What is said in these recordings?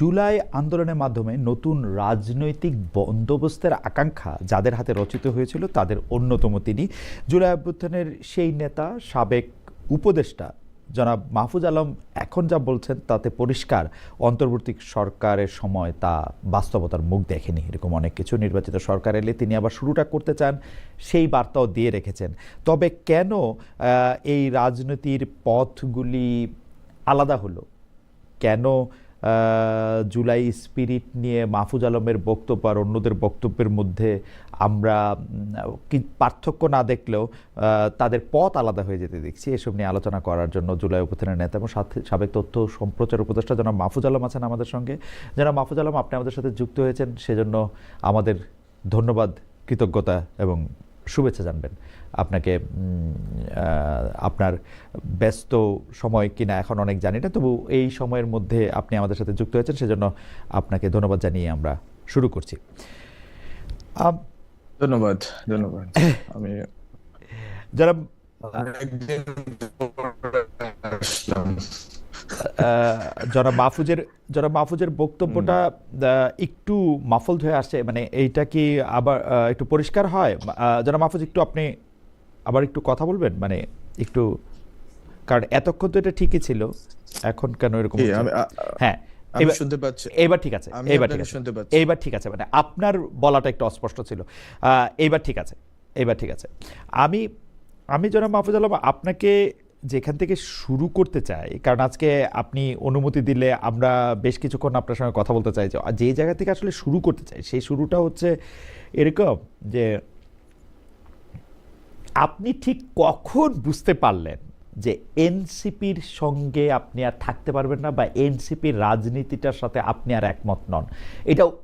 জুলাই আন্দোলনের মাধ্যমে নতুন রাজনৈতিক বন্দোবস্তের আকাঙ্ক্ষা যাদের হাতে রচিত হয়েছিল তাদের অন্যতম তিনি জুলাই অভ্যুত্থানের সেই নেতা, সাবেক উপদেষ্টা জনাব মাহফুজ আলম। এখন যা বলছেন তাতে পরিষ্কার অন্তর্বর্তী সরকারের সময় তা বাস্তবতার মুখ দেখেনি। এরকম অনেক কিছু নির্বাচিত সরকার এলে তিনি আবার শুরুটা করতে চান, সেই বার্তাও দিয়ে রেখেছেন। তবে কেন এই রাজনীতির পথগুলি আলাদা হলো? কেন জুলাই স্পিরিট নিয়ে মাহফুজ আলমের বক্তব্য আর অন্যদের বক্তব্যের মধ্যে আমরা কি পার্থক্য না দেখলেও তাদের পথ আলাদা হয়ে যেতে দেখছি? এসব নিয়ে আলোচনা করার জন্য জুলাই অভ্যুত্থানের নেতা এবং সাবেক তথ্য সম্প্রচার উপদেষ্টা জনাব মাহফুজ আলম আছেন আমাদের সঙ্গে। জনাব মাহফুজ আলম, আপনি আমাদের সাথে যুক্ত হয়েছেন, সেজন্য আমাদের ধন্যবাদ, কৃতজ্ঞতা এবং শুভেচ্ছা জানবেন আপনাকে। আপনার ব্যস্ত সময় কিনা এখন অনেক জানি না, তবু এই সময়ের মধ্যে আপনি আমাদের সাথে যুক্ত হয়েছেন, সেজন্য আপনাকে ধন্যবাদ জানিয়ে আমরা শুরু করছি। ধন্যবাদ। ধন্যবাদ। আমি যারা জনাব মাহফুজের বক্তব্যটা একটু মাফলড হয়ে আসছে, মানে এইটা কি আবার একটু পরিষ্কার হয়? জনাব মাহফুজ, একটু আপনি আবার একটু কথা বলবেন, মানে একটু, কারণ এতক্ষণ তো এটা ঠিকই ছিল, এখন কেন এরকম? হ্যাঁ, আমি শুনতে পাচ্ছি। এইবার ঠিক আছে, এইবার ঠিক আছে, শুনতে পাচ্ছি। এইবার ঠিক আছে, মানে আপনার বলাটা একটু অস্পষ্ট ছিল। এইবার ঠিক আছে, এইবার ঠিক আছে। আমি জনাব মাহফুজ আলম আপনাকে যেখান থেকে শুরু করতে চাই, কারণ আজকে আপনি অনুমতি দিলে আমরা বেশ কিছুক্ষণ আপনার সঙ্গে কথা বলতে চাই। যে জায়গা থেকে আসলে শুরু করতে চাই, সেই শুরুটা হচ্ছে এরকম যে আপনি ঠিক কখন বুঝতে পারলেন যে এনসিপির সঙ্গে আপনি আর থাকতে পারবেন না, বা এনসিপির রাজনীতিটার সাথে আপনি আর একমত নন?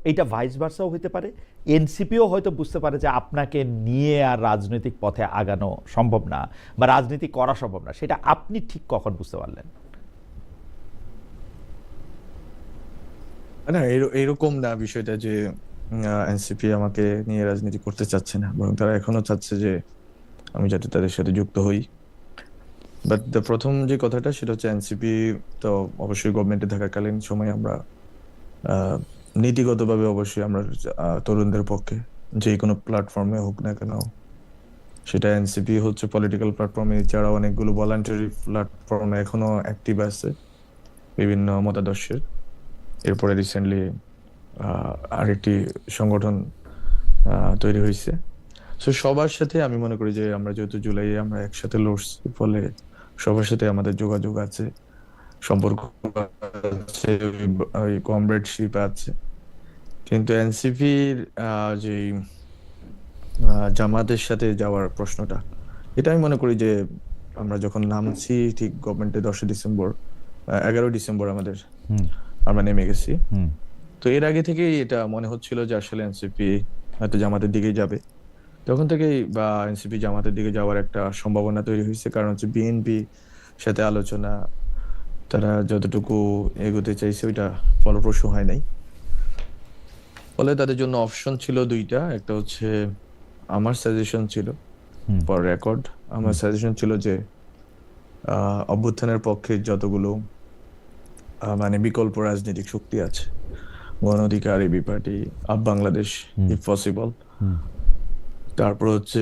এটা ভাইস ভার্সাও হতে পারে। এনসিপিও হয়তো বুঝতে পারে যে আপনাকে নিয়ে আর রাজনৈতিক পথে আগানো সম্ভব না বা রাজনীতি করা সম্ভব না। সেটা আপনি ঠিক কখন বুঝতে পারলেন? না, এরকম না বিষয়টা যে এনসিপি আমাকে নিয়ে রাজনীতি করতে চাচ্ছে না, বরং তারা এখনো চাচ্ছে যে আমি যাতে তাদের সাথে যুক্ত হই। বাট প্রথম যে কথাটা সেটা হচ্ছে, এনসিপি তো অবশ্যই গভর্নমেন্টে থাকাকালীন সময় আমরা নীতিগতভাবে অবশ্যই আমরা তরুণদের পক্ষে যে কোনো প্ল্যাটফর্মে হোক না কেন, সেটা এনসিপি হচ্ছে পলিটিক্যাল প্ল্যাটফর্মে, এছাড়া অনেকগুলো ভলান্টারি প্ল্যাটফর্মে এখনো অ্যাক্টিভ আছে বিভিন্ন মতাদর্শের। এরপরে রিসেন্টলি আরেকটি সংগঠন তৈরি হয়েছে। সো সবার সাথে আমি মনে করি যে আমরা যেহেতু জুলাই আমরা একসাথে লড়ছি, ফলে সবার সাথে আমাদের যোগাযোগ আছে, সম্পর্ক আছে, ওই কমরেডশিপ আছে। কিন্তু এনসিপির যে জামাতের সাথে যাওয়ার প্রশ্নটা, এটা আমি মনে করি যে আমরা যখন নামছি ঠিক গভর্নমেন্টে 10 ডিসেম্বর, 11 ডিসেম্বর আমরা নেমে গেছি। তো এর আগে থেকেই এটা মনে হচ্ছিল যে আসলে এনসিপি হয়তো জামাতের দিকেই যাবে। তখন থেকেই বা এনসিপি জামাতের দিকে যাওয়ার একটা সম্ভাবনা তৈরি হয়েছে, কারণ হচ্ছে বিএনপি সাথে আলোচনা তারা যতটুকু এগোতে চাইছে ওইটা ফলপ্রসূ হয় নাই। ফলে তাদের জন্য অপশন ছিল দুইটা। একটা হচ্ছে আমার সাজেশন ছিল, ফর রেকর্ড আমার সাজেশন ছিল যে অভ্যুত্থানের পক্ষে যতগুলো মানে বিকল্প রাজনৈতিক শক্তি আছে, Gono Odhikar, AB party, UP Bangladesh if possible, তারপর হচ্ছে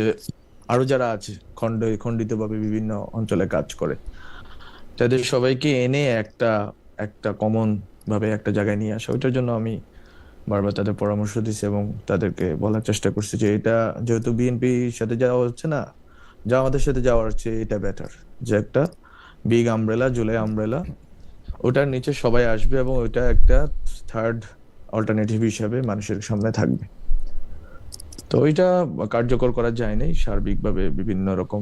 আরো যারা আছে খণ্ডিতভাবে বিভিন্ন অঞ্চলে কাজ করে, তাদের সবাইকে এনে একটা কমন ভাবে একটা জায়গায় নিয়ে আসা। ওইটার জন্য আমি বারবার তাদের পরামর্শ দিচ্ছি এবং তাদেরকে বলার চেষ্টা করছি যে এটা যেহেতু বিএনপির সাথে যাওয়া হচ্ছে না, যা আমাদের সাথে যাওয়ার হচ্ছে, এটা বেটার যে একটা বিগ আমব্রেলা, জুলাই আমব্রেলা, ওটার নিচে সবাই আসবে এবং ওইটা একটা থার্ড অল্টারনেটিভ হিসাবে মানুষের সামনে থাকবে। তো ওইটা কার্যকর করা যায় নাই সার্বিকভাবে বিভিন্ন রকম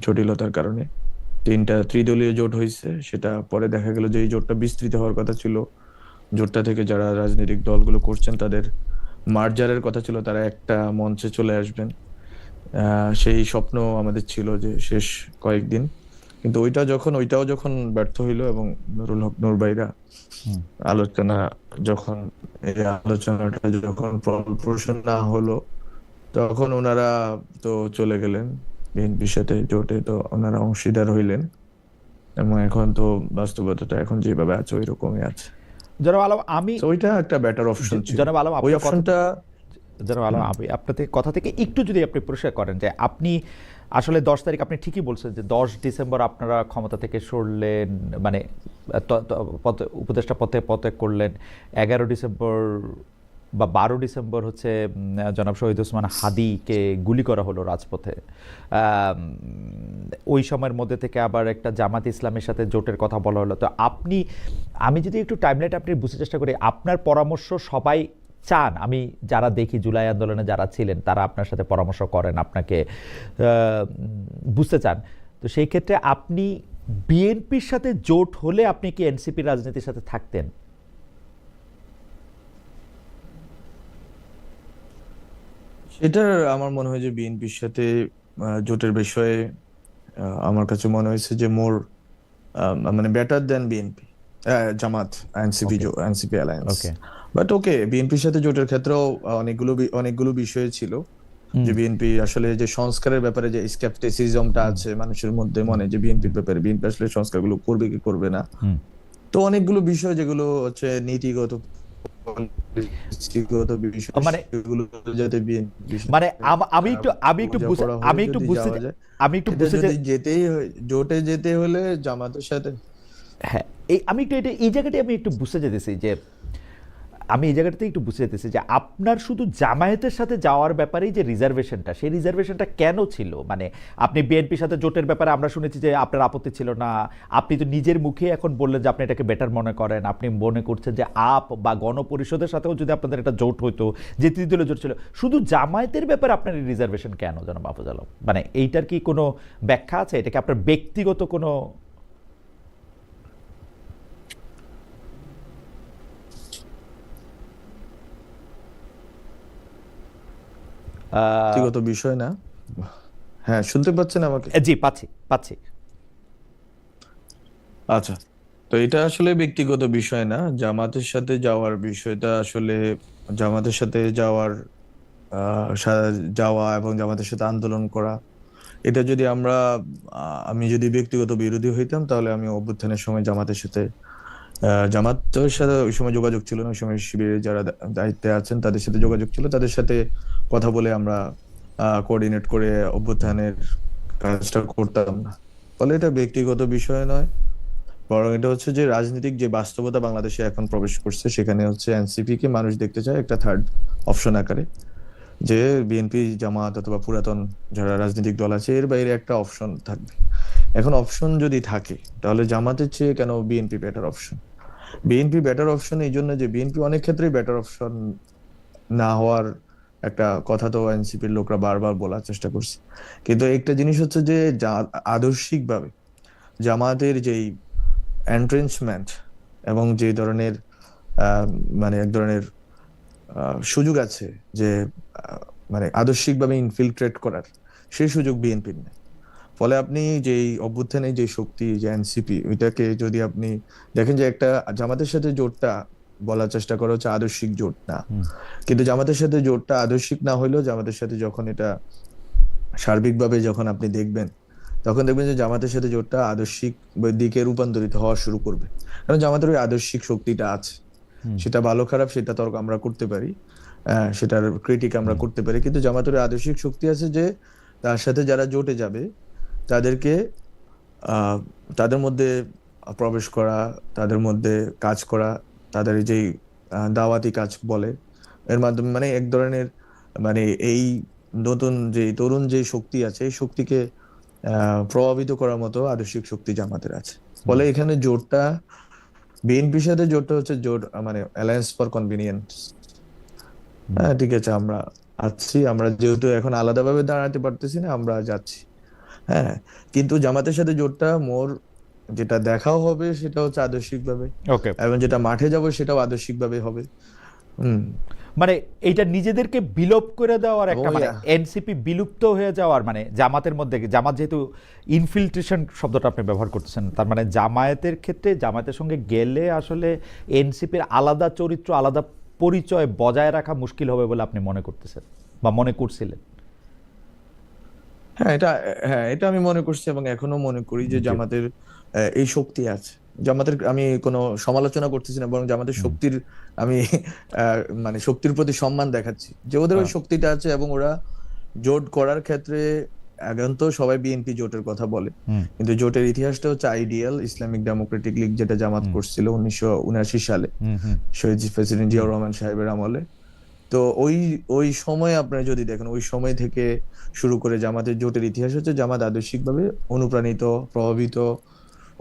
জটিলতার কারণে। 3টা ত্রিদলীয় জোট হয়েছে, সেটা পরে দেখা গেল যে এই জোটটা বিস্তৃত হওয়ার কথা ছিল। জোটটা থেকে যারা রাজনৈতিক দলগুলো করছেন তাদের মার্জারের কথা ছিল, তারা একটা মঞ্চে চলে আসবেন। সেই স্বপ্ন আমাদের ছিল যে শেষ কয়েকদিন, কিন্তু ওইটাও যখন ব্যর্থ হইলো এবং নুরুল হক নূর ভাইরা এই আলোচনাটা যখন ফলপ্রসূ না হলো, তখন ওনারা তো চলে গেলেন বিএনপির সাথে জোটে, তো ওনারা অংশীদার হইলেন এবং এখন তো বাস্তবতাটা এখন যেভাবে আছে ওই রকমই আছে। জনাব আলম, আমি তো ওইটা একটা বেটার অপশন ছিল। জনাব আলম, ওই আপনার কথা অপশনটা জনাব আলম, আমি আপনার কথা থেকে একটু যদি আপনি পরিষ্কার করেন যে আপনি আসলে 10 তারিখ, আপনি ঠিকই বলছেন যে 10 ডিসেম্বর আপনারা ক্ষমতা থেকে সরলেন, মানে উপদেষ্টা পথে পদত্যাগ করলেন। 11 ডিসেম্বর বা 12 ডিসেম্বর হচ্ছে জনাব শহীদ ওসমান হাদিকে গুলি করা হলো রাজপথে। ওই সময়ের মধ্যে থেকে আবার একটা জামাত ইসলামের সাথে জোটের কথা বলা হলো। তো আমি যদি একটু টাইমলাইন আপনি বুঝতে চেষ্টা করি, আপনার পরামর্শ সবাই চান, আমি যারা দেখি জুলাই আন্দোলনে যারা ছিলেন তারা আপনার সাথে পরামর্শ করেন, আপনাকে বুঝতে চান। তো সেই ক্ষেত্রে আপনি বিএনপির সাথে জোট হলে আপনি কি এনসিপির রাজনীতির সাথে থাকতেন? সেটা আমার মনে হয় যে বিএনপির সাথে জোটের বিষয়ে আমার কাছে মনে হয়েছে যে মোর মানে better then BNP, Jamaat, NCP, okay, NCP alliance. Okay. But ওকে, বিএনপির সাথে জোটের ক্ষেত্রেও অনেকগুলো বিষয় ছিল যে বিএনপি আসলে যে সংস্কারের ব্যাপারে যে স্কেপটিসিজমটা আছে মানুষের মধ্যে মনে, যে বিএনপির ব্যাপারে বিএনপি আসলে সংস্কারগুলো করবে কি করবে না। তো অনেকগুলো বিষয় যেগুলো হচ্ছে নীতিগত, পলিসিগত বিষয়, মানে সেগুলো যাতে বিএনপির মানে সাথে বোঝাপড়া আমি হয়ে একটু যদি বুঝতে যাওয়া যায়, আমি একটু এটা বুঝতে যদি যেতেই হয়, জোটে যেতে হলে জামাতের সাথে। হ্যাঁ, আমি একটু এই জায়গাটাই আমি একটু বুঝতে যেতেছি যে যে আপনার শুধু জামায়াতের সাথে যাওয়ার ব্যাপারেই যে রিজার্ভেশনটা, সেই রিজার্ভেশনটা কেন ছিল? মানে আপনি বিএনপির সাথে জোটের ব্যাপারে আমরা শুনেছি যে আপনার আপত্তি ছিল না, আপনি তো নিজের মুখে এখন বললেন যে আপনি এটাকে বেটার মনে করেন, আপনি মনে করছেন যে আপ বা গণপরিষদের সাথেও যদি আপনাদের একটা জোট হইতো, যে তৃতীয় জোট ছিল, শুধু জামায়াতের ব্যাপারে আপনার রিজার্ভেশন কেন জনাব মাহফুজ আলম? মানে এইটার কি কোনো ব্যাখ্যা আছে? এটা কি আপনার ব্যক্তিগত কোনো ব্যক্তিগত বিষয় না। হ্যাঁ, শুনতে পাচ্ছেন আমাকে? জি, পাচ্ছি পাচ্ছি। আচ্ছা, তো এটা আসলে ব্যক্তিগত বিষয় না। জামাতের সাথে যাওয়ার বিষয়টা আসলে জামাতের সাথে যাওয়া এবং জামাতের সাথে আন্দোলন করা, এটা যদি আমি যদি ব্যক্তিগত বিরোধী হইতাম তাহলে আমি অভ্যুত্থানের সময় জামাতের সাথে ওই সময় যোগাযোগ ছিল না। ওই সময় শিবিরে যারা দায়িত্বে আছেন তাদের সাথে যোগাযোগ ছিল, তাদের সাথে কথা বলে আমরা কোঅর্ডিনেট করে অভ্যুত্থানের কাজটা করতাম না। ফলে এটা ব্যক্তিগত বিষয় নয়, বরং এটা হচ্ছে যে রাজনৈতিক যে বাস্তবতা বাংলাদেশে এখন প্রবেশ করছে, সেখানে হচ্ছে এনসিপি কে মানুষ দেখতে চায় একটা থার্ড অপশন আকারে, যে বিএনপি, জামাত অথবা পুরাতন যারা রাজনৈতিক দল আছে এর বাইরে একটা অপশন থাকবে। এখন অপশন যদি থাকে তাহলে জামাতের চেয়ে কেন BNP better option? BNP better option এই জন্য যে বিএনপি অনেক ক্ষেত্রেই বেটার অপশন না হওয়ার একটা কথা তো এনসিপির লোকরা বারবার বলার চেষ্টা করছে। কিন্তু একটা জিনিস হচ্ছে যে আদর্শিকভাবে জামাতের যেই এন্ট্রেন্সমেন্ট এবং যে ধরনের আহ, মানে এক ধরনের সুযোগ আছে যে মানে আদর্শিকভাবে ইনফিলট্রেট করার, সেই সুযোগ বিএনপির নেই। ফলে আপনি যেই অভ্যুত্থানে যে শক্তি, যে এনসিপি, ওইটাকে যদি আপনি দেখেন যে একটা জামাতের সাথে জোটটা বলার চেষ্টা করা হচ্ছে আদর্শিক জোট না, কিন্তু জামাতের সাথে জোটটা আদর্শিক না হইলেও জামাতের সাথে যখন এটা সার্বিকভাবে যখন আপনি দেখবেন, তখন দেখবেন যে জামাতের সাথে জোটটা আদর্শিক দিকে রূপান্তরিত হওয়া শুরু করবে। কারণ জামাতের ওই আদর্শিক শক্তিটা আছে। সেটা ভালো খারাপ সেটা তর্ক আমরা করতে পারি, সেটার ক্রিটিক আমরা করতে পারি, কিন্তু জামাতের ওই আদর্শিক শক্তি আছে যে তার সাথে যারা জোটে যাবে তাদেরকে আহ তাদের মধ্যে প্রবেশ করা, তাদের মধ্যে কাজ করা, তাদের যেই দাওয়াতি কাজ বলে, এর মাধ্যমে মানে এক ধরনের মানে এই নতুন যে তরুণ যে শক্তি আছে এই শক্তিকে প্রভাবিত করার মতো আদর্শিক শক্তি জামাতের আছে। ফলে এখানে জোটটা, বিএনপির সাথে জোটটা হচ্ছে জোট মানে অ্যালায়েন্স ফর কনভিনিয়েন্স। হ্যাঁ, ঠিক আছে, আমরা আমরা যেহেতু এখন আলাদাভাবে দাঁড়াতে পারতেছি না, আমরা যাচ্ছি। হ্যাঁ, কিন্তু জামাতের সাথে জোটটা যেটা দেখাও হবে সেটা হচ্ছে আদর্শিক ভাবে, ওকে, এবং যেটা মাঠে যাব সেটাও আদর্শিক ভাবে হবে। হুম। মানে এইটা নিজেদেরকে বিলোপ করে দেওয়ার এবং একটা, মানে এনসিপি বিলুপ্ত হয়ে যাওয়ার, মানে জামাতের মধ্যে, জামাত যেহেতু ইনফিল্ট্রেশন শব্দটা আপনি ব্যবহার করতেছেন, তার মানে জামায়াতের ক্ষেত্রে জামায়াতের সঙ্গে গেলে আসলে এনসিপির আলাদা চরিত্র, আলাদা পরিচয় বজায় রাখা মুশকিল হবে বলে আপনি মনে করতেছেন বা মনে করছিলেন? হ্যাঁ, এটা আমি মনে করছি এবং এখনো মনে করি যে জি। জামাতের এই শক্তি আছে, জামাতের আমি কোনো সমালোচনা করতেছি না, বরং জামাতের শক্তির আমি মানে শক্তির প্রতি সম্মান দেখাচ্ছি, যে ওদের ওই শক্তিটা আছে এবং ওরা জোট করার ক্ষেত্রে এখন তো সবাই বিএনপি জোটের কথা বলে, কিন্তু জোটের ইতিহাসটা হচ্ছে আইডিয়াল ইসলামিক ডেমোক্রেটিক লীগ, যেটা জামাত করছিল 1979 সালে শহীদ প্রেসিডেন্ট জিয়াউর রহমান সাহেবের আমলে। তো ওই ওই সময় আপনারা যদি দেখেন, ওই সময় থেকে শুরু করে জামাতের জোটের ইতিহাস হচ্ছে জামাত আদর্শিকভাবে অনুপ্রাণিত, প্রভাবিত,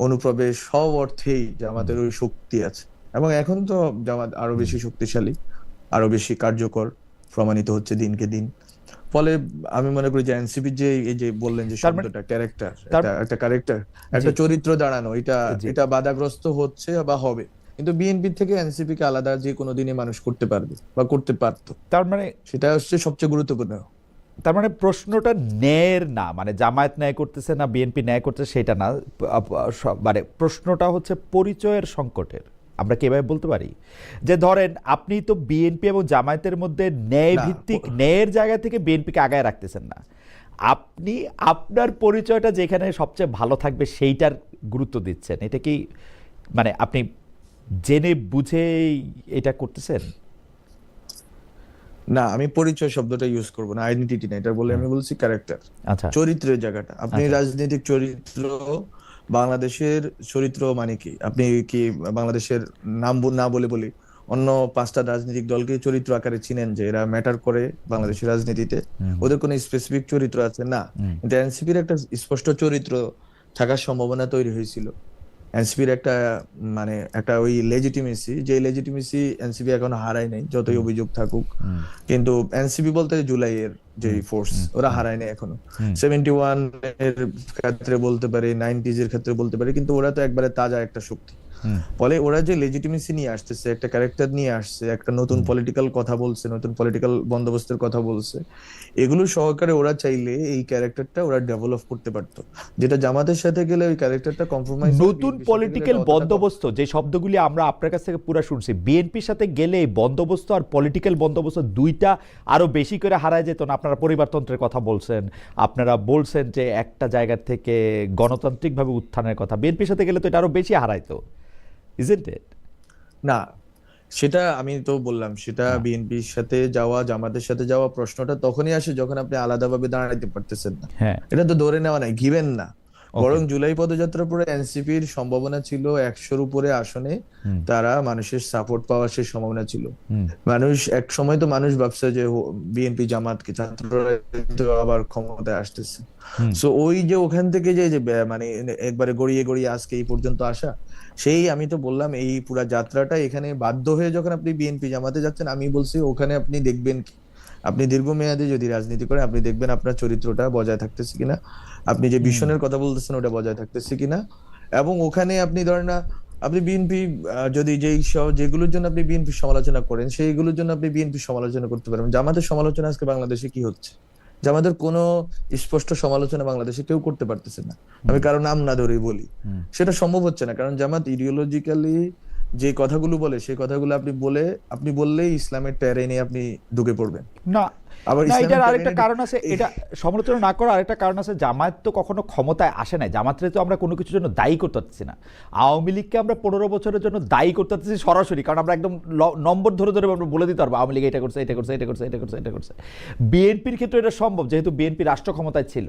অনুপ্রবেশ সব অর্থেই জামাতের ওই শক্তি আছে। এবং এখন তো জামাত আরো বেশি শক্তিশালী, আরো বেশি কার্যকর প্রমাণিত হচ্ছে দিনকে দিন। ফলে আমি মনে করি যে এনসিপি যে এই যে বললেন যে শব্দটা ক্যারেক্টার, একটা ক্যারেক্টার, একটা চরিত্র দাঁড়ানো, এটা বাধাগ্রস্ত হচ্ছে বা হবে, কিন্তু বিএনপি থেকে এনসিপি কে আলাদা যে কোনো দিনই মানুষ করতে পারবে বা করতে পারতো, তার মানে সেটা হচ্ছে সবচেয়ে গুরুত্বপূর্ণ। তার মানে প্রশ্নটা ন্যায়ের না, মানে জামায়াত ন্যায় করতেছে না বিএনপি ন্যায় করতেছে সেটা না, মানে প্রশ্নটা হচ্ছে পরিচয়ের সংকটের। আমরা কি এভাবে বলতে পারি যে ধরেন আপনি তো বিএনপি এবং জামায়াতের মধ্যে ন্যায় ভিত্তিক ন্যায়ের জায়গা থেকে বিএনপিকে আগায় রাখতেছেন না, আপনি আপনার পরিচয়টা যেখানে সবচেয়ে ভালো থাকবে সেইটার গুরুত্ব দিচ্ছেন। এটা কি মানে আপনি জেনে বুঝে এটা করতেছেন? না, আমি পরিচয় শব্দটা ইউজ করবো না, আইডেন্টিটি না, এটা বলে আমি বলছি ক্যারেক্টার, আচ্ছা, চরিত্রের জায়গাটা। আপনি রাজনৈতিক চরিত্র, বাংলাদেশের চরিত্র মানে কি, আপনি কি বাংলাদেশের নাম না বলে বলি অন্য 5টা রাজনৈতিক দলকে চরিত্র আকারে চিনেন যে এরা ম্যাটার করে বাংলাদেশের রাজনীতিতে? ওদের কোনো স্পেসিফিক চরিত্র আছে না, কিন্তু এনসিপির একটা স্পষ্ট চরিত্র থাকার সম্ভাবনা তৈরি হয়েছিল। এনসিপির একটা মানে একটা ওই লেজিটিমেসি, যে লেজিটিমেসি এনসিপি এখনো হারায় নাই যতই অভিযোগ থাকুক, কিন্তু এনসিপি বলতে জুলাইয়ের যে ফোর্স, ওরা হারায় নাই এখনো। 71 এর ক্ষেত্রে বলতে পারে, 90s এর ক্ষেত্রে বলতে পারে, কিন্তু ওরা তো একবারে তাজা একটা শক্তি। ফলে ওরা যে লেজিটিমেসি নিয়ে আসতেছে, একটা ক্যারেক্টার নিয়ে আসছে, একটা নতুন পলিটিক্যাল কথা বলছে, নতুন পলিটিক্যাল বন্দোবস্তের কথা বলছে, এগুলো সহকারে ওরা চাইলে এই ক্যারেক্টারটা ওরা ডেভেলপ করতে পারতো, যেটা জামাতের সাথে গেলে ওই ক্যারেক্টারটা কম্প্রোমাইজ। নতুন পলিটিক্যাল বন্দোবস্ত যে শব্দগুলি আমরা আপনার কাছ থেকে পুরো শুনছি, বিএনপির সাথে গেলে বন্দোবস্ত আর পলিটিক্যাল বন্দোবস্ত দুইটা আরো বেশি করে হারায় যেত না? আপনারা পরিবারতন্ত্রের কথা বলছেন, আপনারা বলছেন যে একটা জায়গা থেকে গণতান্ত্রিকভাবে উত্থানের কথা, বিএনপির সাথে গেলে তো এটা আরো বেশি হারাইতো, ইজন্ট ইট? না, সেটা আমি তো বললাম, সেটা বিএনপির সাথে যাওয়া, জামাতের সাথে যাওয়া প্রশ্নটা তখনই আসে যখন আপনি আলাদাভাবে দাঁড়াইতে পারতেছেন না। হ্যাঁ, এটা তো ধরে নেওয়া নাই, গিভেন না। বরং জুলাই পদযাত্রার পরে এনসিপির সম্ভাবনা ছিল 100-র উপরে আসনে তারা মানুষের সাপোর্ট পাওয়ার সেই সম্ভাবনা ছিল। মানুষ এক সময় তো মানুষ ভাবছে যে বিএনপি জামাতকে, ছাত্ররা আবার ক্ষমতায় আসতেছে, সো ওই যে ওখান থেকে যে মানে একবারে গড়িয়ে গড়িয়ে আজকে এই পর্যন্ত আসা, সেই আমি তো বললাম এই পুরা যাত্রাটা এখানে বাধ্য হয়ে যখন আপনি বিএনপি জামাতে যাচ্ছেন, আমি বলছি ওখানে আপনি দেখবেন কি, আপনি দীর্ঘমেয়াদে যদি রাজনীতি করেন আপনি দেখবেন আপনার চরিত্রটা বজায় থাকতেছে কিনা, আপনি যে ভিশনের কথা বলতেছেন ওটা বজায় থাকতেছে কিনা। এবং ওখানে আপনি ধরেন না, আপনি বিএনপি যদি যেগুলোর জন্য আপনি বিএনপি সমালোচনা করেন সেইগুলোর জন্য আপনি বিএনপি সমালোচনা করতে পারবেন। জামাতের সমালোচনা আজকে বাংলাদেশে কি হচ্ছে? জামাতের কোনো স্পষ্ট সমালোচনা বাংলাদেশে কেউ করতে পারতেছে না। আমি কারো নাম না ধরেই বলি, সেটা সম্ভব হচ্ছে না, কারণ জামাত ইডিওলজিক্যালি যে কথাগুলো বলে সেই কথাগুলো আপনি বললেই ইসলামের টেরেনে আপনি ঢুকে পড়বেন। না আবার না, এটার আরেকটা কারণ আছে, এটা সমালোচনা না করার আরেকটা কারণ আছে, জামায়াত তো কখনো ক্ষমতায় আসে নাই, জামাতরে তো আমরা কোনো কিছুর জন্য দায়ী করতে পারতেছি না। আওয়ামী লীগকে আমরা 15 বছরের জন্য দায়ী করতে পারতেছি সরাসরি, কারণ আমরা একদম নম্বর ধরে ধরে আমরা বলে দিতে পারবো আওয়ামী লীগ এটা করছে, এটা করছে, এটা করছে, এটা করছে, এটা করছে। বিএনপির ক্ষেত্রে এটা সম্ভব, যেহেতু বিএনপি রাষ্ট্র ক্ষমতায় ছিল,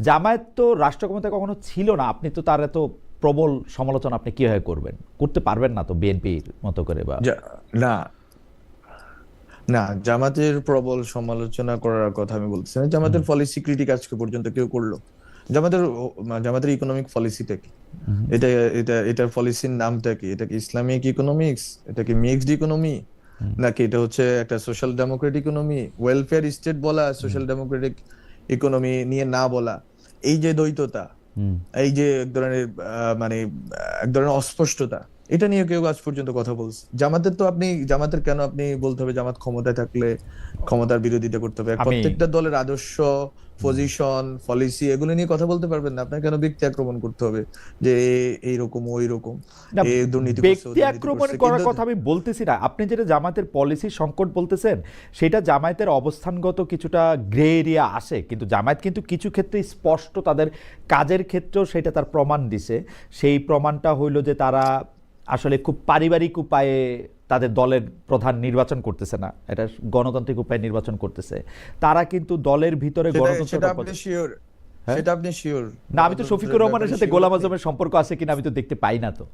জামায়াত তো রাষ্ট্র ক্ষমতায় কখনো ছিল না। আপনি তো তার এত প্রবল সমালোচনা আপনি কিভাবে করবেন? করতে পারবেন না তো বিএনপির মতো করে। বা না না, জামাতের প্রবল সমালোচনা করার কথা আমি বলছি না। জামাতের পলিসি ক্রিটিক আজকে পর্যন্ত কেউ করলো? জামাতের ইকোনমিক পলিসিটা কি? এটা এটা এটার পলিসির নামটা কি? এটা কি ইসলামিক ইকোনমিক্স? এটা কি মিক্সড ইকোনমি? নাকি এটা হচ্ছে একটা social Democratic economy? Welfare state বলা, সোশ্যাল ডেমোক্রেটিক ইকোনমি নিয়ে না বলা, এই যে দ্বৈততা, এই যে এক ধরনের মানে এক ধরনের অস্পষ্টতা, এটা নিয়ে কেউ আজ পর্যন্ত কথা বলছে? জামাতের কেন আপনি বলতে হবে জামাত ক্ষমতায় থাকলে ক্ষমতার বিরোধিতা করতে হবে? আমি প্রত্যেকটা দলের আদর্শ, পজিশন, পলিসি এগুলো নিয়ে কথা বলতে পারবেন না? আপনার কেন ব্যক্তি আক্রমণ করতে হবে যে এইরকম ওই রকম, না, এ দুর্নীতি করছে, ও ব্যক্তি দুর্নীতি আক্রমণ করছে? করার কিন্তু কথা আমি বলতেছি না। আপনি যেটা জামাতের পলিসি সংকট বলতেছেন, সেটা জামায়াতের অবস্থানগত কিছুটা গ্রে এরিয়া আসে, কিন্তু জামায়াত কিন্তু কিছু ক্ষেত্রে স্পষ্ট তাদের কাজের ক্ষেত্রেও সেটা তার প্রমাণ দিছে। সেই প্রমাণটা হইল যে তারা আসলে খুব পারিবারিক উপায়ে তাদের দলের প্রধান নির্বাচন করতেছে না, এটা গণতান্ত্রিক উপায়ে নির্বাচন করতেছে। তারা কিন্তু দলের ভিতরে সেটা গণতন্ত্রটা আপনি শিওর? হ্যাঁ, সেটা আপনি শিওর না, আমি তো শফিকুর রহমানের সাথে sure গোলাম আপনি? আজমের সম্পর্ক আছে কিনা আমি তো দেখতে পাই না তো।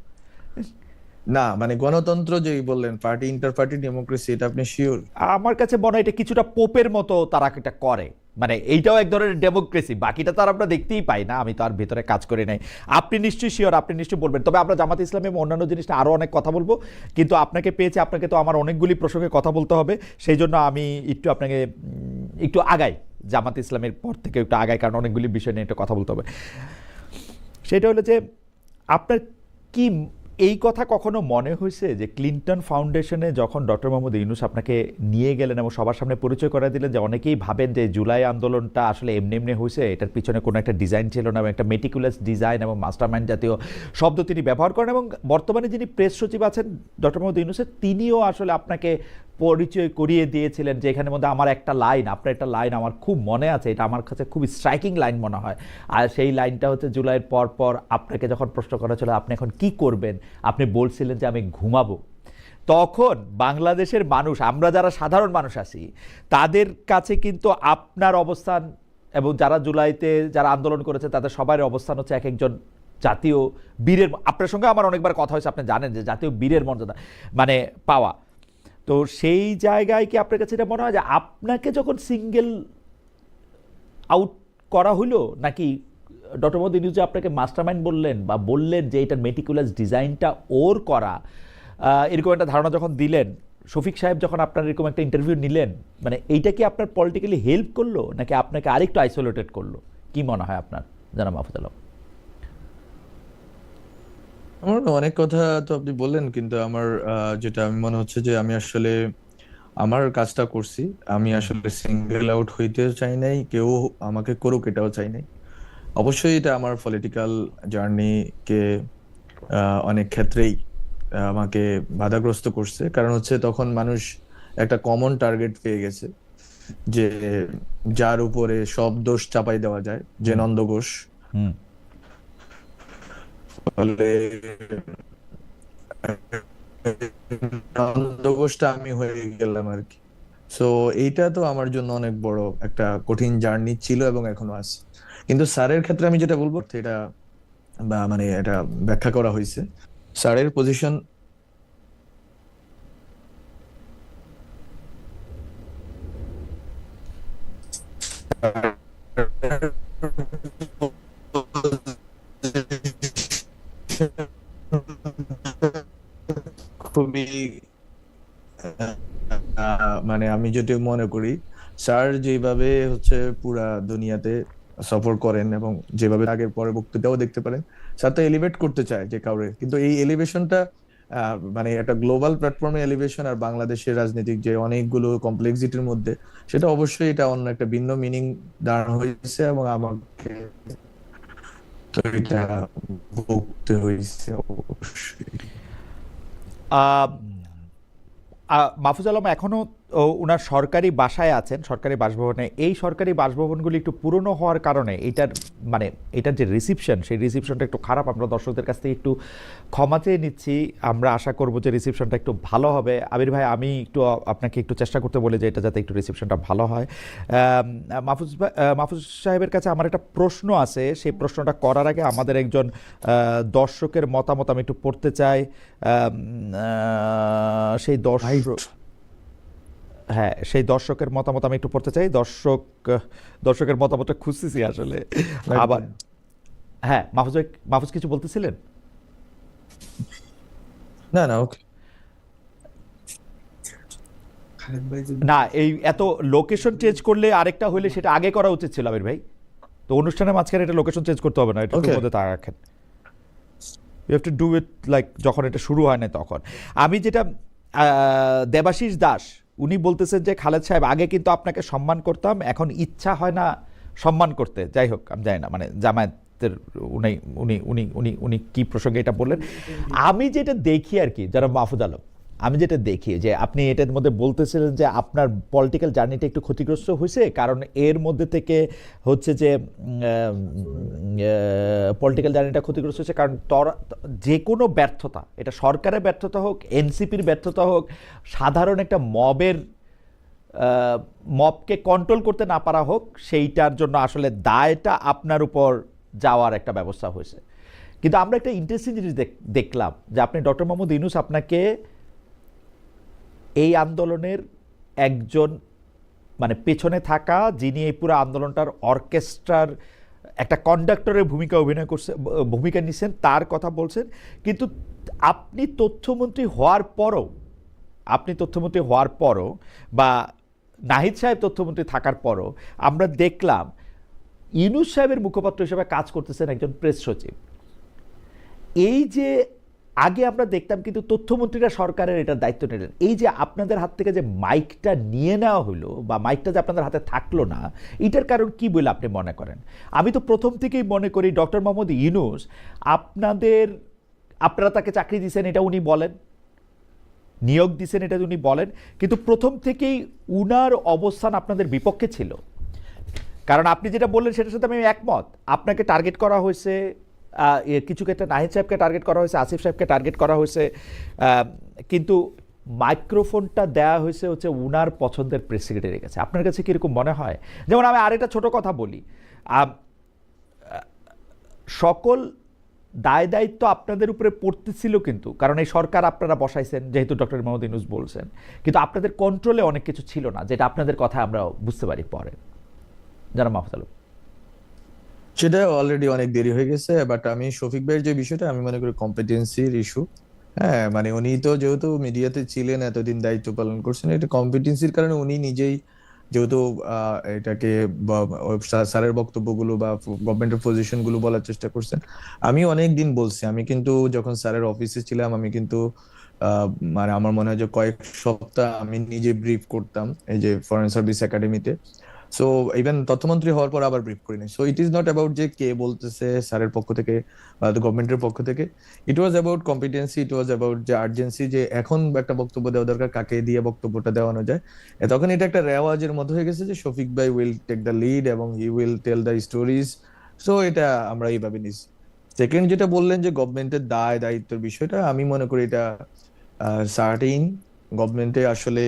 না মানে গণতন্ত্র যেই বললেন, পার্টি ইন্টার পার্টি ডেমোক্রেসি, এটা আপনি শিওর? আমার কাছে মনে হয় এটা কিছুটা পোপের মতো তারা এটা করে, মানে এইটাও এক ধরনের ডেমোক্রেসি, বাকিটা তো আর আমরা দেখতেই পাই না, আমি তো আর ভেতরে কাজ করি নাই। আপনি নিশ্চয়ই শিওর, আপনি নিশ্চয়ই বলবেন। তবে আমরা জামাত ইসলামী এবং অন্যান্য জিনিসটা আরও অনেক কথা বলবো, কিন্তু আপনাকে পেয়েছি, আপনাকে তো আমার অনেকগুলি প্রসঙ্গে কথা বলতে হবে, সেই জন্য আমি একটু আপনাকে একটু আগাই, জামাত ইসলামের পর থেকে একটু আগাই, কারণ অনেকগুলি বিষয় নিয়ে একটু কথা বলতে হবে। সেটা হলো যে আপনার কি এই কথা কখনো মনে হয়েছে যে ক্লিন্টন ফাউন্ডেশনে যখন ডক্টর মোহাম্মদ ইউনূস আপনাকে নিয়ে গেলেন এবং সবার সামনে পরিচয় করে দিলেন, যে অনেকেই ভাবেন যে জুলাই আন্দোলনটা আসলে এমনি এমনি হয়েছে, এটার পিছনে কোনো একটা ডিজাইন ছিল না, এবং একটা মেটিকুলাস ডিজাইন এবং মাস্টারমাইন্ড জাতীয় শব্দ তিনি ব্যবহার করেন, এবং বর্তমানে যিনি প্রেস সচিব আছেন ডক্টর মোহাম্মদ ইউনূসের, তিনিও আসলে আপনাকে পরিচয় করিয়ে দিয়েছিলেন যে এখানের মধ্যে আমার একটা লাইন, আপনার একটা লাইন আমার খুব মনে আছে, এটা আমার কাছে খুব স্ট্রাইকিং লাইন মনে হয়। আর সেই লাইনটা হচ্ছে জুলাইয়ের পর পর আপনাকে যখন প্রশ্ন করা ছিল আপনি এখন কি করবেন, আপনি বলছিলেন যে আমি ঘুমাবো। তখন বাংলাদেশের মানুষ, আমরা যারা সাধারণ মানুষ আছি, তাদের কাছে কিন্তু আপনার অবস্থান এবং যারা জুলাইতে যারা আন্দোলন করেছে তাদের সবার অবস্থান হচ্ছে এক একজন জাতীয় বীরের। আপনার সঙ্গে আমার অনেকবার কথা হয়েছে, আপনি জানেন যে জাতীয় বীরের মর্যাদা মানে পাওয়া। তো সেই জায়গায় কি আপনার কাছে এটা মনে হয় যে আপনাকে যখন সিঙ্গেল আউট করা হলো, নাকি ডক্টর মোহাম্মদ ইউনূস যে আপনাকে মাস্টারমাইন্ড বললেন বা বললেন যে এটার মেটিকুলাস ডিজাইনটা ওর করা, এরকম একটা ধারণা যখন দিলেন, শফিক সাহেব যখন আপনার এরকম একটা ইন্টারভিউ নিলেন, মানে এইটা কি আপনার পলিটিক্যালি হেল্প করলো নাকি আপনাকে আরেকটু আইসোলেটেড করলো? কি মনে হয় আপনার, জানাব মাহফুজ আলম? আমার অনেক কথা তো আপনি বললেন, কিন্তু আমার যেটা আমি মনে হচ্ছে যে আমি আসলে আমার কাজটা করছি। আমি আসলে সিঙ্গেল আউট হইতে চাই নাই, কেউ আমাকে করুক এটাও চাই নাই। অবশ্যই এটা আমার পলিটিক্যাল জার্নিকে অনেক ক্ষেত্রেই আমাকে বাধাগ্রস্ত করছে, কারণ হচ্ছে তখন মানুষ একটা কমন টার্গেট পেয়ে গেছে যে যার উপরে সব দোষ চাপাই দেওয়া যায়, যে নন্দ ঘোষ। হুম। ফলে নন্দ ঘোষটা আমি হয়ে গেলাম আর কি। সো এইটা তো আমার জন্য অনেক বড় একটা কঠিন জার্নি ছিল এবং এখনো আছে। কিন্তু স্যারের ক্ষেত্রে আমি যেটা বলবো এটা বা মানে এটা ব্যাখ্যা করা হয়েছে, স্যারের পজিশন খুবই মানে আমি যেটা মনে করি, স্যার যেভাবে হচ্ছে পুরা দুনিয়াতে সফর করেন এবং যেভাবে আগের পরে বক্তৃতাও দেখতে পারেন, স্যার তো এলিভেট করতে চায় যে কাউরে, কিন্তু এই এলিভেশনটা মানে একটা গ্লোবাল প্ল্যাটফর্মে এলিভেশন আর বাংলাদেশের রাজনৈতিক যে অনেকগুলো কমপ্লেক্সিটির মধ্যে, সেটা অবশ্যই এটা অন্য একটা ভিন্ন মিনিং দাঁড়ানো হয়েছে এবং আমাকে তো এটা ভুগতে হয়েছে অবশ্যই। মাহফুজ আলম এখনও ওনার সরকারি বাসায় আছেন, সরকারি বাসভবনে। এই সরকারি বাসভবনগুলি একটু পুরনো হওয়ার কারণে এটার মানে এটার যে রিসিপশন, সেই রিসিপশনটা একটু খারাপ। আমরা দর্শকদের কাছ থেকে একটু ক্ষমা চেয়ে নিচ্ছি, আমরা আশা করব যে রিসিপশনটা একটু ভালো হবে। আবির ভাই, আমি একটু আপনাকে একটু চেষ্টা করতে বলি যে এটা যাতে একটু রিসিপশনটা ভালো হয়। মাহফুজ সাহেবের কাছে আমার একটা প্রশ্ন আছে, সেই প্রশ্নটা করার আগে আমাদের একজন দর্শকের মতামত আমি একটু পড়তে চাই। সেই দর্শক, হ্যাঁ, সেই দর্শকের মতামত আমি একটু পড়তে চাই। দর্শকের মতামতটা খুঁজতেছি আসলে আবার। হ্যাঁ, মাহফুজ কিছু বলতেছিলেন? না না, ওকে। না, এই এত লোকেশন চেঞ্জ করলে আরেকটা হইলে সেটা আগে করা উচিত ছিল আবির ভাই। তো অনুষ্ঠানের মাঝখানে এটা লোকেশন চেঞ্জ করতে হবে না, এটা Okay. মধ্যে তা রাখেন। You have to do it like যখন এটা শুরু হয় না তখন। আমি যেটা দেবাশিস দাস উনি বলতেছেন যে খালেদ সাহেব আগে কিন্তু আপনাকে সম্মান করতাম, এখন ইচ্ছা হয় না সম্মান করতে। যাই হোক, আমি জানি না মানে জামায়াতের উনি উনি উনি উনি উনি কি প্রসঙ্গে এটা বললেন। আমি যেটা দেখি আর কি, যারা মাহফুজ আলম, আমি যেটা দেখি যে আপনি এটার মধ্যে বলতেছিলেন যে আপনার পলিটিক্যাল জার্নিটা একটু ক্ষতিগ্রস্ত হয়েছে, কারণ এর মধ্যে থেকে হচ্ছে যে পলিটিক্যাল জার্নিটা ক্ষতিগ্রস্ত হয়েছে কারণ যে কোনো ব্যর্থতা, এটা সরকারের ব্যর্থতা হোক, এনসিপির ব্যর্থতা হোক, সাধারণ একটা মবকে কন্ট্রোল করতে না পারা হোক, সেইটার জন্য আসলে দায়টা আপনার উপর যাওয়ার একটা ব্যবস্থা হয়েছে। কিন্তু আমরা একটা ইন্টারেস্টিং জিনিস দেখলাম যে আপনি ডক্টর মোহাম্মদ ইউনূস আপনাকে এই আন্দোলনের একজন মানে পেছনে থাকা, যিনি এই পুরো আন্দোলনটার অর্কেস্ট্রার একটা কন্ডাক্টরের ভূমিকা নিছেন, তার কথা বলছেন। কিন্তু আপনি তথ্যমন্ত্রী হওয়ার পরও বা নাহিদ সাহেব তথ্যমন্ত্রী থাকার পরও আমরা দেখলাম ইউনূস সাহেবের মুখপাত্র হিসেবে কাজ করতেছেন একজন প্রেস সচিব। এই যে আগে আমরা দেখতাম কিন্তু তথ্যমন্ত্রীরা সরকারের এটার দায়িত্ব নিলেন, এই যে আপনাদের হাত থেকে যে মাইকটা নিয়ে নেওয়া হলো বা মাইকটা যে আপনাদের হাতে থাকলো না, এটার কারণ কি বলে আপনি মনে করেন? আমি তো প্রথম থেকেই মনে করি ডক্টর মোহাম্মদ ইউনূস আপনারা তাকে চাকরি দিয়েছেন এটা উনি বলেন, নিয়োগ দিয়েছেন এটা উনি বলেন, কিন্তু প্রথম থেকেই উনার অবস্থান আপনাদের বিপক্ষে ছিল। কারণ আপনি যেটা বললেন সেটার সাথে আমি একমত। আপনাকে টার্গেট করা হয়েছে, কিছু ক্ষেত্রে নাহিদ সাহেবকে টার্গেট করা হয়েছে, আসিফ সাহেবকে টার্গেট করা হয়েছে, কিন্তু মাইক্রোফোনটা দেওয়া হয়েছে হচ্ছে উনার পছন্দের প্রেস সেক্রেটারির কাছে। আপনার কাছে কীরকম মনে হয়? যেমন আমি আরেকটা ছোট কথা বলি, সকল দায় দায়িত্ব আপনাদের উপরে পড়তেছিল কিন্তু, কারণ এই সরকার আপনারা বসাইছেন যেহেতু ডক্টর মোহাম্মদ ইউনূস বলছেন, কিন্তু আপনাদের কন্ট্রোলে অনেক কিছু ছিল না, যেটা আপনাদের কথা আমরা বুঝতে পারি পরে। যারা মাহফুজ আলম, সেটা অলরেডি অনেক দেরি হয়ে গেছে, বাট আমি শফিক ভাইয়ের যে বিষয়টা আমি মনে করি কম্পিটেন্সির ইস্যু। হ্যাঁ, মানে উনি তো যেহেতু মিডিয়াতে ছিলেন, এতদিন দায়িত্ব পালন করছেন, এটা কম্পিটেন্সির কারণে উনি নিজেই যেহেতু এটাকে স্যারের বক্তব্যগুলো বা গভর্নমেন্টের পজিশন গুলো বলার চেষ্টা করছেন। আমি অনেক দিন বলছি, আমি কিন্তু যখন স্যারের অফিসে ছিলাম আমি কিন্তু মানে আমার মনে হয় যে কয়েক সপ্তাহ আমি নিজে ব্রিফ করতাম এই যে ফরেন সার্ভিস একাডেমিতে। সো ইভেন তথ্যমন্ত্রী হওয়ার পর আবার ব্রিফ করিনি। So it is not about যে কে বলতেছে স্যারের পক্ষ থেকে বা গভর্নমেন্টের পক্ষ থেকে, it was about competency, it was about যে আর্জেন্সি, যে এখন একটা বক্তব্য দেওয়া দরকার, কাকে দিয়ে বক্তব্যটা দেওয়ানো যায়। তখন এটা একটা রেওয়াজের মধ্যে হয়ে গেছে যে শফিক ভাই উইল টেক দ্য লিড এবং he will tell the stories. So এটা আমরা এইভাবে নিছি। সেকেন্ড যেটা বললেন যে গভর্নমেন্টের দায়িত্বের বিষয়টা, আমি মনে করি এটা সার্টেইন গভর্নমেন্টে আসলে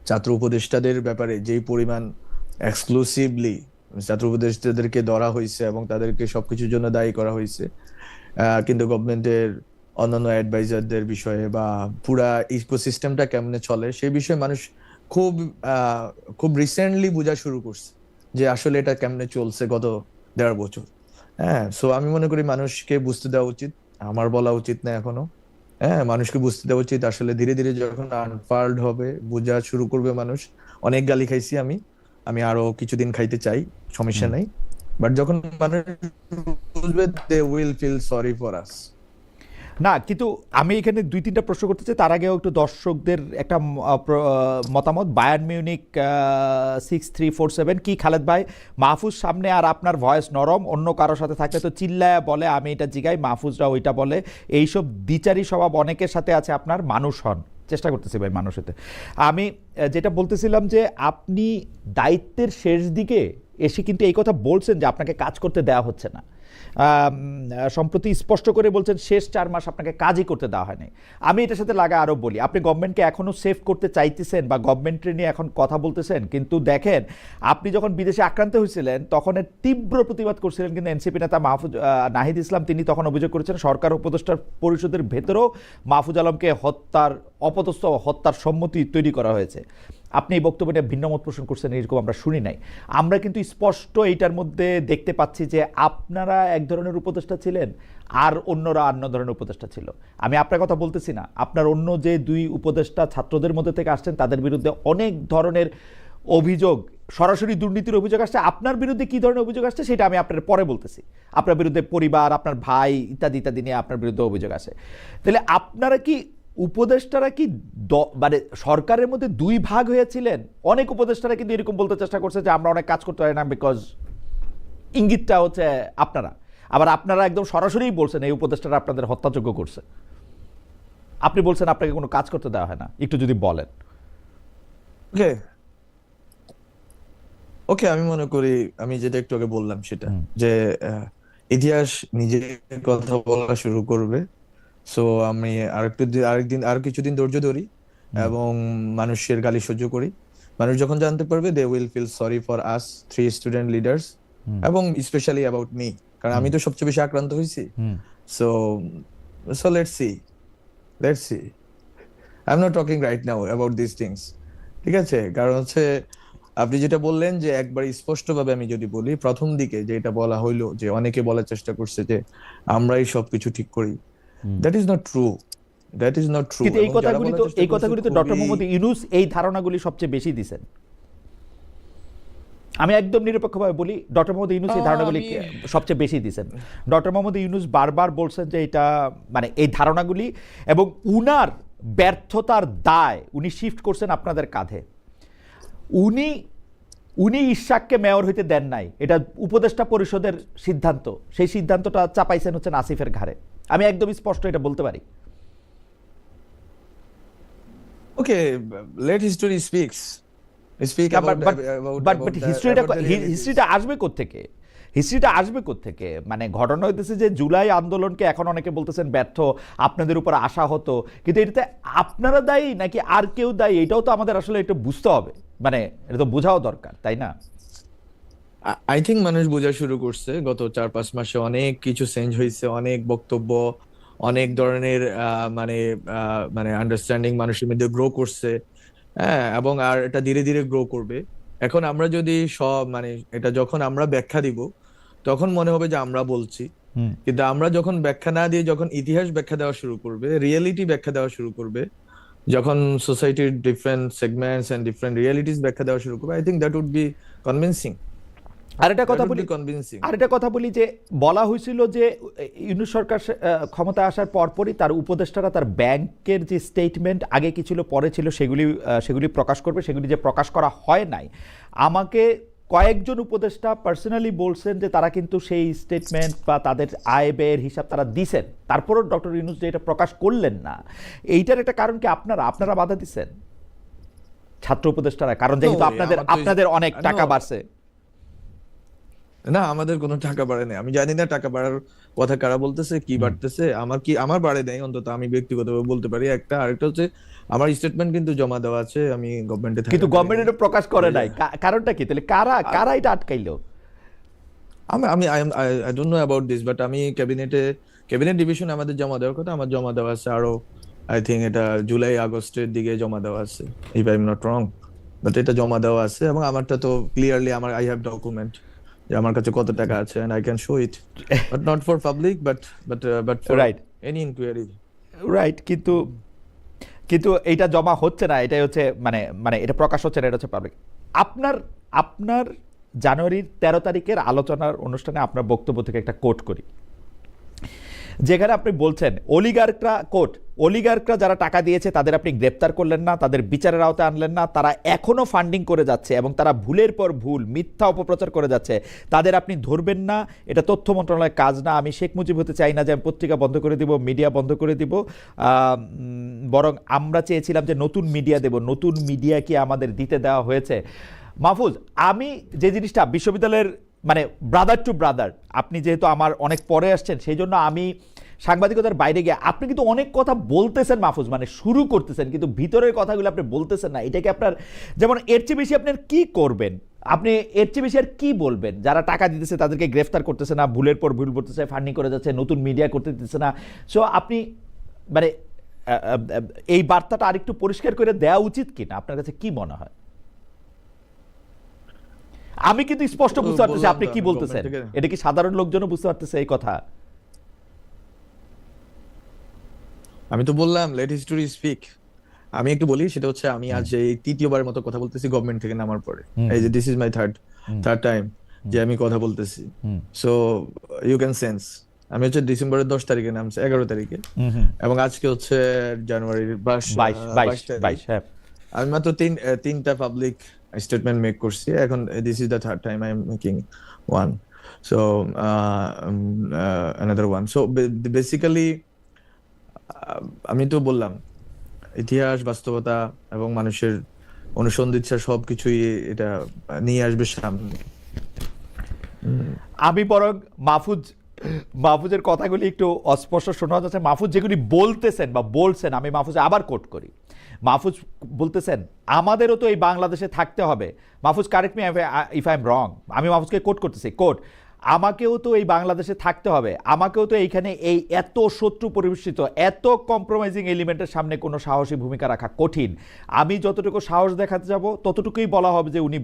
ছাত্র উপদেষ্টাদের ব্যাপারে যেই পরিমাণ এক্সক্লুসিভলি ছাত্র উপদেষ্টাদেরকে ধরা হয়েছে এবং তাদেরকে সবকিছুর জন্য দায়ী করা হয়েছে, কিন্তু গভর্নমেন্টের অন্যান্য অ্যাডভাইজারদের বিষয়ে বা পুরা ইকোসিস্টেমটা কেমনে চলে সেই বিষয়ে মানুষ খুব রিসেন্টলি বোঝা শুরু করছে যে আসলে এটা কেমনে চলছে গত 1.5 বছর। হ্যাঁ, সো আমি মনে করি মানুষকে বুঝতে দেওয়া উচিত, আমার বলা উচিত না এখনো। হ্যাঁ, মানুষকে বুঝতে দেওয়া উচিত, আসলে ধীরে ধীরে যখন আনফাল্ড হবে, বোঝা শুরু করবে মানুষ। অনেক গালি খাইছি আমি আরো কিছুদিন খাইতে চাই, সমস্যা নাই, বাট যখন মানুষ বুঝবে they will feel sorry for us. না, কিন্তু আমি এখানে 2-3টা প্রশ্ন করতে চাই, তার আগেও একটু দর্শকদের একটা মতামত। বায়ার্ন মিউনিক 6347 কি খালেদ ভাই, মাহফুজ সামনে আর আপনার ভয়েস নরম, অন্য কারোর সাথে থাকলে তো চিল্লায়া বলে, আমি এটা জিগাই, মাহফুজরা ওইটা বলে, এইসব দ্বিচারী স্বভাব অনেকের সাথে আছে, আপনার মানুষ হন। চেষ্টা করতেছি ভাই মানুষ হতে। আমি যেটা বলতেছিলাম যে আপনি দায়িত্বের শেষ দিকে এসে কিন্তু এই কথা বলছেন যে আপনাকে কাজ করতে দেওয়া হচ্ছে না। সম্প্রতি স্পষ্ট করে বলছেন শেষ 4 মাস আপনাকে কাজই করতে দেওয়া হয়নি। আমি এটার সাথে লাগা আরও বলি, আপনি গভর্নমেন্টকে এখনও সেভ করতে চাইতেছেন বা গভর্নমেন্টের নিয়ে এখন কথা বলতেছেন, কিন্তু দেখেন আপনি যখন বিদেশে আক্রান্ত হয়েছিলেন তখন এর তীব্র প্রতিবাদ করছিলেন, কিন্তু এনসিপি নেতা নাহিদ ইসলাম তিনি তখন অভিযোগ করেছেন সরকার উপদেষ্টার পরিষদের ভেতরেও মাহফুজ আলমকে হত্যার সম্মতি তৈরি করা হয়েছে। আপনি এই বক্তব্য নিয়ে ভিন্নমত পোষণ করছেন, এরকম আমরা শুনি নাই। আমরা কিন্তু স্পষ্ট এইটার মধ্যে দেখতে পাচ্ছি যে আপনারা এক ধরনের উপদেষ্টা ছিলেন আর অন্যরা অন্য ধরনের উপদেষ্টা ছিল। আমি আপনার কথা বলতেছি না, আপনার অন্য যে 2 উপদেষ্টা ছাত্রদের মধ্যে থেকে আসছেন তাদের বিরুদ্ধে অনেক ধরনের অভিযোগ, সরাসরি দুর্নীতির অভিযোগ আসছে, আপনার বিরুদ্ধে কি ধরনের অভিযোগ আসছে সেটা আমি আপনার পরে বলতেছি। আপনার বিরুদ্ধে পরিবার, আপনার ভাই ইত্যাদি ইত্যাদি নিয়ে আপনার বিরুদ্ধে অভিযোগ আসে। তাহলে আপনারা কি উপদেষ্টারা কি মানে সরকারের মধ্যে দুই ভাগ হয়েছিলেন? অনেক উপদেষ্টারা কিন্তু এরকম বলতে চেষ্টা করছে যে আমরা অনেক কাজ করতে পারি না, বিকজ ইঙ্গিতটা হচ্ছে আপনারা। আবার আপনারা একদম সরাসরি বলছেন এই উপদেষ্টারা আপনাদের হত্যাযোগ্য করছে। আপনি বলছেন আপনাকে কোনো কাজ করতে দেওয়া হয় না, একটু যদি বলেন। ওকে ওকে আমি মনে করি আমি যেটা একটু আগে বললাম সেটা, যে ইতিহাস নিজে কথা বলা শুরু করবে। সো আমি আর কিছুদিন ধৈর্য ধরি এবং মানুষের গালি সহ্য করি। মানুষ যখন জানতে পারবে, they will feel sorry for us 3 student leaders, এবং স্পেশালি অ্যাবাউট মি, কারণ আমি তো সবচেয়ে বেশি আক্রান্ত হয়েছি। So so let's see I am not talking right now about this things. ঠিক আছে, কারণ হচ্ছে আপনি যেটা বললেন যে একবার স্পষ্টভাবে আমি যদি বলি, প্রথম দিকে যেটা বলা হইলো যে অনেকে বলার চেষ্টা করছে যে আমরাই সবকিছু ঠিক করি, that is not true, that is not true. কিন্তু এই কথাগুলি তো ডক্টর মোহাম্মদ ইউনূস এই ধারণাগুলি সবচেয়ে বেশি দিয়েছেন। আমি একদম নিরপেক্ষভাবে বলি, ডক্টর মোহাম্মদ ইউনূস এই ধারণাগুলি সবচেয়ে বেশি দিয়েছেন। ডক্টর মোহাম্মদ ইউনূস বারবার বলছেন যে এটা মানে এই ধারণাগুলি এবং উনার ব্যর্থতার দায় উনি শিফট করছেন আপনাদের কাঁধে। উনি ইশাককে মেয়র হইতে দেন নাই, এটা উপদেষ্টা পরিষদের সিদ্ধান্ত। সেই সিদ্ধান্তটা চাপাইছেন হচ্ছেন আসিফের ঘাড়ে। আমি একদম স্পষ্ট এটা বলতে পারি। ওকে, লেট হিস্টোরি স্পিক বাট হিস্ট্রিটা আসবে কোত্থেকে? হিস্ট্রিটা আসবে কোত্থেকে? মানে ঘটনা হইতেছে যে জুলাই আন্দোলনকে এখন অনেকে বলতেছেন ব্যর্থ, আপনাদের উপর আশা হতো, কিন্তু এটাতে আপনারা দায়ী নাকি আর কেউ দায়ী, এটাও তো আমাদের আসলে একটু বুঝতে হবে। মানে এটা তো বোঝাও দরকার, তাই না? আই থিঙ্ক মানুষ বোঝা শুরু করছে। গত 4-5 মাসে অনেক কিছু চেঞ্জ হয়েছে, অনেক বক্তব্য, অনেক ধরনের মানে মানে আন্ডারস্ট্যান্ডিং মানুষের মধ্যে গ্রো করছে। হ্যাঁ, এবং আর এটা ধীরে ধীরে গ্রো করবে। এখন আমরা যদি মানে এটা যখন আমরা ব্যাখ্যা দিব, তখন মনে হবে যে আমরা বলছি, কিন্তু আমরা যখন ব্যাখ্যা না দিয়ে যখন ইতিহাস ব্যাখ্যা দেওয়া শুরু করবে, রিয়েলিটি ব্যাখ্যা দেওয়া শুরু করবে, যখন সোসাইটির different segments and different realities ব্যাখ্যা দেওয়া শুরু করবে, I think that would be convincing. আরেকটা কথা বলি যে বলা হয়েছিল যে ইউনূস সরকার ক্ষমতায় আসার পরপরই তার উপদেষ্টারা তার ব্যাংকের যে স্টেটমেন্ট আগে কি ছিল পরে ছিল সেগুলি প্রকাশ করবে, সেগুলি যে প্রকাশ করা হয় নাই। আমাকে কয়েকজন উপদেষ্টা পার্সোনালি বলছেন যে তারা কিন্তু সেই স্টেটমেন্ট বা তাদের আয় ব্যয়ের হিসাব তারা দিছেন, তারপরও ডক্টর ইউনূস যে এটা প্রকাশ করলেন না, এইটার একটা কারণ কি আপনারা বাধা দিচ্ছেন ছাত্র উপদেষ্টারা? কারণ যেহেতু আপনাদের অনেক টাকা বাড়ছে। না, আমাদের কোনো টাকা বাড়ে নাই। আমি জানি না টাকা বাড়ার কথা কারা বলতেছে, কি বাড়তেছে। আমার বাড়ে নাই, অন্তত আমি ব্যক্তিগতভাবে বলতে পারি। আরেকটা হচ্ছে আমার স্টেটমেন্ট কিন্তু জমা দেওয়া আছে, আমি গভর্নমেন্টে থাকি, কিন্তু গভর্নমেন্ট এটা প্রকাশ করে নাই। কারণটা কি তাহলে? কারা এটা আটকাইলো? I don't know about this, but আমি ক্যাবিনেট ডিভিশন আমাদের জমা দেওয়ার কথা, আমার জমা দেওয়া আছে আরো, আই থিঙ্ক এটা জুলাই আগস্টের দিকে জমা দেওয়া আছে, if I am not wrong. But এটা জমা দেওয়া আছে এবং আমারটা তো ক্লিয়ারলি আই হ্যাভ ডকুমেন্ট যে আমার কাছে কত টাকা আছে, and I can show it, but not for public, but for any inquiry. Right, কিন্তু এইটা জমা হচ্ছে না, এটাই হচ্ছে মানে এটা প্রকাশ হচ্ছে না, এটা হচ্ছে পাবলিক। আপনার জানুয়ারির 13 তারিখের আলোচনার অনুষ্ঠানে আপনার বক্তব্য থেকে একটা কোট করি, যেখানে আপনি বলছেন অলিগার্করা যারা টাকা দিয়েছে তাদের আপনি গ্রেপ্তার করলেন না, তাদের বিচারের আওতায় আনলেন না, তারা এখনো ফান্ডিং করে যাচ্ছে এবং তারা ভুলের পর ভুল মিথ্যা অপপ্রচার করে যাচ্ছে, তাদের আপনি ধরবেন না। এটা তথ্য মন্ত্রণালয়ের কাজ না। আমি শেখ মুজিব হতে চাই না যে আমি পত্রিকা বন্ধ করে দিব, মিডিয়া বন্ধ করে দিব, বরং আমরা চেয়েছিলাম যে নতুন মিডিয়া দেব, নতুন মিডিয়া কি আমাদের দিতে দেওয়া হয়েছে? মাহফুজ, আমি যে জিনিসটা বিশ্ববিদ্যালয়ের মানে ব্রাদার টু ব্রাদার, আপনি যেহেতু আমার অনেক পরে আসছেন সেই জন্য আমি সাংবাদিকতার বাইরে গিয়ে, আপনি কিন্তু অনেক কথা বলতেছেন মাহফুজ, মানে শুরু করতেছেন কিন্তু ভিতরের কথাগুলো আপনি বলতেছেন না। এটাকে আপনার যেমন এর চেয়ে বেশি আপনার কি করবেন? আপনি এর চেয়ে বেশি আর কি বলবেন? যারা টাকা দিতেছে তাদেরকে গ্রেফতার করতেছে না, ভুলের পর ভুল করতেছে, ফান্ডিং করে যাচ্ছে, নতুন মিডিয়া করতে দিতেছে না। সো আপনি মানে এই বার্তাটা আরেকটু পরিষ্কার করে দেওয়া উচিত কিনা আপনার কাছে কি মনে হয়? আমি কিন্তু স্পষ্ট বুঝতে পারতেছি আপনি কি বলতেছেন, এটা কি সাধারণ লোকজনও বুঝতে পারতেছে এই কথা? আমি তো বললাম লেট হিস্টোরি স্পিক। আমি একটু বলি, সেটা হচ্ছে আমি আজ এই তৃতীয়বারের মতো কথা বলতেছি গভর্নমেন্ট থেকে নামার পরে। এই যে this is my third time যে আমি কথা বলতেছি। সো ইউ ক্যান সেন্স আমি হচ্ছে ডিসেম্বরের 10 তারিখে নামছি, 11 তারিখে, এবং আজকে হচ্ছে জানুয়ারির 22 তারিখ। 22 হ্যাঁ। আমি মাত্র তিনটা পাবলিক স্টেটমেন্ট মেক করছি, এখন this is the third time I am making one, so another one. So basically আমি তো বললাম ইতিহাস, বাস্তবতা এবং মানুষের অনুসন্ধিৎসা সবকিছুই এটা নিয়ে আসবে সামনে। আমি বরং মাহফুজের কথাগুলি একটু অস্পষ্ট শোনা যাচ্ছে। মাহফুজ যেগুলি বলতেছেন বা বলছেন, আমি মাহফুজ আবার কোট করি। মাহফুজ বলতেছেন আমাদেরও তো এই বাংলাদেশে থাকতে হবে। Mahfuz correct me if I am রং, আমি মাহফুজকে কোট করতেছি, কোট, আমাকেও তো এই বাংলাদেশে থাকতে হবে, আমাকেও তো এইখানে এই এত শত্রু পরিবেষ্টিত এত কম্প্রোমাইজিং এলিমেন্টের সামনে কোনো সাহসী ভূমিকা রাখা কঠিন। আমি যতটুকু সাহস দেখাতে যাব ততটুকুই বলা হবে যে উনি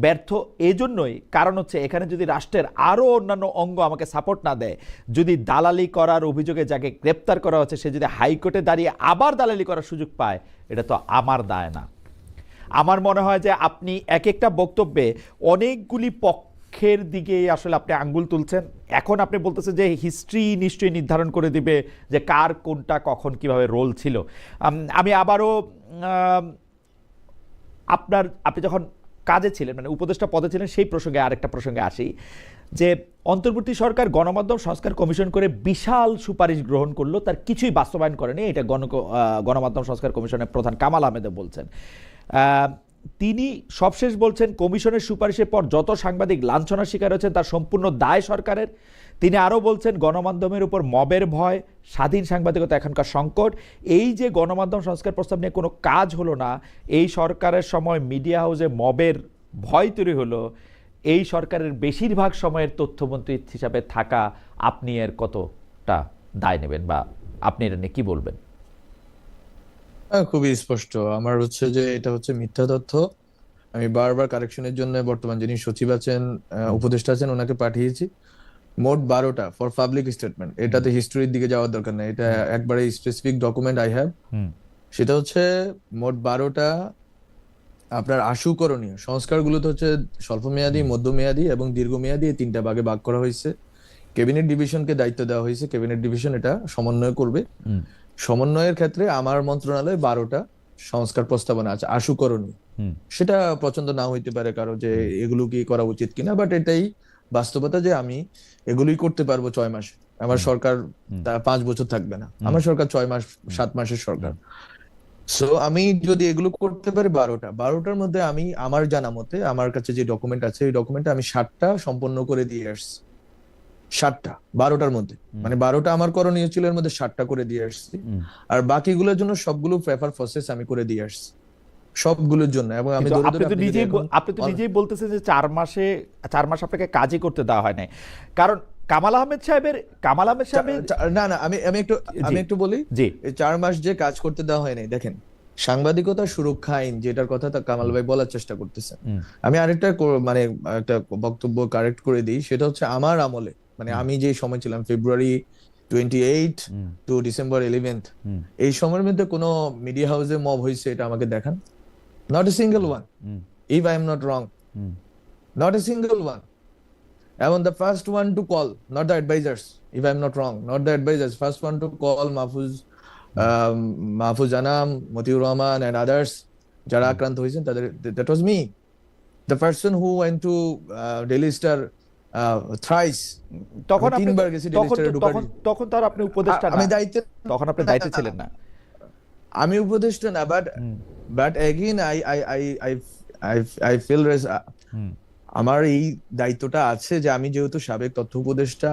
ব্যর্থ এজন্যই, কারণ হচ্ছে এখানে যদি রাষ্ট্রের আরও অন্যান্য অঙ্গ আমাকে সাপোর্ট না দেয়, যদি দালালি করার অভিযোগে যাকে গ্রেপ্তার করা হচ্ছে সে যদি হাইকোর্টে দাঁড়িয়ে আবার দালালি করার সুযোগ পায়, এটা তো আমার দায় না। আমার মনে হয় যে আপনি এক একটা বক্তব্যে অনেকগুলি পক্ষের দিকে আসলে আপনি আঙ্গুল তুলছেন। এখন আপনি বলতেছেন যে হিস্ট্রি নিশ্চয়ই নির্ধারণ করে দিবে যে কার কোনটা কখন কিভাবে রোল ছিল। আমি আবারও আপনি যখন কাজে ছিলেন, মানে উপদেষ্টা পদে ছিলেন, সেই প্রসঙ্গে আরেকটা প্রসঙ্গে আসি যে অন্তর্বর্তী সরকার গণমাধ্যম সংস্কার কমিশন করে বিশাল সুপারিশ গ্রহণ করলো, তার কিছুই বাস্তবায়ন করেনি। এটা গণমাধ্যম সংস্কার কমিশনের প্রধান কামাল আহমেদও বলছেন। তিনি সবশেষ বলছেন কমিশনের সুপারিশের পর যত সাংবাদিক লাঞ্ছনার শিকার হয়েছেন তার সম্পূর্ণ দায় সরকারের। তিনি আরও বলছেন গণমাধ্যমের উপর মবের ভয়, স্বাধীন সাংবাদিকতা এখনকার সংকট। এই যে গণমাধ্যম সংস্কার প্রস্তাব নিয়ে কোনো কাজ হলো না, এই সরকারের সময় মিডিয়া হাউসে মবের ভয় তৈরি হলো, এই সরকারের বেশিরভাগ সময়ের তথ্যমন্ত্রী হিসাবে থাকা আপনি এর কতটা দায় নেবেন বা আপনি এটা নিয়ে কি বলবেন? খুবই স্পষ্ট আমার হচ্ছে যে এটা হচ্ছে মিথ্যা তথ্য। আমি বারবার কারেকশনের জন্য বর্তমান যিনি সচিব আছেন, উপদেষ্টা আছেন, ওনাকে পাঠিয়েছি। মোট 12টা ফর পাবলিক স্টেটমেন্ট। এটাতে হিস্টোরির দিকে যাওয়ার দরকার নেই, এটা একবারে স্পেসিফিক ডকুমেন্ট আই হ্যাভ। সেটা হচ্ছে মোট 12টা আপনার আশু করণীয় সংস্কারগুলো তো হচ্ছে স্বল্পমেয়াদী, মধ্যমেয়াদী এবং দীর্ঘমেয়াদী, এই তিনটা ভাগে ভাগ করা হয়েছে। ক্যাবিনেট ডিভিশনকে দায়িত্ব দেওয়া হয়েছে, ক্যাবিনেট ডিভিশন এটা সমন্বয় করবে। সমন্বয়ের ক্ষেত্রে আমার মন্ত্রণালয়ে 12টা সংস্কার প্রস্তাবনা আছে আশু করণীয়। সেটা পছন্দ না হইতে পারে কারো যে এগুলো কি করা উচিত কিনা, বাট এটাই বাস্তবতা যে আমি এগুলোই করতে পারবো 6 মাসে। আমার সরকার 5 বছর থাকবে না, আমার সরকার 6 মাস 7 মাসের সরকার। সো আমি যদি এগুলো করতে পারি 12টার মধ্যে আমি আমার জানা মতে আমার কাছে যে ডকুমেন্ট আছে এই ডকুমেন্টে আমি 7টা সম্পন্ন করে দিয়ে আসছি। 7টা 12টার মধ্যে, মানে 12টা আমার করণীয় ছিল, এর মধ্যে 7টা করে দিয়ে আসছি। আর বাকিগুলোর জন্য সবগুলো পেপার প্রসেস আমি করে দিয়ে আসছি সবগুলোর জন্য। এবং আমি আপনি তো নিজেই বলতেছেন যে 4 মাস আপনাকে কাজই করতে দেওয়া হয় নাই, কারণ কামাল আহমেদ সাহেবের না আমি একটু বলি যে 4 মাস যে কাজ করতে দেওয়া হয় নাই। দেখেন, সাংবাদিকতা সুরক্ষা আইন যেটার কথা তা কামাল ভাই বলার চেষ্টা করতেছেন, আমি আরেকটা মানে একটা বক্তব্য কারেক্ট করে দিই। সেটা হচ্ছে আমার আমলে, মানে আমি যে সময় ছিলাম ফেব্রুয়ারি 28 টু ডিসেম্বর 11, এই সময়ের মধ্যে কোনো মিডিয়া হাউসে মব হয়েছে এটা আমাকে দেখান। Not a single one. If I am not wrong. Not a single one. And the first one to call, not the advisors, if I am not wrong, not the advisors, first one to call Mahfuz Anam, Matiur Rahman and others, যারা আক্রান্ত হয়েছেন তাদের, that was me. The person who went to Daily Star thrice. তখন তার আপনি উপদেষ্টা না, তখন আপনি দায়িত্বে ছিলেন না। আমি উপদেষ্টা না, but again I feel আমার এই দায়িত্বটা আছে যে আমি যেহেতু সাবেক তথ্য উপদেষ্টা,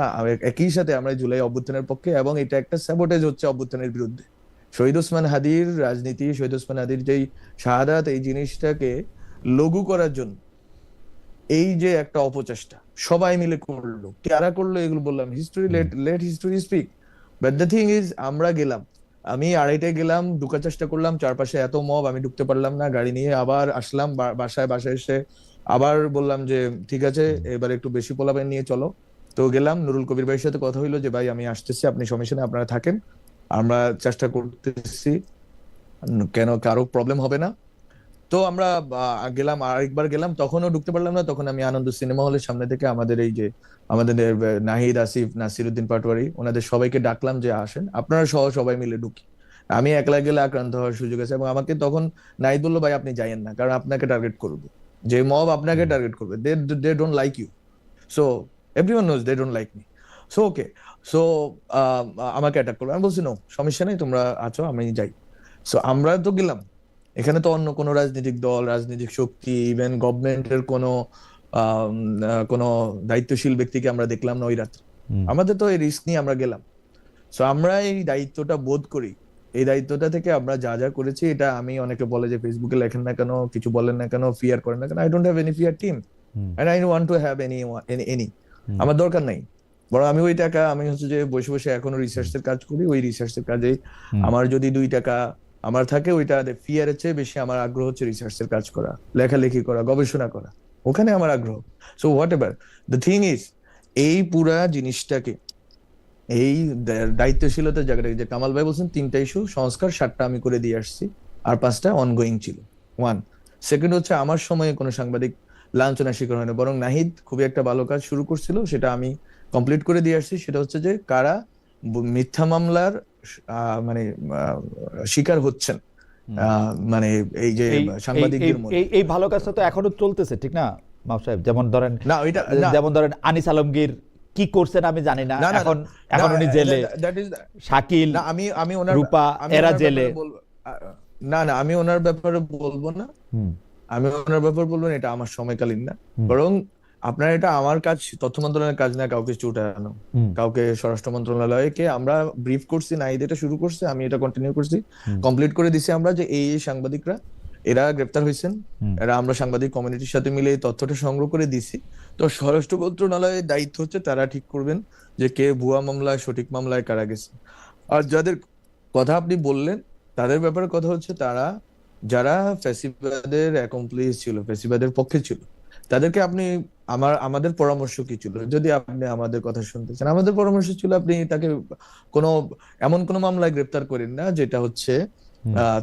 একই সাথে আমরা জুলাই অভ্যুত্থানের পক্ষে, এবং এটা একটা স্যাবোটেজ হচ্ছে অভ্যুত্থানের বিরুদ্ধে। শহীদ ওসমান হাদির রাজনীতি, শহীদ ওসমান হাদির যেই শাহাদাত, এই জিনিসটাকে লঘু করার জন্য এই যে একটা অপচেষ্টা সবাই মিলে করলো, কারা করলো এগুলো বললাম, history let history speak. But the thing is, আমরা গেলাম, আমি 2:30টায় গেলাম, ঢুকার চেষ্টা করলাম, চারপাশে এত মব, আমি ঢুকতে পারলাম না, গাড়ি নিয়ে আবার আসলাম বাসায় এসে আবার বললাম যে ঠিক আছে এবার একটু বেশি পোলাপান নিয়ে চলো। তো গেলাম, নুরুল কবির ভাইয়ের সাথে কথা হইলো যে ভাই আমি আসতেছি, আপনি সমস্যা নেই, আপনারা থাকেন, আমরা চেষ্টা করতেছি। কেন কারো প্রবলেম হবে না। তো আমরা গেলাম, আরেকবার গেলাম, তখনও ঢুকতে পারলাম না। তখন আমি আনন্দ সিনেমা হলের সামনে থেকে আমাদের এই যে আমাদের নাহিদ, আসিফ, নাসিরউদ্দিন পাটোয়ারি, ওনাদের সবাইকে ডাকলাম যে আসেন আপনারা সহ সবাই মিলে ঢুকি। আমি একলা গেলে আক্রান্ত হওয়ার সুযোগ আছে, এবং আমাকে তখন নাহিদ বললো, ভাই আপনি যাইয়েন না, কারণ আপনাকে টার্গেট করবে, যে মব আপনাকে টার্গেট করবে, they don't like you, so everyone knows they don't like me, so okay, so আমাকে অ্যাটাক করবে। আমি বলছি নো, সমস্যা নেই, তোমরা আছো, আমি যাই। সো আমরা তো গেলাম, এখানে তো অন্য কোনো রাজনৈতিক দল, রাজনৈতিক শক্তি, ইভেন গভর্নমেন্টের কোনো দায়িত্বশীল ব্যক্তিকে আমরা দেখলাম না ওই রাত্রে। আমাদের তো এই রিস্ক নিয়ে আমরা গেলাম। সো আমরা এই দায়িত্বটা বোধ করি, এই দায়িত্বটা থেকে আমরা যা যা করেছি, এটা আমি, অনেকে বলে যে ফেসবুকে লেখেন না কেন, কিছু বলেন না কেন, ফিয়ার করেন না কেন, I don't have any fear team, and I want to have any, আমার দরকার নাই। বরং আমি ওই টাকা, আমি হচ্ছে যে বসে বসে এখনো রিসার্চের কাজ করি, ওই রিসার্চের কাজে আমার যদি 2 টাকা আমার থাকে, ওইটা ফিয়ারের চেয়ে বেশি আমার আগ্রহ হচ্ছে রিসার্চের কাজ করা, লেখালেখি করা, গবেষণা করা, ওখানে আমার আগ্রহ। So what ever the thing is, এই পুরা জিনিসটাকে, এই দায়িত্বশীলতার জায়গাটা, যে কামাল ভাই বলছেন 3টা ইস্যু সংস্কার, 7টা আমি করে দিয়ে আসছি, আর 5টা অনগোয়িং ছিল। ওয়ান, সেকেন্ড হচ্ছে আমার সময়ে কোনো সাংবাদিক লাঞ্ছনার শিকার হয়নি, বরং নাহিদ খুবই একটা ভালো কাজ শুরু করছিল, সেটা আমি কমপ্লিট করে দিয়ে আসছি। সেটা হচ্ছে যে কারা মিথ্যা মামলার মানে শিকার হচ্ছেন, মানে এই যে সাংবাদিকদের মধ্যে। এই ভালো কাজটা তো এখনো চলতেছে, ঠিক না মাহবুব সাহেব? যেমন ধরেন, না ওইটা না, যেমন ধরেন আনিস আলমগীর কি করছেন আমি জানি না, না, না, এখন না, উনি জেলে, that is শাকিল, না, আমি ওনার, রূপা, আমি এরা ওনার জেলে। ব্যাপারে বলবো, না না, আমি ওনার ব্যাপারে বলবো না, আমি ওনার ব্যাপারে বলবো না, এটা আমার সময়কালীন না। বরং আপনার, এটা আমার কাজ, তথ্য মন্ত্রণালয়ের কাজ না কাউকে চুটানো, কাউকে স্বরাষ্ট্র মন্ত্রণালয়কে আমরা ব্রিফ করছি, নাহিদ এটা শুরু করছে, আমি এটা কন্টিনিউ করছি, কমপ্লিট করে দিছি আমরা, যে এই সাংবাদিকরা এরা গ্রেপ্তার হয়েছেন, এরা, আমরা সাংবাদিক কমিউনিটির সাথে মিলে এই তথ্যটা সংগ্রহ করে দিছি। তো স্বরাষ্ট্র মন্ত্রণালয়ের দায়িত্ব হচ্ছে তারা ঠিক করবেন যে কে ভুয়া মামলায়, সঠিক মামলায় কারা গেছে। আর যাদের কথা আপনি বললেন তাদের ব্যাপারে কথা হচ্ছে, তারা যারা ফ্যাসিবাদের অ্যাকমপ্লিস ছিল, ফ্যাসিবাদের পক্ষে ছিল, তাদেরকে আপনি, আমাদের পরামর্শ কি ছিল, যদি আপনি আমাদের কথা শুনতে চান, আমাদের পরামর্শ ছিল আপনি তাকে কোনো এমন কোনো মামলায় গ্রেপ্তার করেন না যেটা হচ্ছে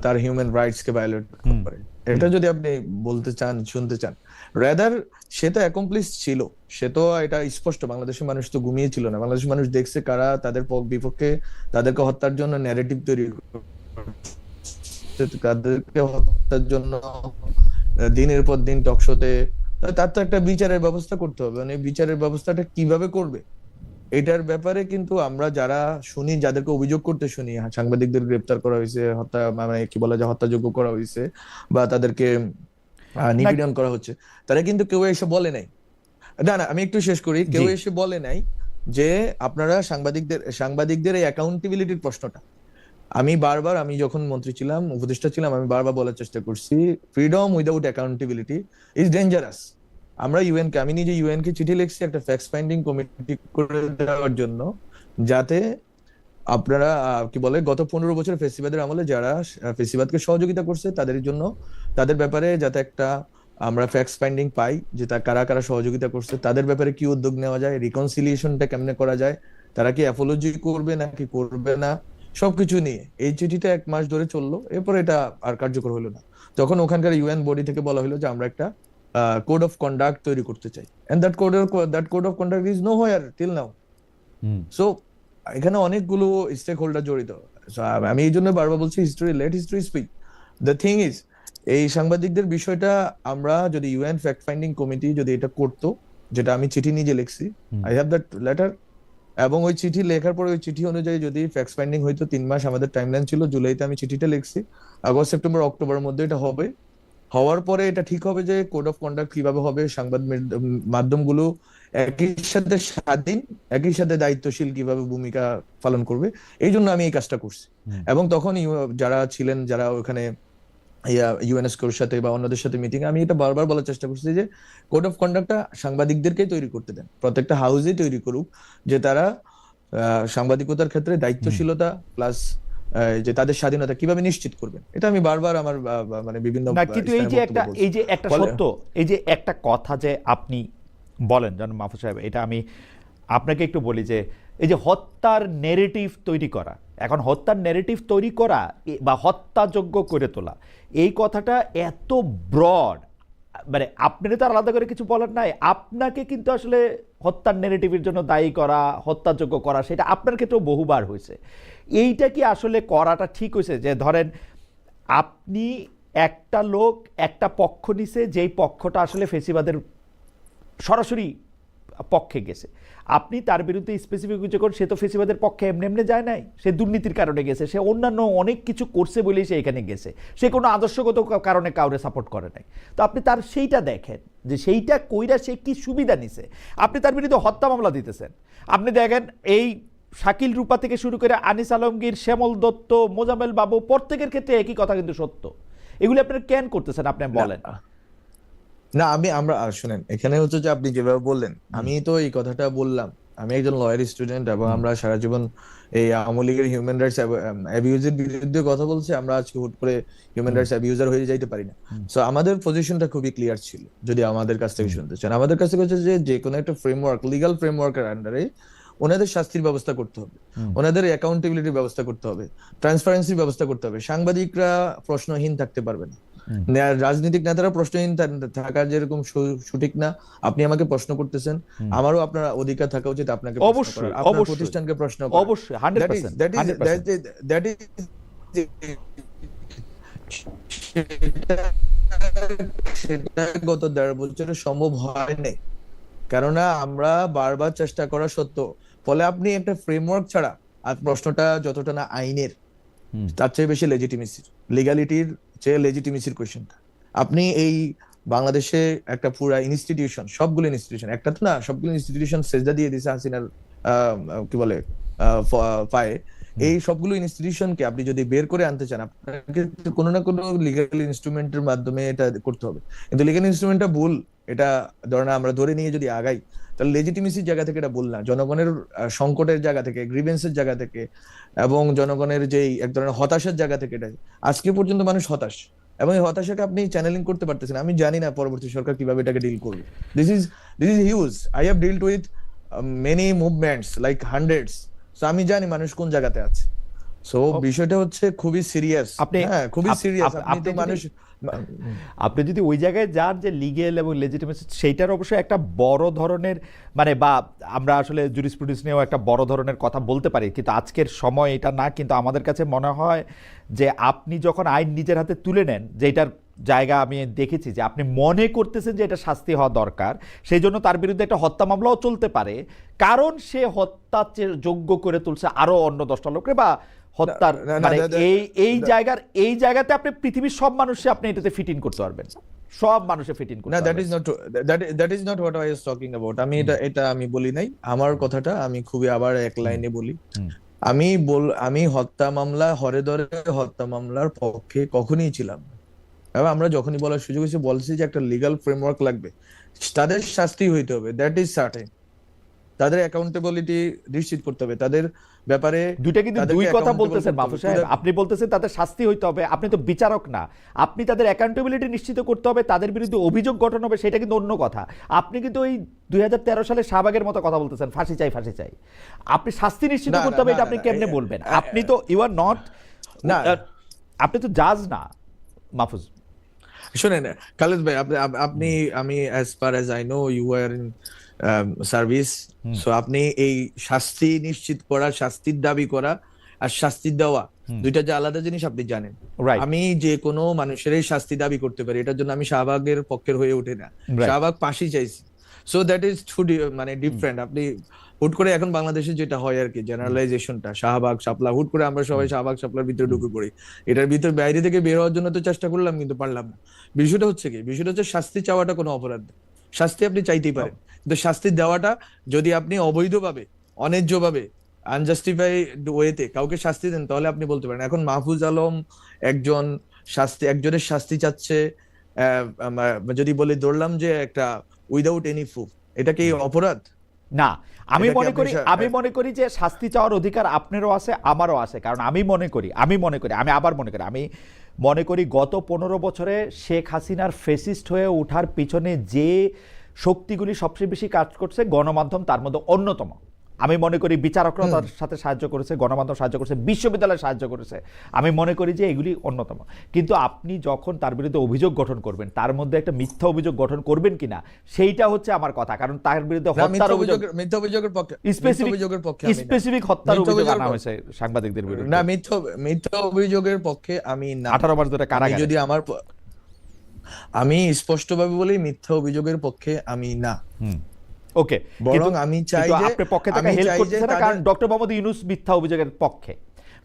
তার হিউম্যান রাইটস কে ভায়োলেট করে। এটা যদি আপনি বলতে চান, শুনতে চান, রাদার সে তো অ্যাকমপ্লিস ছিল, সে তো এটা স্পষ্ট, বাংলাদেশের মানুষ তো ঘুমিয়েছিল না, বাংলাদেশের মানুষ দেখছে কারা তাদের বিপক্ষে, তাদেরকে হত্যার জন্য ন্যারেটিভ তৈরি করছে, তাদেরকে হত্যার জন্য দিনের পর দিন টকশোতে, তার তো একটা বিচারের ব্যবস্থা করতে হবে, মানে বিচারের ব্যবস্থাটা কিভাবে করবে, এটার ব্যাপারে কিন্তু আমরা যারা শুনি, যাদেরকে অভিযোগ করতে শুনি, সাংবাদিকদের গ্রেপ্তার করা হয়েছে, হত্যা, মানে কি বলা যায়, হত্যাযোগ্য করা হয়েছে, বা তাদেরকে নিপীড়ন করা হচ্ছে, তারা কিন্তু কেউ এসে বলে নাই, না না, আমি একটু শেষ করি, কেউ এসে বলে নাই যে আপনারা সাংবাদিকদের এই অ্যাকাউন্টেবিলিটির প্রশ্নটা, আমি বারবার, আমি যখন মন্ত্রী ছিলাম, উপদেষ্টা ছিলাম, আমি বারবার বলার চেষ্টা করছি, freedom without accountability is dangerous. আমরা ইউএন কে, আমি নিজে ইউএন কে চিঠি লিখছি একটা ফ্যাক্ট ফাইন্ডিং কমিটি করে দেওয়ার জন্য, যাতে আপনারা কি বলে, গত 15 বছর ফেসিবাদের আমলে যারা ফেসিবাদকে সহযোগিতা করছে তাদের জন্য, তাদের ব্যাপারে যাতে একটা আমরা ফ্যাক্ট ফাইন্ডিং পাই, যে তা কারা কারা সহযোগিতা করছে, তাদের ব্যাপারে কি উদ্যোগ নেওয়া যায়, রিকনসিলিয়েশনটা কেমনে করা যায়, তারা কি অ্যাপোলজি করবে নাকি করবে না, সবকিছু নিয়ে এই চিঠিটা 1 মাস ধরে চললো। এরপর এটা আর কার্যকর হলো না। তখন ওখানকার ইউএন বডি থেকে বলা হলো যে আমরা একটা কোড অফ কন্ডাক্ট তৈরি করতে চাই, and that code of conduct is nowhere till now. So এখানে অনেকগুলো স্টেক হোল্ডার জড়িত। আমি এই জন্য বারবার বলছি, history, let history speak. The thing is, এই সাংবাদিকদের বিষয়টা আমরা যদি ইউএন ফ্যাক্ট ফাইন্ডিং কমিটি যদি এটা করতো, যেটা আমি চিঠি নিজে লিখছি, আই হ্যাভ দ্যাট লেটার, এবং ওই চিঠি লেখার পরে ওই চিঠি অনুযায়ী যদি ফ্যাক্ট ফাইন্ডিং হইতো, 3 মাস আমাদের টাইমলাইন ছিল, জুলাইতে আমি চিঠিটা লিখছি, আগস্ট, সেপ্টেম্বর, অক্টোবরের মধ্যে এটা হবে। হওয়ার পরে এটা ঠিক হবে যে কোড অফ কন্ডাক্ট কিভাবে হবে, সংবাদ মাধ্যমগুলো একই সাথে স্বাধীন, একই সাথে দায়িত্বশীল কিভাবে ভূমিকা পালন করবে, এই জন্য আমি এই কাজটা করছি। এবং তখন যারা ছিলেন, যারা ওখানে ইউএনএসকোর সাথে বা অন্যদের সাথে মিটিং, আমি এটা বারবার বলার চেষ্টা করছি যে কোড অফ কন্ডাক্টটা সাংবাদিকদেরকেই তৈরি করতে দেন, প্রত্যেকটা হাউসেই তৈরি করুক, যে তারা সাংবাদিকতার ক্ষেত্রে দায়িত্বশীলতা প্লাস যে তাদের স্বাধীনতা কিভাবে নিশ্চিত করবেন, এটা আমি বারবার আমার মানে বিভিন্ন, কিন্তু এই যে একটা সত্য, এই যে একটা কথা যে আপনি বলেন মাহফুজ সাহেব, এটা আমি আপনাকে একটু বলি যে এই যে হত্যার নেরেটিভ তৈরি করা, এখন হত্যার ন্যারেটিভ তৈরি করা বা হত্যাযোগ্য করে তোলা, এই কথাটা এত ব্রড, মানে আপনি তো আর আলাদা করে কিছু বলার নাই, আপনাকে কিন্তু আসলে হত্যার ন্যারেটিভের জন্য দায়ী করা, হত্যাযোগ্য করা, সেটা আপনার ক্ষেত্রেও বহুবার হয়েছে। এইটা কি আসলে করাটা ঠিক হয়েছে? যে ধরেন আপনি একটা লোক একটা পক্ষ নিছে, যেই পক্ষটা আসলে ফেসিবাদের সরাসরি পক্ষে গেছে, আপনি তার বিরুদ্ধে স্পেসিফিক কিছু করেন, সে তো ফেসিবাদের পক্ষে এমনি এমনি যায় নাই, সে দুর্নীতির কারণে গেছে, সে অন্যান্য অনেক কিছু করছে বলেই সে এখানে গেছে, সে কোনো আদর্শগত কারণে কাউরে সাপোর্ট করে নাই। তো আপনি তার সেইটা দেখেন যে সেইটা কইরা সে কি সুবিধা নিছে, আপনি তার বিরুদ্ধে হত্যা মামলা দিতেছেন। আপনি দেখেন এই শাকিল রূপা থেকে শুরু করে আনিস আলমগীর, শ্যামল দত্ত, মোজাম্মেল বাবু, প্রত্যেকের ক্ষেত্রে একই কথা কিন্তু সত্য। এগুলো আপনারা কেন করতেছেন আপনি বলেন? না আমরা শুনেন, এখানে হচ্ছে যে আপনি যেভাবে বললেন, আমি তো এই কথাটা বললাম, আমি একজন লয়ার স্টুডেন্ট এবং আমরা সারা জীবন এই আওয়ামী লীগের হিউম্যান রাইটস অ্যাবিউজের বিরুদ্ধে কথা বলছি। আমরা আজকে হুট করে হিউম্যান রাইটস অ্যাবিউজার হয়ে যাইতে পারি না। সো আমাদের পজিশনটা খুবই ক্লিয়ার ছিল। যদি আমাদের কাছ থেকে শুনতে চান, আমাদের কাছ থেকে হচ্ছে যে কোনো একটা ফ্রেমওয়ার্ক, লিগাল ফ্রেমওয়ার্কের আন্ডারে ওনাদের শাস্তির ব্যবস্থা করতে হবে, ওনাদের অ্যাকাউন্টেবিলিটির ব্যবস্থা করতে হবে, ট্রান্সপারেন্সির ব্যবস্থা করতে হবে। সাংবাদিকরা প্রশ্নহীন থাকতে পারবে না, রাজনৈতিক নেতারা প্রশ্নহীন থাকা যেরকম সঠিক না। আপনি আমাকে প্রশ্ন করতেছেন, আমারও আপনার অধিকার থাকা উচিত আপনাকে প্রশ্ন করার, আপনার প্রতিষ্ঠানকে প্রশ্ন করার। অবশ্যই 100%, দ্যাট ইজ সেটা গত 1.5 বছরে সম্ভব হয় নাই, কেননা আমরা বারবার চেষ্টা করা সত্ত্বেও। ফলে আপনি একটা ফ্রেমওয়ার্ক ছাড়া, আর প্রশ্নটা যতটা না আইনের, তার চেয়ে বেশি লেজিটিমেসির, লিগালিটির চেয়ে লেজিটিমেসির কোয়েশ্চেনটা। আপনি এই বাংলাদেশে একটা পুরা ইনস্টিটিউশন, সবগুলো ইনস্টিটিউশন, একটা তো না, সবগুলো ইনস্টিটিউশন সেজদা দিয়ে দিয়েছে হাসিনার কি বলে পায়ে। এই সবগুলো ইনস্টিটিউশনকে আপনি যদি বের করে আনতে চান, আপনাকে কোনো না কোনো লিগাল ইনস্ট্রুমেন্টের মাধ্যমে এটা করতে হবে। কিন্তু লিগাল ইনস্ট্রুমেন্টটা ভুল, এটা ধরেন আমরা ধরে নিয়ে যদি আগাই, তাহলে লেজিটিমেসির জায়গা থেকে এটা ভুল না, জনগণের সংকটের জায়গা থেকে, গ্রিভেন্সের জায়গা থেকে, এবং জনগণের যেই এক ধরনের হতাশার জায়গা থেকে, এটা আজকে পর্যন্ত মানুষ হতাশ, এবং এই হতাশাকে আপনি চ্যানেলিং করতে পারতেছেন। আমি জানি না পরবর্তী সরকার কিভাবে এটাকে ডিল করবে। This is huge. I have dealt with many movements like hundreds. So আমি জানি মানুষ কোন জায়গাতে আছে। সো বিষয়টা হচ্ছে খুবই সিরিয়াস। হ্যাঁ, খুবই সিরিয়াস। আপনি তো মানুষ, আপনি যদি ওই জায়গায় যান যে লিগেল এবং লেজিটিমেসি, সেইটার অবশ্যই একটা বড় ধরনের, মানে বা আমরা আসলে জুরিসপ্রুডেন্স নিয়েও একটা বড় ধরনের কথা বলতে পারি, কিন্তু আজকের সময় এটা না। কিন্তু আমাদের কাছে মনে হয় যে আপনি যখন আইন নিজের হাতে তুলে নেন, যেটার জায়গা আমি দেখেছি যে আপনি মনে করতেছেন যে এটা শাস্তি হওয়া দরকার, সেই জন্য তার বিরুদ্ধে একটা হত্যা মামলাও চলতে পারে, কারণ সে হত্যা যোগ্য করে তুলছে আরো অন্য 10টা লোকরে, বা হত্যার মানে এই জায়গাতে আপনি পৃথিবীর সব মানুষে আপনি এটাতে ফিট ইন করতে পারবেন, সব মানুষে ফিট ইন করতে না, পারবেন। That is not what I was talking about. আমি এটা আমি বলি নাই। আমার কথাটা আমি খুবই আবার এক লাইনে বলি। আমি হত্যা মামলা, হরে ধরে হত্যা মামলার পক্ষে কখনোই ছিলাম না। এবং আমরা যখনই বলার সুযোগ হয়েছে বলছি যে একটা লিগাল ফ্রেমওয়ার্ক লাগবে, তাদের শাস্তি হইতে হবে, দ্যাট ইজ সার্টেন। তাদের অ্যাকাউন্টেবিলিটি নিশ্চিত করতে হবে, তাদের ব্যাপারে। দুইটা কিন্তু দুই কথা বলতেছেন মাহফুজ সাহেব। আপনি বলতেছেন তাদের শাস্তি হইতে হবে, আপনি তো বিচারক না। আপনি তাদের অ্যাকাউন্টেবিলিটি নিশ্চিত করতে হবে, তাদের বিরুদ্ধে অভিযোগ গঠন হবে, সেটা কিন্তু অন্য কথা। আপনি কিন্তু ওই 2013 সালে শাহবাগের মতো কথা বলতেছেন, ফাঁসি চাই ফাঁসি চাই। আপনি শাস্তি নিশ্চিত করতে হবে, এটা আপনি কেমনে বলবেন? আপনি তো ইউ আর নট, না আপনি তো জাজ না মাহফুজ। শুনেন খালেদ ভাই, আপনি আমি as far as I know you are in service. So আপনি এই শাস্তি নিশ্চিত করা, শাস্তির দাবি করা আর শাস্তি দেওয়া দুইটা যে আলাদা জিনিস আপনি জানেন। আমি যে কোনো মানুষেরই শাস্তি দাবি করতে পারি, এটার জন্য আমি শাহবাগের পক্ষের হয়ে ওঠে না। শাহবাগ ফাঁসি চাইছি। সো দ্যাট ইজ টু মানে ডিফারেন্ট। আপনি হুট করে এখন বাংলাদেশে যেটা হয় আর কি, জেনারেলাইজেশনটা, শাহবাগ শাপলা, হুট করে আমরা সবাই শাহবাগ শাপলার ভিতরে ঢুকে পড়ি। এটার ভিতরে বাইরে থেকে বের হওয়ার জন্য তো চেষ্টা করলাম, কিন্তু পারলাম না। বিষয়টা হচ্ছে কি, বিষয়টা হচ্ছে শাস্তি চাওয়াটা কোনো অপরাধ না। শাস্তি আপনি চাইতেই পারেন, কিন্তু শাস্তি দেওয়াটা, যদি আপনি অবৈধভাবে, অন্যায্যভাবে, আনজাস্টিফাইড ওয়েতে কাউকে শাস্তি দেন, তাহলে আপনি বলতে পারেন। এখন মাহফুজ আলম একজনের শাস্তি চাচ্ছে, যদি বলে ধরলাম যে একটা উইদাউট এনি প্রুফ, এটা কি অপরাধ? না, আমি মনে করি যে শাস্তি চাওয়ার অধিকার আপনারও আছে, আমারও আছে। কারণ আমি মনে করি গত 15 বছরে শেখ হাসিনার ফেসিস্ট হয়ে ওঠার পিছনে যে শক্তিগুলি সবচেয়ে বেশি কাজ করছে, গণমাধ্যম তার মধ্যে অন্যতম। আমি মনে করি বিচারকরা তার সাথে সাহায্য করেছে, গণমাধ্যম সাহায্য করেছে, বিশ্ববিদ্যালয় সাহায্য করেছে। আমি মনে করি যে এগুলি অন্যতম। কিন্তু আপনি যখন তার বিরুদ্ধে অভিযোগ গঠন করবেন, তার মধ্যে একটা মিথ্যা অভিযোগ গঠন করবেন কিনা সেইটা হচ্ছে আমার কথা। কারণ তার বিরুদ্ধে হত্যার অভিযোগ, মিথ্যা অভিযোগের পক্ষে, স্পেসিফিক হত্যার অভিযোগ আনা হয়েছে সাংবাদিকদের বিরুদ্ধে। না, মিথ্যা অভিযোগের পক্ষে আমি না। 18 মাস ধরে কারাগারে। যদি আমি স্পষ্টভাবে বলি, মিথ্যা অভিযোগের পক্ষে আমি না। ওকে, বরং আমি চাই যে আপনার পক্ষে তাকে হেল্প করতেছে না, কারণ ডক্টর মোহাম্মদ ইউনূস মিথ্যা অভিযোগের পক্ষে,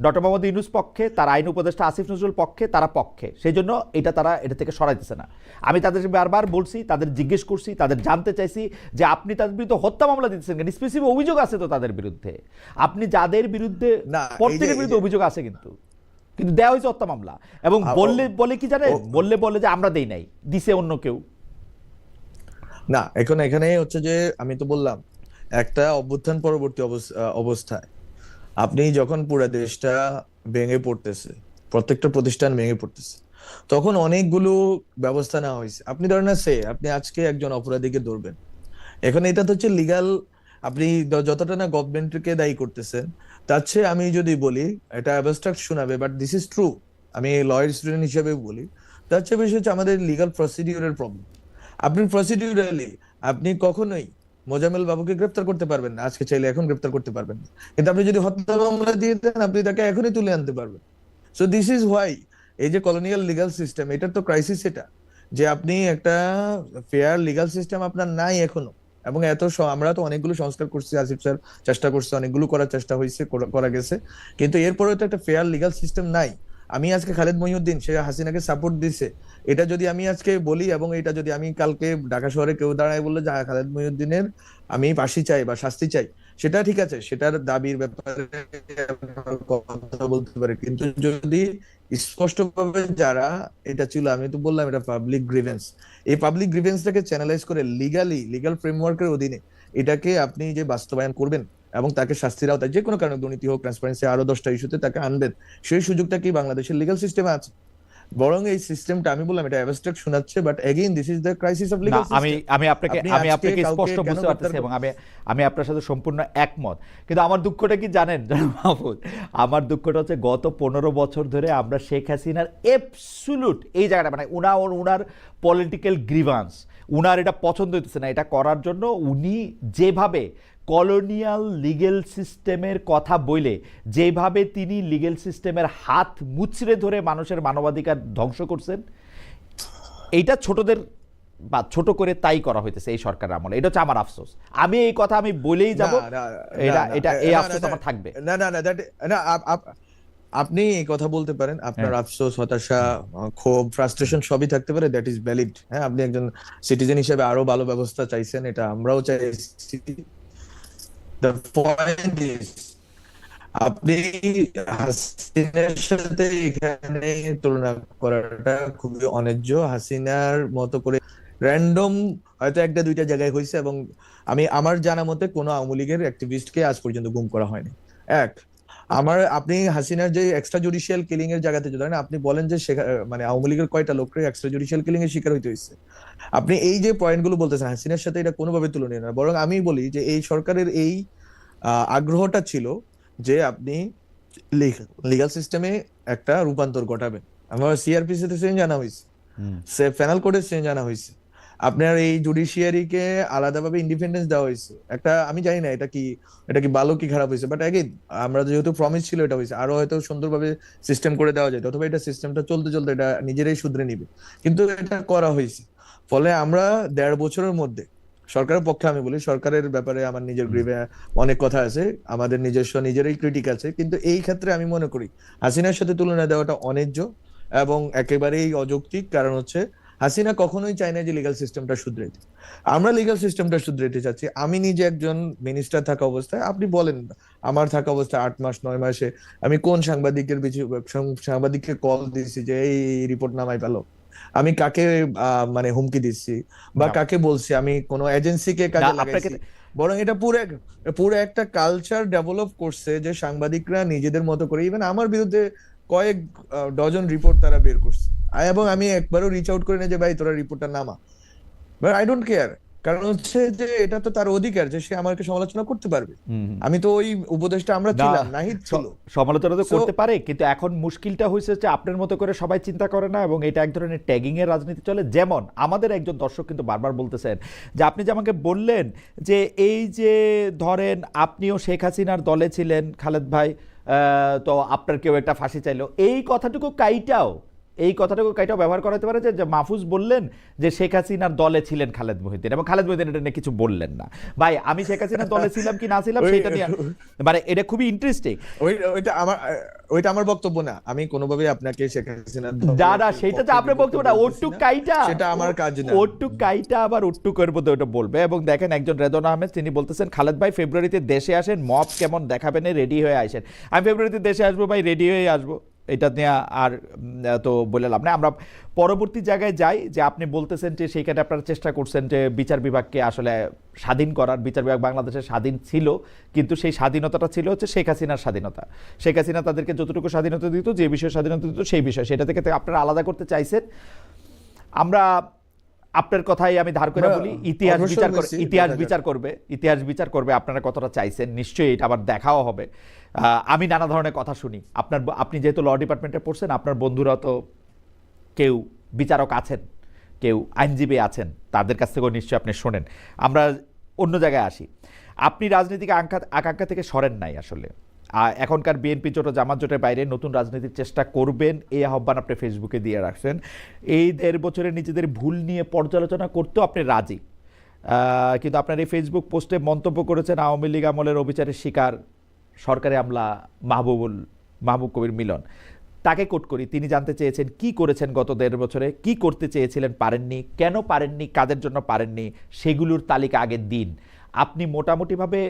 ডক্টর মোহাম্মদ ইউনূস পক্ষে, তার আইন উপদেষ্টা আসিফ নজরুল পক্ষে, তারা পক্ষে, সেই জন্য তারা এটা থেকে সরাইতেছে না। আমি তাদের বারবার বলছি, তাদের জিজ্ঞেস করছি, তাদের জানতে চাইছি যে আপনি তাদের বিরুদ্ধে হত্যা মামলা দিতেছেন কেন? স্পেসিফিক অভিযোগ আছে তো তাদের বিরুদ্ধে, আপনি যাদের বিরুদ্ধে প্রত্যেকের বিরুদ্ধে অভিযোগ আছে, কিন্তু দেওয়া হয়েছে হত্যা মামলা। এবং বলে কি জানেন, বলে যে আমরা দেই নাই, দিছে অন্য কেউ। না, এখানে হচ্ছে যে আমি তো বললাম, একটা অভ্যুত্থান পরবর্তী অবস্থায় আপনি যখন পুরো দেশটা ভেঙে পড়তেছে, প্রত্যেকটা প্রতিষ্ঠান ভেঙে পড়তেছে, তখন অনেকগুলো ব্যবস্থা নেওয়া হয়েছে। আপনি ধরেন না, আপনি আজকে একজন অপরাধীকে ধরবেন, এখন এটা তো হচ্ছে লিগ্যাল। আপনি যতটা না গভর্নমেন্টকে দায়ী করতেছেন, তার চেয়ে আমি যদি বলি, এটা অ্যাবস্ট্রাক্ট শোনাবে, বাট দিস ইজ ট্রু, আমি লয়ার স্টুডেন্ট হিসেবে বলি, তার চেয়ে বেশি হচ্ছে আমাদের লিগ্যাল প্রসিডিউরের প্রবলেম। আপনি প্রসিডিউরালি আপনি কখনোই মোজাম্মেল বাবুকে গ্রেফতার করতে পারবেন না, আজকে চাইলে এখন গ্রেফতার করতে পারবেন না, কিন্তু আপনি যদি হত্যা মামলা দিয়ে দেন, আপনি তাকে এখনই তুলে আনতে পারবেন। সো দিস ইজ হোয়াই এই যে কলোনিয়াল লিগ্যাল সিস্টেম, এটার তো ক্রাইসিস, এটা যে আপনি একটা ফেয়ার লিগ্যাল সিস্টেম আপনার নাই এখনো। এবং আমরা তো অনেকগুলো সংস্কার করছি, আসিফ স্যার চেষ্টা করছে, অনেকগুলো করার চেষ্টা হয়েছে, করা গেছে, কিন্তু এরপরেও তো একটা ফেয়ার লিগ্যাল সিস্টেম নাই। আমি আজকে খালেদ মহিউদ্দিন, সে হাসিনাকে সাপোর্ট দিছে, এটা যদি আমি আজকে বলি, এবং এটা যদি আমি কালকে ঢাকা শহরে কেউ দাঁড়ায় বললো যে খালেদ মহিউদ্দিনের আমি ফাঁসি চাই বা শাস্তি চাই, সেটা ঠিক আছে, সেটার দাবির ব্যাপারে কথা বলতে পারে, কিন্তু যদি স্পষ্টভাবে যারা এটা ছিল, আমি তো বললাম এটা পাবলিক গ্রিভেন্স, এই পাবলিক গ্রিভেন্সটাকে চ্যানেলাইজ করে লিগ্যাল ফ্রেমওয়ার্কের অধীনে এটাকে আপনি যে বাস্তবায়ন করবেন এবং তাকে শাস্তির আওতায়, যে কোনো কারণে দুর্নীতি হোক, ট্রান্সপারেন্সি, আরো 10টা ইস্যুতে তাকে আনবেন, সেই সুযোগটা কি বাংলাদেশের লিগ্যাল সিস্টেমে আছে? বরং এই সিস্টেমটা, আমি বললাম এটা অ্যাবস্ট্রাক্ট শোনাচ্ছে, but again this is the crisis of legal system. আমি আপনাকে স্পষ্ট বুঝতে পারতেছি এবং আমি আপনার সাথে সম্পূর্ণ একমত। কিন্তু আমার দুঃখটা কি জানেন মাহফুজ? আমার দুঃখটা হচ্ছে গত 15 বছর ধরে আমরা শেখ হাসিনার অ্যাবসলিউট এই জায়গাটা, মানে উনার পলিটিক্যাল গ্রিভান্স, উনার এটা পছন্দ হইতেছে না, এটা করার জন্য উনি যেভাবে কলোনিয়াল লিগেল সিস্টেমের কথা বলে, যেভাবে তিনি লিগেল সিস্টেমের হাত মুচড়ে ধরে মানুষের মানবাধিকার ধ্বংস করছেন, এইটা ছোটদের বা ছোট করে তাই করা হইতেছে এই সরকারের আমলে। এটা হচ্ছে আমার আফসোস। আমি এই কথা আমি বলেই যাব, এই আফসোস আমার থাকবে। আপনি এই কথা বলতে পারেন, আপনার আফসোস, হতাশা, ক্ষোভ, ফ্রাস্ট্রেশন সবই থাকতে পারে, দ্যাট ইজ ভ্যালিড। হ্যাঁ, আপনি একজন সিটিজেন হিসেবে আরো ভালো ব্যবস্থা চাইছেন, এটা আমরাও চাইছি। The point is, আপনি হাসিনার সাথে এখানে তুলনা করাটা খুবই অন্যায্য। হাসিনার মতো করে র্যান্ডম হয়তো একটা দুইটা জায়গায় হয়েছে, এবং আমার জানা মতে কোনো আওয়ামী লীগের অ্যাক্টিভিস্টকে আজ পর্যন্ত গুম করা হয়নি। আপনি হাসিনার যে এক্সট্রা জুডিশিয়াল কিলিং এর জায়গাতে যদি আপনি বলেন যে মানে আওয়ামী লীগের কয়টা লোককে এক্সট্রা জুডিশিয়াল কিলিং এর শিকার হইতে হয়েছে, আপনি এই যে পয়েন্টগুলো বলতেছেন, হাসিনার সাথে এটা কোনোভাবে তুলনীয় না। বরং আমি বলি যে এই সরকারের এই আগ্রহটা ছিল যে আপনি লিগ্যাল সিস্টেমে একটা রূপান্তর ঘটাবেন। আমার সিআরপিসি তে চেঞ্জ আনা হয়েছে, পেনাল কোডে চেঞ্জ আনা হয়েছে, আপনার এই জুডিশিয়ারিকে আলাদাভাবে ইন্ডিপেন্ডেন্স দেওয়া হয়েছে। আমি জানি না এটা কি ভালো কি খারাপ হয়েছে, বাট এগেইন আমরা যেহেতু প্রমিস ছিল এটা হয়েছে, আরো হয়তো সুন্দরভাবে সিস্টেম করে দেওয়া যায়, অথবা এটা সিস্টেমটা চলতে চলতে এটা নিজেরাই শুধরে নিবে, কিন্তু এটা করা হয়েছে। ফলে আমরা 1.5 বছরের মধ্যে, সরকারের পক্ষে আমি বলি, সরকারের ব্যাপারে আমার নিজের গ্রিভে অনেক কথা আছে, আমাদের নিজেরই ক্রিটিক আছে, কিন্তু এই ক্ষেত্রে আমি মনে করি হাসিনার সাথে তুলনা দেওয়াটা অন্যায্য এবং একেবারেই অযৌক্তিক। কারণ হচ্ছে হাসিনা কখনোই চায় না যে লিগ্যাল সিস্টেমটা শুধরাইতে, আমরা লিগ্যাল সিস্টেমটা শুধরাইতে চাচ্ছি। আমি নিজে একজন মিনিস্টার থাকা অবস্থায়, আপনি বলেন আমার থাকা অবস্থায় 8 মাস 9 মাসে আমি কোন সাংবাদিককে কল দিয়েছি যে এই রিপোর্ট নামাই পেলো, আমি কাকে মানে হুমকি দিচ্ছি বা কাকে বলছি, আমি কোন এজেন্সিকে কাজে লাগাইছি, বরং এটা পুরো একটা কালচার ডেভেলপ করছে যে সাংবাদিকরা নিজেদের মতো করে, ইভেন আমার বিরুদ্ধে কয়েক ডজন রিপোর্ট তারা বের করছে, এবং আমি একবারও রিচ আউট করি না যে ভাই তোরা রিপোর্টটা নামা, বাট আই ডোন্ট কেয়ার, কারণ হচ্ছে যে এটা তো তার অধিকার যে সে আমাকে সমালোচনা করতে পারবে। হুম। আমি তো ওই উপদেশটা আমরা না, ছিলাম, নাহিদ ছিল। সমালোচনা তো সো করতে পারে, কিন্তু এখন মুশকিলটা হয়েছে যে আপনার মতো করে সবাই চিন্তা করে না, এবং এটা এক ধরনের ট্যাগিং এর রাজনীতি চলে। যেমন আমাদের একজন দর্শক কিন্তু বারবার বলতেছেন যে আপনি যে আমাকে বললেন যে এই যে ধরেন আপনিও শেখ হাসিনার দলে ছিলেন খালেদ ভাই, তো আপনার কেউ একটা ফাঁসি চাইলো, এই কথাটুকু কাইটাও ব্যবহার করাতে পারে যে মাহফুজ বললেন যে শেখ হাসিনার দলে ছিলেন খালেদ মহিউদ্দিন, এবং খালেদ মহিউদ্দিন এটা নিয়ে কিছু বললেন না। ভাই আমি শেখ হাসিনার দলে ছিলাম কি না ছিলাম ওই সেটা নিয়ে, মানে এটা খুবই ইন্টারেস্টিং। ওইটা আমার বক্তব্য না। আমি কোনোভাবে আপনাকে শেখ হাসিনার দাদা সেটা যে আপনার বক্তব্য না, ওটুক কাইটা, সেটা আমার কাজ না। ওটুক কাইটা আবার ওটুকের মধ্যে ওটা বলবে। এবং দেখেন একজন রেদন আহমেদ তিনি বলতেছেন খালেদ ভাই ফেব্রুয়ারিতে দেশে আসেন, মব কেমন দেখাবেন রেডি হয়ে আসেন। আমি ফেব্রুয়ারিতে দেশে আসবো ভাই, রেডি হয়ে আসবো, এটা নিয়ে আর তো বলে লাভ না। আমরা পরবর্তী জায়গায় যাই, যে আপনি বলতেছেন যে সেইখানে আপনারা চেষ্টা করছেন যে বিচার বিভাগকে আসলে স্বাধীন করার। বিচার বিভাগ বাংলাদেশের স্বাধীন ছিল, কিন্তু সেই স্বাধীনতাটা ছিল হচ্ছে শেখ হাসিনার স্বাধীনতা। শেখ হাসিনা তাদেরকে যতটুকু স্বাধীনতা দিত, যে বিষয়ে স্বাধীনতা দিত সেই বিষয়, সেটা থেকে আপনারা আলাদা করতে চাইছেন। আমরা আপনার কথাই আমি ধার করে বলি, ইতিহাস বিচার করবে আপনারা কতটা চাইছেন, নিশ্চয়ই এটা আবার দেখাও হবে। আমি নানা ধরনের কথা শুনি, আপনি যেহেতু ল ডিপার্টমেন্টে পড়ছেন, আপনার বন্ধুরা তো কেউ বিচারক আছেন, কেউ আইনজীবী আছেন, তাদের কাছ থেকেও নিশ্চয়ই আপনি শোনেন। আমরা অন্য জায়গায় আসি। আপনি রাজনীতিকে আকাঙ্ক্ষা থেকে সরেন নাই আসলে। এখনকার বিএনপি জোট ও জামাত জোটের বাইরে নতুন রাজনীতির চেষ্টা করবেন, এই আহ্বান আপনি ফেসবুকে দিয়ে রাখছেন। এই 1.5 বছরে নিজেদের ভুল নিয়ে পর্যালোচনা করতেও আপনি রাজি, কিন্তু আপনার এই ফেসবুক পোস্টে মন্তব্য করেছেন আওয়ামী লীগ আমলের অবিচারের শিকার সরকারি আমলা মাহবুব কবির মিলন। তাকে কোট করি, তিনি জানতে চেয়েছেন কি করেছেন গত 1.5 বছরে, কি করতে চেয়েছিলেন পারেননি, কেন পারেননি, কাদের জন্য পারেননি, সেগুলোর তালিকা আগের দিন। আপনি মোটামুটিভাবে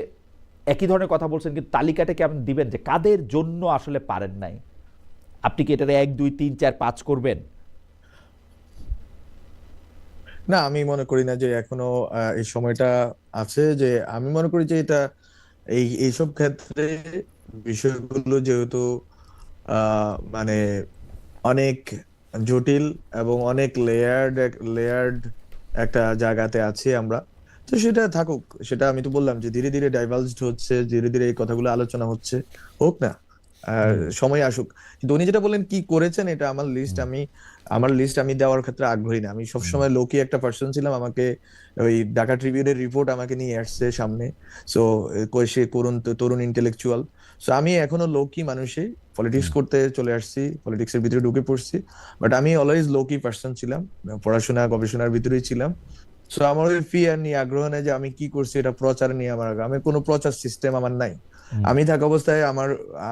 একই ধরনের কথা বলছেন, কিন্তু তালিকাটা কেমন দিবেন যে কাদের জন্য আসলে পারেন নাই? আপনি কি এটার 1 2 3 4 5 করবেন? না, আমি মনে করি না যে এখনো এই সময়টা আছে। যে আমি মনে করি যে এটা এইসব ক্ষেত্রে বিষয়গুলো যেহেতু মানে অনেক জটিল এবং অনেক লেয়ার্ড একটা জায়গাতে আছি আমরা, তো সেটা থাকুক। সেটা আমি তো বললাম যে ধীরে ধীরে ডাইভার্জড হচ্ছে, ধীরে ধীরে এই কথাগুলো আলোচনা হচ্ছে, হোক না, আর সময় আসুক। কিন্তু উনি যেটা বললেন কি করেছেন, এটা আমার লিস্ট আমি দেওয়ার ক্ষেত্রে আগ্রহী না। আমি সবসময় লোকি একটা পার্সন ছিলাম। আমাকে ওই ঢাকা ট্রিবিউনের রিপোর্ট আমাকে নিয়ে আসছে সামনে, সো সে তরুণ ইন্টেলেকচুয়াল। সো আমি এখনো লোকি মানুষই, পলিটিক্স করতে চলে আসছি, পলিটিক্সের ভিতরে ঢুকে পড়ছি, বাট আমি অলওয়েজ লোকি পার্সন ছিলাম, পড়াশোনা গবেষণার ভিতরেই ছিলাম। সো আমার ওই ফিয়ার নিয়ে আগ্রহ নেই যে আমি কি করছি এটা প্রচার নিয়ে আমার আমি কোনো প্রচার সিস্টেম আমার নাই। আমি থাকা অবস্থায় আমার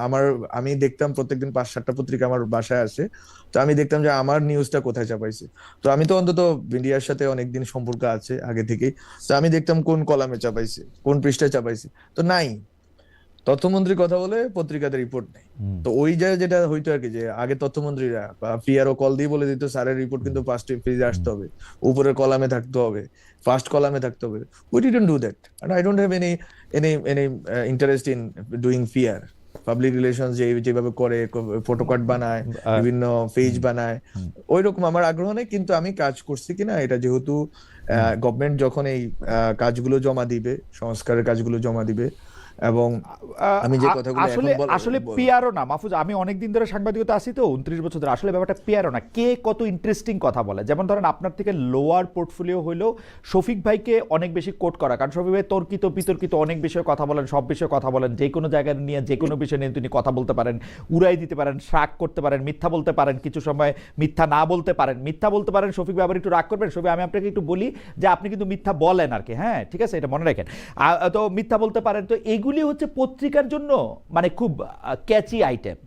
আমার আমি দেখতাম প্রত্যেকদিন 5-7টা পত্রিকা আমার বাসায় আসে, তো আমি দেখতাম যে আমার নিউজটা কোথায় চাপাইছে। তো আমি তো অন্তত মিডিয়ার সাথে অনেকদিন সম্পর্ক আছে আগে থেকেই, তো আমি দেখতাম কোন কলামে চাপাইছে, কোন পৃষ্ঠায় চাপাইছে। তো নাই, তথ্যমন্ত্রীর কথা বলে পত্রিকাতে রিপোর্ট নেই। তো ওই জায়গায় যেটা হইতো আর কি, যে আগে তথ্যমন্ত্রীরা বা পিআরও কল দিয়ে বলে দিত স্যারের রিপোর্ট কিন্তু ফার্স্ট পেজে আসতে হবে, উপরের কলামে থাকতে হবে, ফার্স্ট কলামে থাকতে হবে। We didn't do that, and I don't have any interest in doing PR. Public relations যেভাবে করে, ফটোকার্ড বানায়, বিভিন্ন পেজ বানায়, ওইরকম আমার আগ্রহ নেই। কিন্তু আমি কাজ করছি কিনা এটা, যেহেতু গভর্নমেন্ট যখন এই কাজগুলো জমা দিবে, সংস্কারের কাজগুলো জমা দিবে, এবং আমি যে কথাগুলো আসলে পিয়ারও না মাহফুজ, আমি অনেকদিন ধরে সাংবাদিকতা আসি তো 29 বছর ধরে, আসলে ব্যাপারটা পিয়ারও না, কে কত ইন্টারেস্টিং কথা বলে। যেমন ধরেন আপনার থেকে লোয়ার পোর্টফোলিও হইলেও শফিক ভাইকে অনেক বেশি কোট করা, কারণ শফিক ভাই তর্কিত বিতর্কিত অনেক বিষয়ে কথা বলেন, সব বিষয়ে কথা বলেন, যে কোনো জায়গায় নিয়ে যে কোনো বিষয় নিয়ে তিনি কথা বলতে পারেন, উড়াই দিতে পারেন, শাক করতে পারেন, মিথ্যা বলতে পারেন, কিছু সময় মিথ্যা না বলতে পারেন, মিথ্যা বলতে পারেন। শফিক ভাই আবার একটু রাগ করবেন, শফিক আমি আপনাকে একটু বলি যে আপনি কিন্তু মিথ্যা বলেন আর কি, হ্যাঁ ঠিক আছে, এটা মনে রাখেন। তো মিথ্যা বলতে পারেন, তো এগুলি হচ্ছে পত্রিকার জন্য মানে খুব ক্যাচি আইটেম।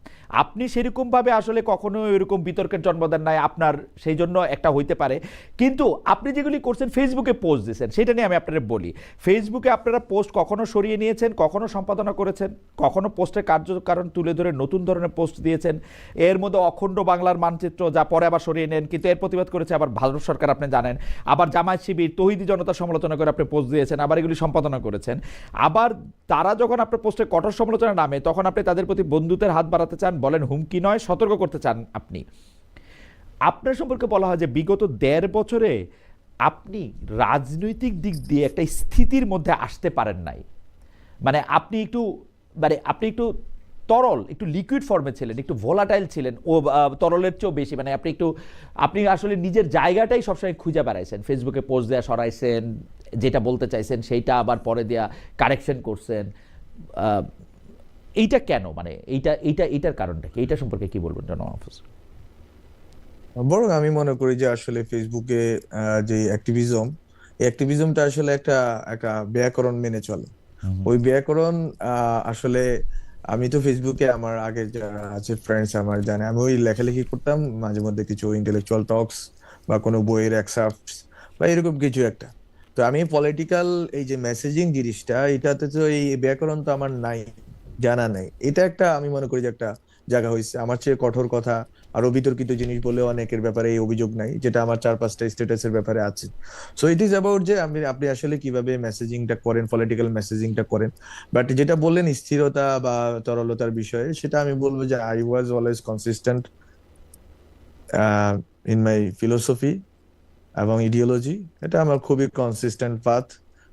আপনি সেরকমভাবে আসলে কখনো এরকম বিতর্কের জন্ম দেন নাই, আপনার সেই জন্য একটা হইতে পারে। কিন্তু আপনি যেগুলি করছেন, ফেসবুকে পোস্ট দিয়েছেন, সেটা নিয়ে আমি আপনাদের বলি। ফেসবুকে আপনারা পোস্ট কখনো সরিয়ে নিয়েছেন, কখনো সম্পাদনা করেছেন, কখনো পোস্টের কার্যকারণ তুলে ধরে নতুন ধরনের পোস্ট দিয়েছেন। এর মধ্যে অখণ্ড বাংলার মানচিত্র, যা পরে আবার সরিয়ে নেন, কিন্তু এর প্রতিবাদ করেছে আবার ভারত সরকার, আপনি জানেন। আবার জামায়াত শিবির, তৌহিদি জনতার সমালোচনা করে আপনি পোস্ট দিয়েছেন, আবার এগুলি সম্পাদনা করেছেন। আবার তারা যখন আপনার পোস্টে কঠোর সমালোচনা নামে, তখন আপনি তাদের প্রতি বন্ধুত্বের হাত বাড়াতে চান, বলেন হুমকি নয় সতর্ক করতে চান। আপনি আপনার সম্পর্কে বলা হয় যে বিগত 1.5 বছরে আপনি রাজনৈতিক দিক দিয়ে একটা স্থিতির মধ্যে আসতে পারেন নাই, মানে আপনি একটু তরল, একটু লিকুইড ফর্মে ছিলেন, একটু ভোলাটাইল ছিলেন, ও তরলের চেয়েও বেশি, মানে আপনি আসলে নিজের জায়গাটাই সবসময় খুঁজে বেড়াইছেন, ফেসবুকে পোস্ট দেওয়া সরাইছেন, যেটা বলতে চাইছেন সেইটা আবার পরে দেওয়া কারেকশন করছেন। আহ, এইটা কেন, মানে এইটার কারণটা কি, এইটা সম্পর্কে কি বলবেন জনাব মাহফুজ? বরং আমি মনে করি যে আসলে ফেসবুকে যে অ্যাক্টিভিজম, এই অ্যাক্টিভিজমটা আসলে একটা একটা ব্যাকরণ মেনে চলে। ওই ব্যাকরণ আসলে আমি তো ফেসবুকে আমার আগের যারা আছে ফ্রেন্ডস আমার জানে আমি ওই লেখালেখি করতাম, মাঝে মধ্যে কিছু ইন্টেলেকচুয়াল টকস বা কোনো বইয়ের এক্সার্পটস বা এরকম কিছু একটা। তো আমি পলিটিক্যাল এই যে মেসেজিং জিনিসটা, এটাতে তো এই ব্যাকরণ তো আমার নাই, জানা নাই। এটা একটা আমি মনে করি যে একটা জায়গা হয়েছে। আমার চেয়ে কঠোর কথা আরো বিতর্কিত জিনিস বলে অনেকের ব্যাপারে এই অভিযোগ নাই, যেটা আমার 4-5টা স্ট্যাটাসের ব্যাপারে আছে। সো ইট ইজ অ্যাবাউট যে আপনি আসলে কিভাবে মেসেজিংটা করেন, পলিটিক্যাল মেসেজিংটা করেন। বাট যেটা বললেন স্থিরতা বা তরলতার বিষয়ে, সেটা আমি বলবো যে I was always consistent in my philosophy এবং ইডিওলজি। এটা আমার খুবই কনসিস্টেন্ট পাথ,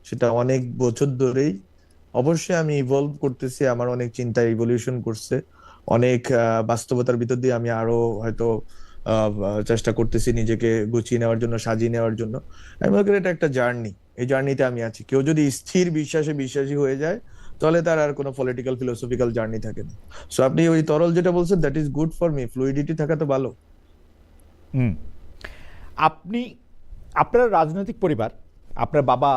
সেটা অনেক বছর ধরেই। অবশ্যই আমি ইভলভ করতেছি, আমার অনেক চিন্তা ইভলিউশন করছে, অনেক বাস্তবতার ভিতর দিয়ে আমি আরো হয়তো চেষ্টা করতেছি নিজেকে গুছিয়ে নেওয়ার জন্য, সাজিয়ে নেওয়ার জন্য। আমি মনে করি এটা একটা জার্নি, এই জার্নিতে আমি আছি। কেউ যদি স্থির বিশ্বাসে বিশ্বাসী হয়ে যায়, তাহলে তার আর কোনো পলিটিক্যাল ফিলোসফিক্যাল জার্নি থাকে না। সো আপনি ওই তরল যেটা বলছেন, that is good for me. Fluidity থাকা তো ভালো। হুম। আপনি, আপনার রাজনৈতিক পরিবার, আপনার বাবা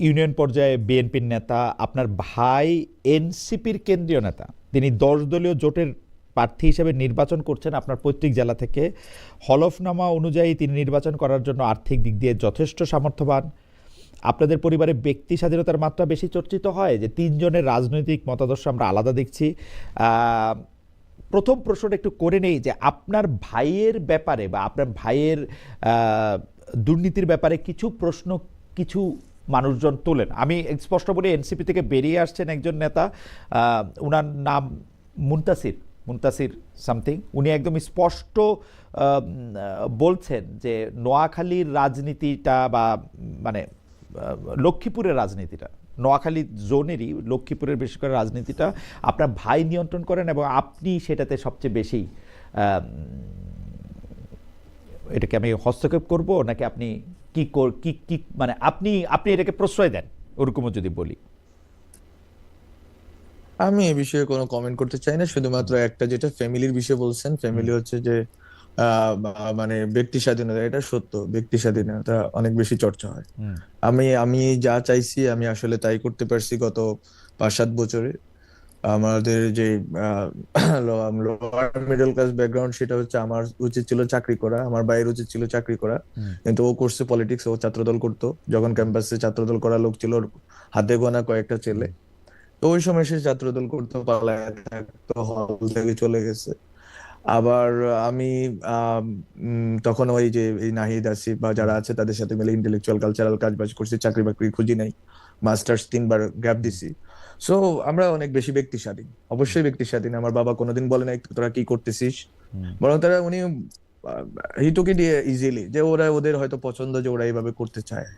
ইউনিয়ন পর্যায়ে বিএনপির নেতা, আপনার ভাই এনসিপির কেন্দ্রীয় নেতা, তিনি 10 দলীয় জোটের প্রার্থী হিসেবে নির্বাচন করছেন আপনার পৈতৃক জেলা থেকে। হলফনামা অনুযায়ী তিনি নির্বাচন করার জন্য আর্থিক দিক দিয়ে যথেষ্ট সামর্থ্যবান। আপনাদের পরিবারে ব্যক্তি স্বাধীনতার মাত্রা বেশি চর্চিত হয়, যে 3 জনের রাজনৈতিক মতাদর্শ আমরা আলাদা দেখছি। প্রথম প্রশ্নটা একটু করে নেই যে আপনার ভাইয়ের ব্যাপারে বা আপনার ভাইয়ের দুর্নীতির ব্যাপারে কিছু প্রশ্ন কিছু মানুষজন তোলেন। আমি স্পষ্ট বলি, এনসিপি থেকে বেরিয়ে আসছেন একজন নেতা, ওনার নাম মুনতাসির মুনতাসির সামথিং। উনি একদম স্পষ্ট বলছেন যে নোয়াখালীর রাজনীতিটা বা মানে লক্ষ্মীপুরের রাজনীতিটা, নোয়াখালী জোনেরই লক্ষ্মীপুরের বেশি করে রাজনীতিটা আপনার ভাই নিয়ন্ত্রণ করেন, এবং আপনি সেটাতে সবচেয়ে বেশি, এটাকে আমি হস্তক্ষেপ করব নাকি আপনি কি মানে আপনি এটাকে প্রশ্রয় দেন, ওরকমও যদি বলি। আমি এই বিষয়ে কোনো কমেন্ট করতে চাই না। শুধুমাত্র একটা, যেটা ফ্যামিলির বিষয়ে বলছেন, ফ্যামিলি হচ্ছে যে মানে ব্যক্তি স্বাধীনতা, এটা সত্য, ব্যক্তি স্বাধীনতা অনেক বেশি চর্চা হয়। আমি যা চাইছি আমি আসলে তাই করতে পারছি গত 5-7 বছরে। আমাদের যে লোয়ার মিডল ক্লাস ব্যাকগ্রাউন্ড, সেটা হচ্ছে আমার উচিত ছিল চাকরি করা, আমার ভাইয়ের উচিত ছিল চাকরি করা, কিন্তু ও করছে পলিটিক্স। ও ছাত্রদল করতো, যখন ক্যাম্পাসে ছাত্রদল করা লোক ছিল ওর হাতে গোনা কয়েকটা ছেলে। তো ওই সময় সে ছাত্রদল করতে পালায় থাকতো, হল থেকে চলে গেছে। আবার আমি তখন ওই যে এই নাহিদ আসিফ বা যারা আছে তাদের সাথে মিলে ইন্টেলেকচুয়াল কালচারাল কাজ বাজ করছি, চাকরি বাকরি খুঁজি নাই, মাস্টার্স 3বার গ্যাপ দিছি। সো আমরা অনেক বেশি ব্যক্তি স্বাধীন, অবশ্যই ব্যক্তি স্বাধীন। আমার বাবা কোনোদিন বলে নাই তোরা কি করতেছিস, বরং উনি হি টুক ইট ইজিলি, যে ওরা ওদের হয়তো পছন্দ যে ওরা এইভাবে করতে চায়,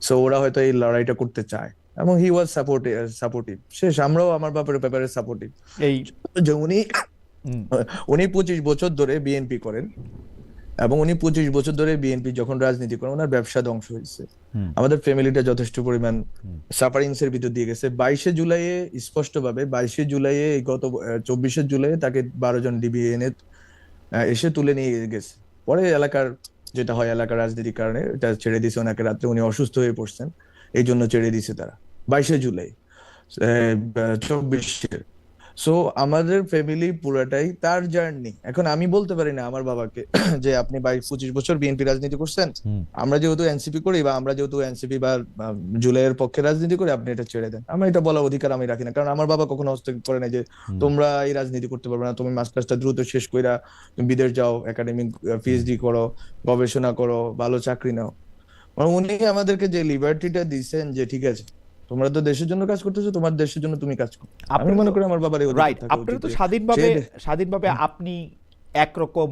সো ওরা হয়তো এই লড়াইটা করতে চায়, এবং হি ওয়াজ সাপোর্টিভ। শেষ আমরাও আমার বাপের ব্যাপারে সাপোর্টিভ। এই যে উনি 25 বছর ধরে বিএনপি করেন, এবং উনি 25 বছর ধরে বিএনপি যখন রাজনীতি করেন, ওনার ব্যবসা ধ্বংস হয়েছে। আমাদের ফ্যামিলিটা যথেষ্ট পরিমাণ সাফারিংস এর ভিতর দিয়ে গেছে। 22শে জুলাইয়ে স্পষ্টভাবে, 22শে জুলাইয়ে গত 24শে জুলাইয়ে তাকে 12 জন ডিবি এনে এসে তুলে নিয়ে গেছে। পরে এলাকার যেটা হয়, এলাকার রাজনীতির কারণে এটা ছেড়ে দিয়েছে ওনাকে। রাত্রে উনি অসুস্থ হয়ে পড়ছেন, এই জন্য ছেড়ে দিয়েছে তারা 22শে জুলাই 24-এর। সো আমাদের ফ্যামিলি পুরাটাই তার জার্নি। এখন আমি বলতে পারি না আমার বাবাকে যে আপনি 25 বছর বিএনপি রাজনীতি করছেন, আমরা যেহেতু এনসিপি করি বা আমরা যেহেতু এনসিপি বা জুলাইয়ের পক্ষে রাজনীতি করি, আপনি এটা ছেড়ে দেন। আমার এটা বলার অধিকার আমি রাখি না, কারণ আমার বাবা কখনো হস্তক্ষেপ করে না যে তোমরা এই রাজনীতি করতে পারবে না, তুমি মাস্টার্সটা দ্রুত শেষ কইরা তুমি বিদেশ যাও, একাডেমিক পিএইচডি করো, গবেষণা করো, ভালো চাকরি নাও। উনি আমাদেরকে যে লিবার্টিটা দিচ্ছেন যে ঠিক আছে তোমরা তো দেশের জন্য কাজ করতেছো, তোমার দেশের জন্য তুমি কাজ করো। আমি মনে করি আমার বাবার এই অধিকার রাইট, থাকা আপনারা উচিত তো যে স্বাধীনভাবে সে স্বাধীনভাবে আপনি একরকম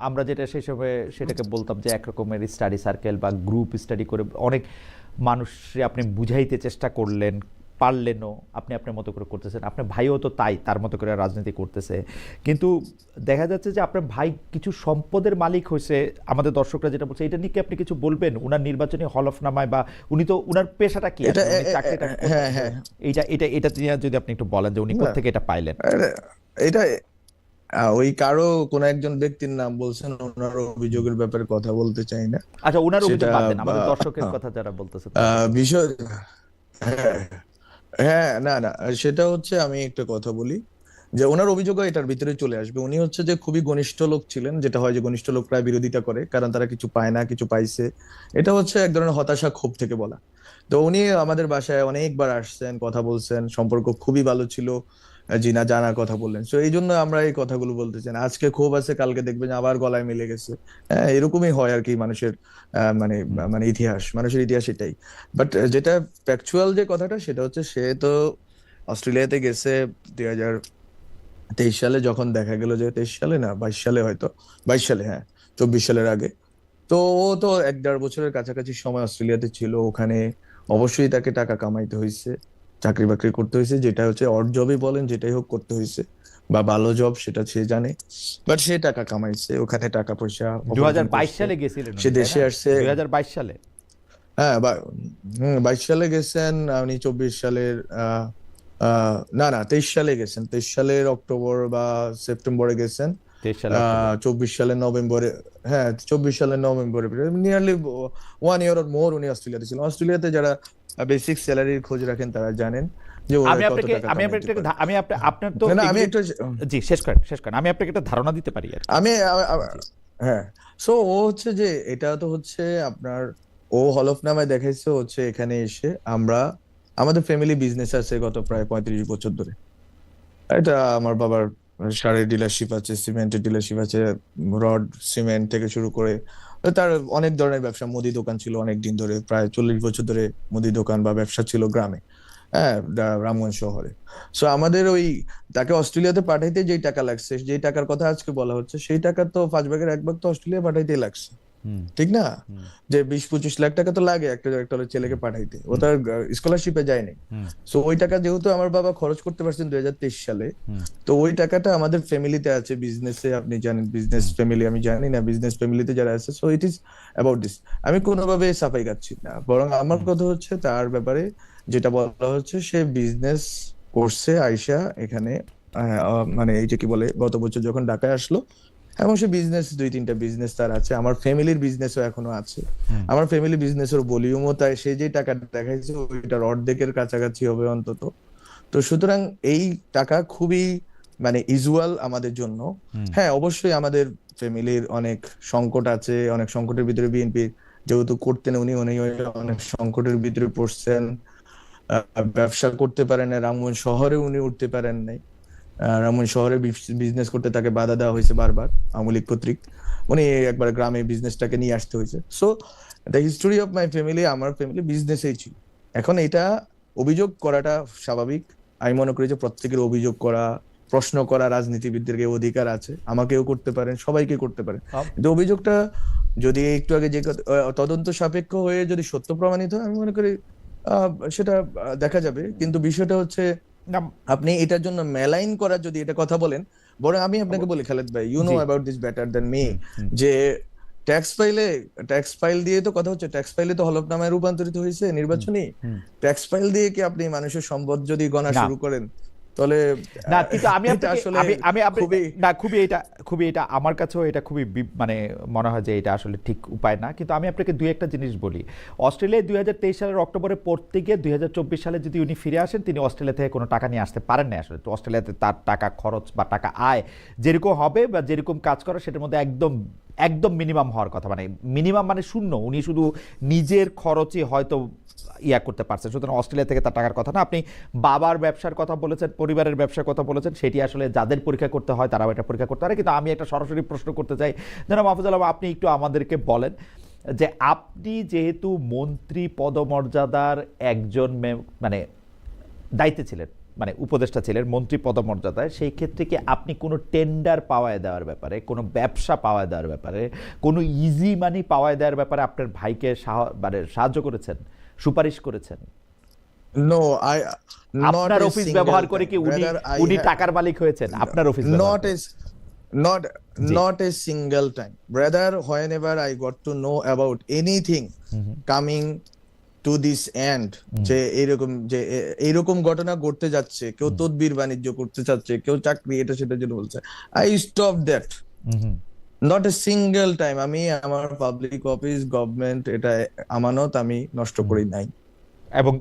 আমরা যেটা সেই সময় সেটাকে বলতাম যে একরকমের স্টাডি সার্কেল বা গ্রুপ স্টাডি করে অনেক মানুষকে আপনি বুঝাইতে চেষ্টা করলেন, পারলেনও, আপনি আপনার মতো করে করতেছেন, আপনার ভাইও তো তাই তার মতো করে রাজনীতি করতেছে। কিন্তু দেখা যাচ্ছে যে আপনার ভাই কিছু সম্পদের মালিক হয়েছে, আমাদের দর্শকরা যেটা বলছে, এটা নিয়ে কি আপনি কিছু বলবেন? উনার নির্বাচনী হলফনামায় বা উনি তো উনার পেশাটা কি, এটা উনি চাকরিটা হ্যাঁ হ্যাঁ এইটা এটা এটা নিয়ে যদি আপনি একটু বলেন যে উনি না কোত্থেকে এটা পাইলেন। এটা ওই কারো কোন একজন ব্যক্তির নাম বলছেন, ওনার অভিযোগের ব্যাপারে কথা বলতে চাই না। আচ্ছা, উনার অভিযোগ সেটা বাদ দেন, আমাদের দর্শকের কথা যারা বলতেছে তাদের কথা বলেন। বিষয়, হ্যাঁ হ্যাঁ, না না, সেটা হচ্ছে আমি একটা কথা বলি যে ওনার অভিযোগ এটার ভিতরে চলে আসবে। উনি হচ্ছে যে খুবই ঘনিষ্ঠ লোক ছিলেন, যেটা হয় যে ঘনিষ্ঠ লোক প্রায় বিরোধিতা করে, কারণ তারা কিছু পায় না, কিছু পাইছে। এটা হচ্ছে এক ধরনের হতাশা, ক্ষোভ থেকে বলা। তো উনি আমাদের বাসায় অনেকবার আসছেন, কথা বলছেন, সম্পর্ক খুবই ভালো ছিল। জিনা জানার কথা বললেন, তো এই জন্য আমরা এই কথাগুলো বলতে চাই না। আজকে ক্ষোভ আছে, কালকে দেখবেন আবার গলায় মিলে গেছে। হ্যাঁ, এরকমই হয় আর কি মানুষের মানে মানে ইতিহাস, মানুষের ইতিহাস এটাই। বাট যেটা ফ্যাকচুয়াল যে কথাটা, সেটা হচ্ছে সে তো অস্ট্রেলিয়াতে গেছে 2023 সালে, যখন দেখা গেল যে 23 সালে না 22 সালে, হয়তো 22 সালে, হ্যাঁ 24 সালের আগে। তো ও তো 1-1.5 বছরের কাছাকাছি সময় অস্ট্রেলিয়াতে ছিল। ওখানে অবশ্যই তাকে টাকা কামাইতে হয়েছে, চাকরি বাকরি করতে হয়েছে, যেটা হচ্ছে অড জবই বলেন, যেটাই হোক করতে হয়েছে, বা ভালো জব, সেটা সে জানে। বাট সে টাকা কামাইছে, ওখানে টাকা পয়সা উপার্জন 2022 করছে। সালে গেছিলেন সে উনি, তাই দেশে না? আসছে, 2022 সালে। হ্যাঁ 22 সালে গেছেন। উনি 24 সালের না না 23 সালে গেছেন, 23 সালের অক্টোবর বা সেপ্টেম্বরে গেছেন। 23 সালে অক্টোবর। 24 সালের নভেম্বরে, হ্যাঁ 24 সালের নভেম্বরে, নিয়ারলি 1 ইয়ার অর মোর উনি অস্ট্রেলিয়াতে ছিলেন। অস্ট্রেলিয়াতে যারা বেসিক স্যালারির খোঁজ রাখেন তারা জানেন যে ওরা আমি কত আপনাকে টাকা আমি কামাইতে আপনাকে পারে। আমি আপনার তো না না, আমি এগুলি, একটু, জি শেষ করেন শেষ করেন, আমি আপনাকে একটা ধারণা দিতে পারি আর কি। আমি জি। হ্যাঁ। সো ও হচ্ছে যে, এটা তো হচ্ছে আপনার, ও হলফনামায় দেখাইছে হচ্ছে এখানে এসে আমরা, আমাদের ফ্যামিলি বিজনেস আছে গত প্রায় 35 বছর ধরে। এটা আমার বাবার সারের ডিলারশিপ আছে, সিমেন্টের ডিলারশিপ আছে, রড সিমেন্ট থেকে শুরু করে তার অনেক ধরনের ব্যবসা। মুদি দোকান ছিল অনেক দিন ধরে, প্রায় 40 বছর ধরে মুদি দোকান বা ব্যবসা ছিল গ্রামে, হ্যাঁ রামগঞ্জ শহরে। সো আমাদের ওই, তাকে অস্ট্রেলিয়াতে পাঠাইতে যেই টাকা লাগছে, যেই টাকার কথা আজকে বলা হচ্ছে, সেই টাকা তো 5 ভাগের 1 ভাগ তো অস্ট্রেলিয়া পাঠাইতেই লাগছে, হুম ঠিক না? হুম যে 20-25 লাখ টাকা তো লাগে একটা একটা ছেলেকে পাঠাইতে, ও হুম তার স্কলারশিপে যায়নি। হুম সো ওই টাকা যেহেতু আমার বাবা খরচ করতে পারছেন 2023 সালে, হুম তো ওই টাকাটা আমাদের ফ্যামিলিতে আছে, বিজনেসে, আপনি জানেন বিজনেস হুম ফ্যামিলি, আমি জানি না বিজনেস ফ্যামিলিতে যারা আছে। So it is about this. আমি কোনোভাবে সাফাই গাচ্ছি না, বরং আমার হুম। কথা হচ্ছে তার ব্যাপারে যেটা বলা হচ্ছে, সে বিজনেস করছে আইসা এখানে। মানে এই যে কি বলে, গত বছর যখন ঢাকায় আসলো, এবং সে বিজনেস, 2-3টা বিজনেস তার আছে, আমার ফ্যামিলির বিজনেসও এখনো আছে। হুম। আমার ফ্যামিলি বিজনেসের ভলিউমও তাই, সে যে টাকা দেখাইছে ওইটার অর্ধেকের কাছাকাছি হবে অন্তত। তো সুতরাং এই টাকা খুবই মানে ইউজুয়াল আমাদের জন্য। হুম। হ্যাঁ অবশ্যই আমাদের ফ্যামিলির অনেক সংকট আছে, অনেক সংকটের ভিতরে বিএনপি যেহেতু করতেন, উনি উনি অনেক সংকটের ভিতরে পড়ছেন। ব্যবসা করতে পারেন না, রামগঞ্জ শহরে উনি উঠতে পারেন নাই। রামগঞ্জ শহরে বিজনেস করতে তাকে বাধা দেওয়া হয়েছে বারবার আওয়ামী লীগ কর্তৃক। উনি একবার গ্রামে বিজনেসটাকে নিয়ে আসতে হয়েছে। So the history of my family, আমার ফ্যামিলি বিজনেসেই ছিল। এখন এটা অভিযোগ করাটা স্বাভাবিক। আমি মনে করি যে প্রত্যেকের অভিযোগ করা, প্রশ্ন করা রাজনীতিবিদদের অধিকার আছে, আমাকেও করতে পারেন, সবাইকে করতে পারেন। আম- কিন্তু অভিযোগটা যদি একটু আগে যে তদন্ত সাপেক্ষ হয়ে যদি সত্য প্রমাণিত হয়, আমি মনে করি সেটা দেখা যাবে। কিন্তু বিষয়টা হচ্ছে, না, আপনি এটার জন্য মেলাইন করার যদি এটা কথা বলেন, বরং আমি আপনাকে বলি খালেদ ভাই, ইউ নো জি। About this better than me, hmm hmm যে ট্যাক্স ফাইলে, ট্যাক্স ফাইল দিয়ে তো কথা হচ্ছে, ট্যাক্স ফাইলে তো হলফনামায় রূপান্তরিত হয়েছে হুম নির্বাচনী। হুম। ট্যাক্স ফাইল দিয়ে কি আপনি মানুষের সম্পদ যদি গণা না শুরু করেন, তাহলে না, কিন্তু আমি এটা আপনাকে আসলে আমি খুবই, না, খুবই এটা আমার কাছেও এটা খুবই মানে মনে হয় যে এটা আসলে ঠিক উপায় না। কিন্তু আমি আপনাকে দুই একটা জিনিস বলি। অস্ট্রেলিয়ায় 2023 সালের অক্টোবরে পড়তে গিয়ে 2024 সালে যদি উনি ফিরে আসেন, তিনি অস্ট্রেলিয়া থেকে কোনো টাকা নিয়ে আসতে পারেন না আসলে। তো অস্ট্রেলিয়াতে তার টাকা খরচ বা টাকা আয় যেরকম হবে বা যেরকম কাজ করে, সেটার মধ্যে একদম একদম মিনিমাম হওয়ার কথা, মানে মিনিমাম মানে শূন্য। উনি শুধু নিজের খরচে হয়তো ইয়া করতে পারছেন, সুতরাং অস্ট্রেলিয়া থেকে তার টাকার কথা না। আপনি বাবার ব্যবসার কথা বলেছেন, পরিবারের ব্যবসার কথা বলেছেন, সেটি আসলে যাদের পরীক্ষা করতে হয় তারাও এটা পরীক্ষা করতে পারে। কিন্তু আমি একটা সরাসরি প্রশ্ন করতে চাই, যেন মাহফুজ আলম, আপনি একটু আমাদেরকে বলেন যে আপনি যেহেতু মন্ত্রী পদমর্যাদার একজন মানে দায়িত্বে ছিলেন, মানে উপদেষ্টা ছিলেন মন্ত্রী পদমর্যাদায়, সেই ক্ষেত্রে কি আপনি কোনো টেন্ডার পাওয়ায় দেওয়ার ব্যাপারে, কোনো ব্যবসা পাওয়ায় দেওয়ার ব্যাপারে, কোনো ইজি মানি পাওয়ায় দেওয়ার ব্যাপারে আপনার ভাইকে মানে সাহায্য করেছেন, সুপারিশ করেছেন? No, I not আপনার a অফিস single ব্যবহার করে time. কি উনি Brother, I উনি have টাকার মালিক হয়েছেন আপনার অফিস ব্যবহার not করে? a not G. not a single time. Brother, whenever I got to know about anything coming to this end, যে এইরকম ঘটনা ঘটতে যাচ্ছে, কেউ তদবির বাণিজ্য করতে চাচ্ছে, কেউ চাকরি এটা সেটার জন্য বলছে, I stop that. Not a single time. আমি আমার পাবলিক অফিস, গভর্নমেন্ট, এটা আমানত আমি নষ্ট করি নাই। এবং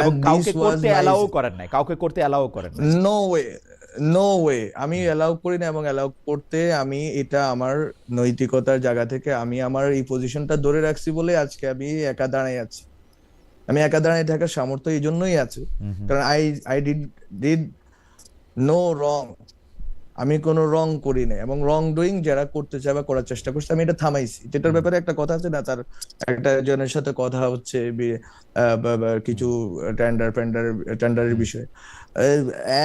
এবং And কাউকে this was করতে my অ্যালাউ করেন নাই, কাউকে করতে অ্যালাউ করেন নাই? No way, no way. আমি অ্যালাউ করি না, এবং অ্যালাউ করতে আমি এটা আমার নৈতিকতার জায়গা থেকে আমি আমার এই পজিশনটা ধরে রাখছি বলে আজকে আমি একা দাঁড়ায় আছি। আমি একা দাঁড়ায় থাকার সামর্থ্য এই জন্যই আছে, কারণ আই ডিড নো রং। আমি কোনো রং করি না, এবং রং ডুইং যারা করতে চায় বা করার চেষ্টা করছে আমি এটা থামাইছি। যেটার ব্যাপারে একটা কথা আছে না, তার একটা জনের সাথে কথা হচ্ছে কিছু টেন্ডারের বিষয়ে,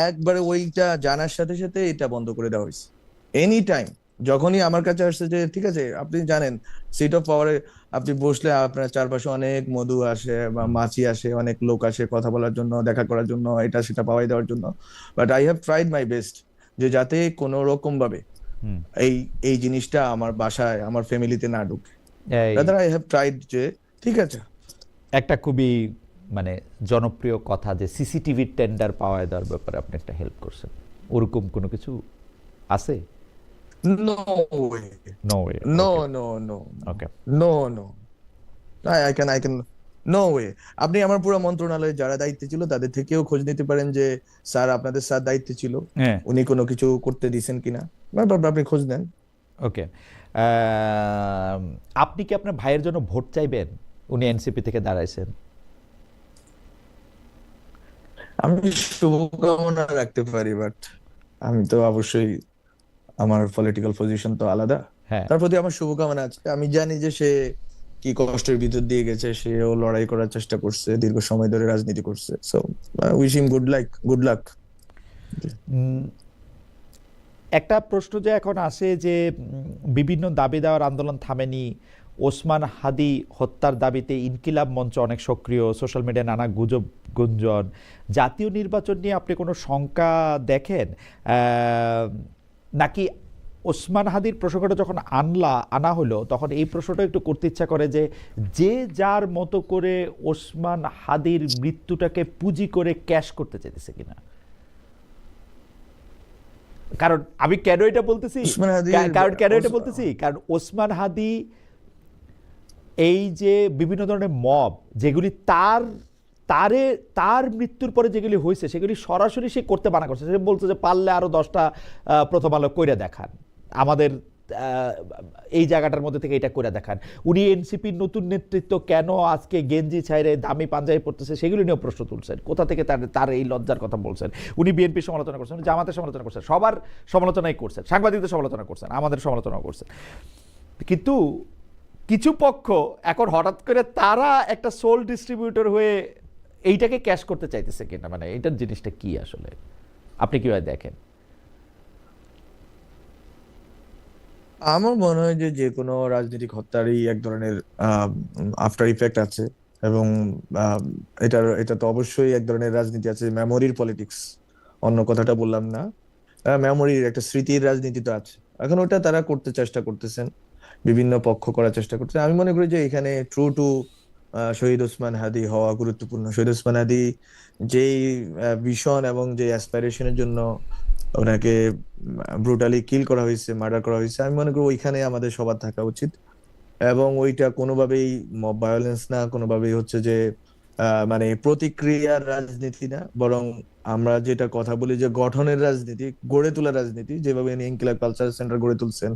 একবারে ওইটা জানার সাথে সাথে এটা বন্ধ করে দেওয়া হয়েছে। এনি টাইম যখনই আমার কাছে আসছে যে ঠিক আছে, আপনি জানেন সিট অফ পাওয়ারে আপনি বসলে আপনার চারপাশে অনেক মধু আসে বা মাছি আসে, অনেক লোক আসে কথা বলার জন্য, দেখা করার জন্য, এটা সেটা পাওয়াই দেওয়ার জন্য। But I have tried my best যে যাতে কোনো রকম ভাবে এই জিনিসটা আমার বাসায়, আমার ফ্যামিলিতে না ঢুকে। রাদার আই হ্যাভ ট্রাইড যে ঠিক আছে। একটা খুবই মানে জনপ্রিয় কথা যে সিসিটিভি টেন্ডার পাওয়ায় দেওয়ার ব্যাপারে আপনি একটা হেল্প করছেন, ওরকম কোনো কিছু আছে? No way, no way. No no no, okay. No no, I can no way. আপনি আমার পুরো মন্ত্রণালয়ে যারা দায়িত্বে ছিল তাদের থেকেও খোঁজ নিতে পারেন যে স্যার আপনাদের স্যার দায়িত্বে ছিল, উনি কোনো কিছু করতে দিয়েছেন কিনা, আপনি খোঁজ নেন। ওকে। আপনি কি আপনার ভাইয়ের জন্য ভোট চাইবেন? উনি এনসিপি থেকে দাঁড়াইছেন। আমি শুভকামনা রাখতে পারি, বাট আমি তো অবশ্যই, আমার পলিটিক্যাল পজিশন তো আলাদা, তার প্রতি আমার শুভকামনা আছে। আমি জানি যে সে কি কষ্টের ভিতর দিয়ে গেছে, সেও লড়াই করার চেষ্টা করছে, দীর্ঘ সময় ধরে রাজনীতি করছে। সো উইশ হিম গুড লাক। একটা প্রশ্ন যে এখন আসে যে বিভিন্ন দাবি দেওয়ার আন্দোলন থামেনি, ওসমান হাদি হত্যার দাবিতে ইনকিলাব মঞ্চ অনেক সক্রিয়, সোশ্যাল মিডিয়ায় নানা গুজব গুঞ্জন, জাতীয় নির্বাচন নিয়ে আপনি কোনো শঙ্কা দেখেন? নাকি ওসমান হাদির প্রসঙ্গটা যখন আনা হলো তখন এই প্রশ্নটা একটু করতে ইচ্ছা করে যে যার মতো করে ওসমান হাদির মৃত্যুটাকে পুঁজি করে ক্যাশ করতে চাইতেছে কিনা? কারণ আমি কেন এটা বলতেছি, কারণ ওসমান হাদি এই যে বিভিন্ন ধরনের মব যেগুলি তার মৃত্যুর পরে যেগুলি হয়েছে সেগুলি সরাসরি সে করতে মানা করছে। সে বলছে যে পারলে আরো 10টা প্রথম আলো কইরা দেখান, আমাদের এই জায়গাটার মধ্যে থেকে এটা করে দেখান। উনি এনসিপির নতুন নেতৃত্ব কেন আজকে গেঞ্জি ছাইরে দামি পাঞ্জাবি পড়তেছে সেগুলি নিয়েও প্রশ্ন তুলছেন। কোথা থেকে তার এই লজ্জার কথা বলছেন? উনি বিএনপির সমালোচনা করছেন, জামাতের সমালোচনা করছেন, সবার সমালোচনাই করছেন, সাংবাদিকদের সমালোচনা করছেন, আমাদের সমালোচনা করছেন। কিন্তু কিছু পক্ষ এখন হঠাৎ করে তারা একটা সোল ডিস্ট্রিবিউটর হয়ে এইটাকে ক্যাশ করতে চাইতেছে কিনা, মানে এইটার জিনিসটা কি আসলে আপনি কিভাবে দেখেন? আমার মনে হয় যে কোনো রাজনৈতিক হত্যারই এক ধরনের আফটার ইফেক্ট আছে, এবং এটা তো অবশ্যই এক ধরনের রাজনীতি আছে, মেমোরির পলিটিক্স, অন্য কথাটা বললাম না, মেমোরির একটা স্মৃতির রাজনীতি তো আছে। এখন ওটা তারা করতে চেষ্টা করতেছেন, বিভিন্ন পক্ষ করার চেষ্টা করছে। আমি মনে করি যে এখানে ট্রু টু শহীদ ওসমান হাদি হওয়া গুরুত্বপূর্ণ। শহীদ ওসমান হাদি যেই ভিশন এবং যে অ্যাসপাইরেশনের জন্য ওনাকে ব্রুটালি কিল করা হয়েছে, মার্ডার করা হয়েছে, আমি মনে করি ওইখানে আমাদের সবার থাকা উচিত। এবং ওইটা কোনোভাবেই মব ভায়োলেন্স না, কোনোভাবেই হচ্ছে যে মানে প্রতিক্রিয়ার রাজনীতি না, বরং আমরা যেটা কথা বলি যে গঠনের রাজনীতি, গড়ে তোলার রাজনীতি, যেভাবে ইনকিলাব কালচার সেন্টার গড়ে তুলছেন,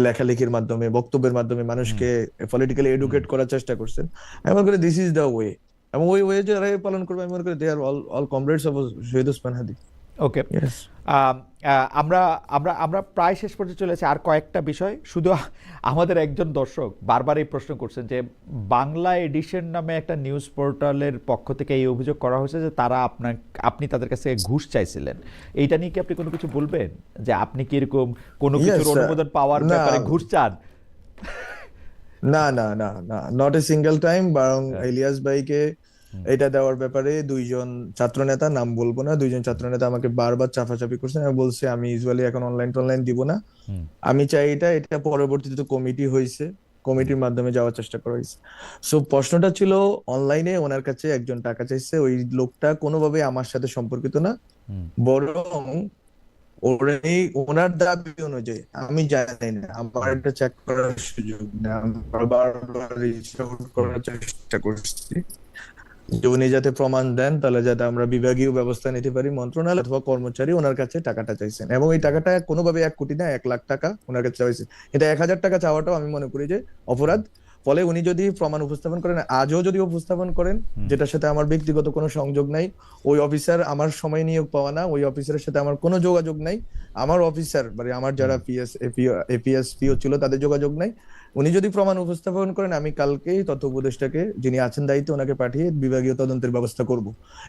লেখালেখির মাধ্যমে, বক্তব্যের মাধ্যমে মানুষকে পলিটিক্যালি এডুকেট করার চেষ্টা করছেন। আমি মনে করি দিস ইজ দ্য ওয়ে, এবং ওই ওয়ে যারা পালন করবে আমি মনে করি দে আর অল কমরেডস অফ শহীদ ওসমান হাদি। ওকে। আমরা আমরা আমরা প্রায় শেষ পর্যন্ত চলে এসেছি। আর কয়েকটা বিষয়, শুধু আমাদের একজন দর্শক বারবার এই প্রশ্ন করছেন যে বাংলা এডিশন নামে একটা নিউজ পোর্টালের পক্ষ থেকে এই অভিযোগ করা হয়েছে যে তারা আপনি তাদের কাছে ঘুষ চাইছিলেন। এইটা নিয়ে কি আপনি কোনো কিছু বলবেন, যে আপনি কি এরকম কোনো কিছুর অনুমোদন পাওয়ার না ব্যাপারে ঘুষ চান? না না না না, নট এ সিঙ্গেল টাইম। বরং ইলিয়াস ভাইকে এটা দেওয়ার ব্যাপারে দুইজন ছাত্রনেতা, নাম বলবো না, দুইজন ছাত্রনেতা আমাকে বারবার চাপাচাপি করছেন। আমি বলছি আমি ইউজুয়ালি এখন অনলাইন দিব না, আমি চাই এটা পরবর্তীতে কমিটি হয়েছে, কমিটির মাধ্যমে যাওয়ার চেষ্টা করা হয়েছে। সো প্রশ্নটা ছিল অনলাইনে ওনার কাছে একজন টাকা চাইছে, ওই লোকটা কোনোভাবে আমার সাথে সম্পর্কিত না, বরং ওনার দাবি অনুযায়ী, আমি জানি না, আমার এটা চেক করার সুযোগ নেই, আমি বারবার রিচ আউট করার চেষ্টা করছি যে উনি যাতে প্রমাণ দেন, তাহলে যাতে আমরা বিভাগীয় ব্যবস্থা নিতে পারি। মন্ত্রণালয় অথবা কর্মচারী ওনার কাছে টাকাটা চাইছেন, এবং এই টাকাটা কোনোভাবে 1 কোটি না, 1 লাখ টাকা ওনার কাছে চাইছে। এটা 1,000 টাকা চাওয়াটাও আমি মনে করি যে অপরাধ। ফলে উনি যদি প্রমাণ উপস্থাপন করেন, আজও যদি উপস্থাপন করেন, যেটার সাথে আমার ব্যক্তিগত কোনো সংযোগ নাই, ওই অফিসার আমার সময় নিয়োগ পাওয়া না, ওই অফিসারের সাথে আমার কোনো যোগাযোগ নাই, আমার অফিসার মানে আমার যারা এপিএস পিও ছিল তাদের যোগাযোগ নাই, উনি যদি প্রমাণ উপস্থাপন করেন, আমি কালকেই তথ্য উপদেষ্টাকে, যিনি আছেন দায়িত্বে, ওনাকে পাঠিয়ে বিভাগীয় তদন্তের ব্যবস্থা করব।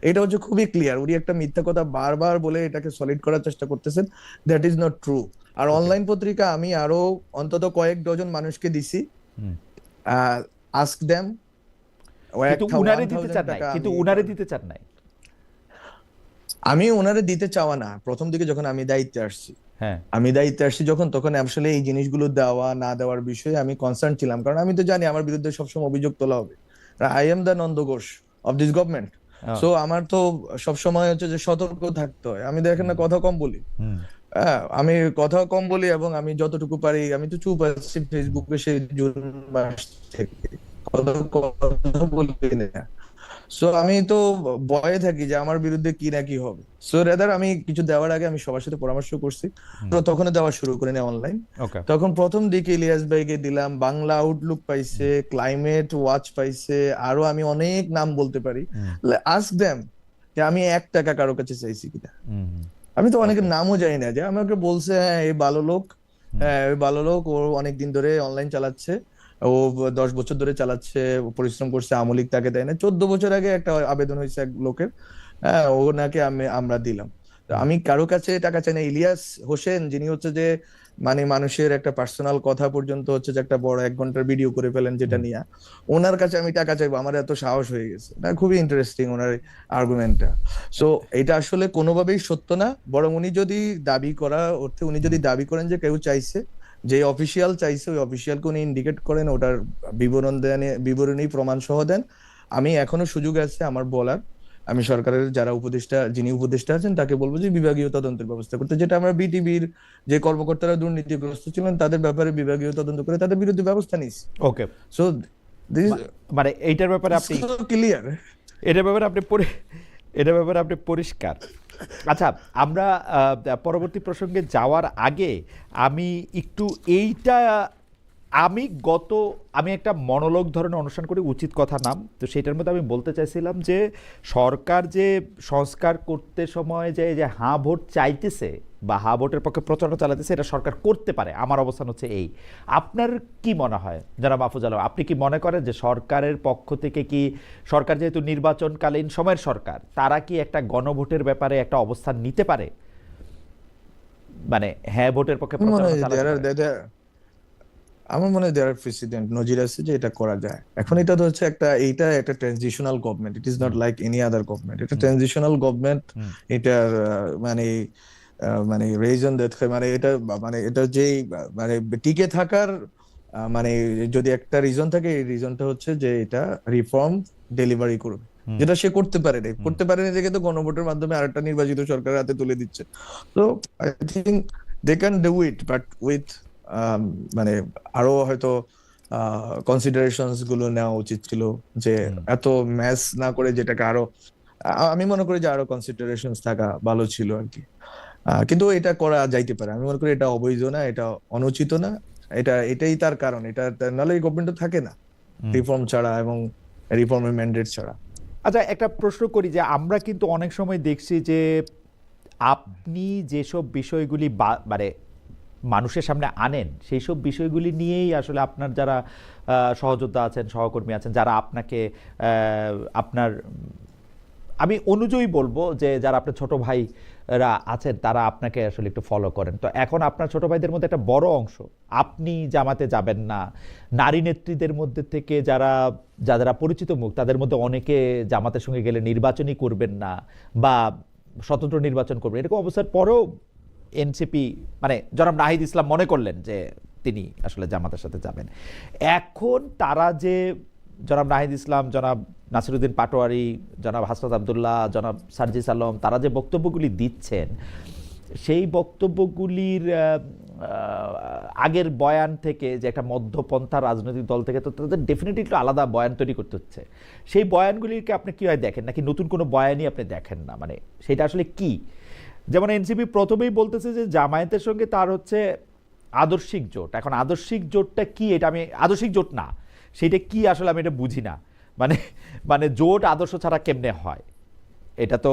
এটা হচ্ছে খুবই ক্লিয়ার। উনি একটা মিথ্যা কথা বারবার বলে এটাকে সলিড করার চেষ্টা করতেছেন, দ্যাট ইজ নট ট্রু। আর অনলাইন পত্রিকা আমি আরো অন্তত কয়েক ডজন মানুষকে দিছি, আস্ক দেম। কিন্তু উনারে দিতে চান নাই, কিন্তু উনারে দিতে চান নাই। আমি ওনারে দিতে চাওয়া না, প্রথম দিকে যখন আমি দায়িত্বে আসছি, তখন আসলে এই জিনিসগুলো দেওয়া না দেওয়ার বিষয়ে আমি কনসার্ন ছিলাম, কারণ আমি তো জানি আমার বিরুদ্ধে সবসময় অভিযোগ তোলা হবে। I am the Nanda Ghosh of this government, so আমার তো সবসময় হচ্ছে যে সতর্ক থাকতে হয়। আমি দেখেন না কথা কম বলি, আমি কথা কম বলি, এবং আমি যতটুকু পারি, আমি তো চুপ আছি ফেসবুকে সেই জুন মাস থেকে, কথা বলি না। সো আমি তো ভয়ে থাকি যে আমার বিরুদ্ধে কি না কি হবে। সো রেদার আমি কিছু দেওয়ার আগে আমি সবার সাথে পরামর্শ করছি, তো তখন দেওয়া শুরু করে নেই অনলাইন। তখন প্রথম দিকে ইলিয়াস ভাইকে দিলাম, বাংলা আউটলুক পাইছে, ক্লাইমেট ওয়াচ পাইছে, আরো আমি অনেক নাম বলতে পারি। আস্ক দেম যে আমি 1 টাকা কারো কাছে চাইছি কিনা। আমি তো অনেকের নামও জানি না, যে আমাকে বলছে হ্যাঁ এই ভালো লোক, ও অনেকদিন ধরে অনলাইন চালাচ্ছে, ও 10 বছর ধরে চালাচ্ছে, পরিশ্রম করছে, আমলিক তাকে দেয় না। 14 বছর আগে একটা আবেদন হয়েছে এক লোকের, ও নাকি আমরা দিলাম। আমি কারো কাছে টাকা চাই না। ইলিয়াস হোসেন, যিনি হচ্ছে যে মানে মানুষের একটা পার্সোনাল কথা পর্যন্ত হচ্ছে যে একটা বড় 1 ঘন্টার ভিডিও করে ফেলেন যেটা নিয়ে, ওনার কাছে আমি টাকা চাইবো, আমার এত সাহস হয়ে গেছে না। খুবই ইন্টারেস্টিং ওনার আর্গুমেন্টটা। সো এটা আসলে কোনোভাবেই সত্য না, বরং উনি যদি দাবি করা অর্থে, উনি যদি দাবি করেন যে কেউ চাইছে, যে অফিসিয়াল চাইছে, ওই অফিসিয়ালকে উনি ইন্ডিকেট করেন, ওটার বিবরণী প্রমাণ সহ দেন। আমি এখনো সুযোগ আছে আমার বলার, আমি সরকারের যারা যিনি উপদেষ্টা আছেন তাকে বলবো যে বিভাগীয় তদন্তের ব্যবস্থা করতে, যেটা আমরা বিটিভির যে কর্মকর্তারা দুর্নীতিগ্রস্ত ছিলেন তাদের ব্যাপারে বিভাগীয় তদন্ত করে তাদের বিরুদ্ধে ব্যবস্থা নিস। ওকে, সো মানে এইটার ব্যাপারে আপনি ক্লিয়ার, এটার ব্যাপারে আপনি পরিষ্কার। আচ্ছা, আমরা পরবর্তী প্রসঙ্গে যাওয়ার আগে আমি একটু আমি একটা মনোলগ ধরনের অনুষ্ঠান করি, উচিত কথা নাম, তো সেটার মধ্যে আমি বলতে চাইছিলাম যে সরকার যে সংস্কার করতে সময় যে হাঁ ভোট চাইতেছে বা হাঁ ভোটের পক্ষে প্রচারণা চালাতেছে, এটা সরকার করতে পারে। আমার অবস্থান হচ্ছে এই। আপনার কি মনে হয় জনাব মাহফুজ আলম, আপনি কি মনে করেন যে সরকারের পক্ষ থেকে কি, সরকার যেহেতু নির্বাচনকালীন সময়ের সরকার, তারা কি একটা গণভোটের ব্যাপারে একটা অবস্থান নিতে পারে, মানে হ্যাঁ ভোটের পক্ষে প্রচারণা চালাতে? আমার মনে হয় দেয়ার প্রেসিডেন্ট নজির আছে যে এটা করা যায়। এখন এটা তো হচ্ছে এইটা একটা transitional government, it is not like any other government, এটা ট্রানজিশনাল গভর্নমেন্ট। এটার মানে মানে রিজন মানে এটা যে মানে টিকে থাকার মানে যদি একটা রিজন থাকে, এই রিজনটা হচ্ছে যে এটা রিফর্ম ডেলিভারি করবে, যেটা সে করতে পারেনি দেখে তো গণভোটের মাধ্যমে আরেকটা নির্বাচিত সরকারের হাতে তুলে দিচ্ছে। তো I think they can do it, but with মানে আরো হয়তো কনসিডারেশনস গুলো নেওয়া উচিত ছিল, যে এত ম্যাচ না করে যেটাকে আরো, আমি মনে করি যে আরো কনসিডারেশনস থাকা ভালো ছিল আর কি। কিন্তু এটা করা যাইতে পারে, আমি মনে করি এটা অবৈধ না, এটা অনুচিত না, এটাই তার কারণ। এটা নাহলে এই গভর্নমেন্ট থাকে না রিফর্ম ছাড়া এবং রিফর্মের ম্যান্ডেট ছাড়া। আচ্ছা, একটা প্রশ্ন করি যে আমরা কিন্তু অনেক সময় দেখছি যে আপনি যেসব বিষয়গুলি মানে মানুষের সামনে আনেন সেই সব বিষয়গুলি নিয়েই আসলে আপনার যারা সহযোদ্ধা আছেন, সহকর্মী আছেন, যারা আপনাকে আপনার আমি অনুযায়ী বলবো যে যারা আপনার ছোট ভাইরা আছেন তারা আপনাকে আসলে একটু ফলো করেন। তো এখন আপনার ছোট ভাইদের মধ্যে একটা বড় অংশ, আপনি জামাতে যাবেন না, নারী নেত্রীদের মধ্যে থেকে যারা পরিচিত মুখ তাদের মধ্যে অনেকে জামাতের সঙ্গে গেলে নির্বাচনই করবেন না বা স্বতন্ত্র নির্বাচন করবেন, এরকম অবস্থার পরেও এনসিপি মানে জনাব নাহিদ ইসলাম মনে করলেন যে তিনি আসলে জামাতের সাথে যাবেন। এখন তারা যে জনাব নাহিদ ইসলাম, জনাব নাসিরুদ্দিন পাটোয়ারি, জনাব হাসনাত আবদুল্লাহ, জনাব সার্জিস আলম, তারা যে বক্তব্যগুলি দিচ্ছেন সেই বক্তব্যগুলির আগের বয়ান থেকে যে একটা মধ্যপন্থা রাজনৈতিক দল থেকে, তো তাদের ডেফিনেটলি একটু আলাদা বয়ান তৈরি করতে হচ্ছে। সেই বয়ানগুলিকে আপনি কীভাবে দেখেন, নাকি নতুন কোনো বয়ানই আপনি দেখেন না, মানে সেটা আসলে কি? যেমন এনসিপি প্রথমেই বলতেছে যে জামায়াতের সঙ্গে তার হচ্ছে আদর্শিক জোট। এখন আদর্শিক জোটটা কি, এটা আমি আদর্শিক জোট না সেটা কি আসলে আমি এটা বুঝি না। মানে মানে জোট আদর্শ ছাড়া কেমনে হয়? এটা তো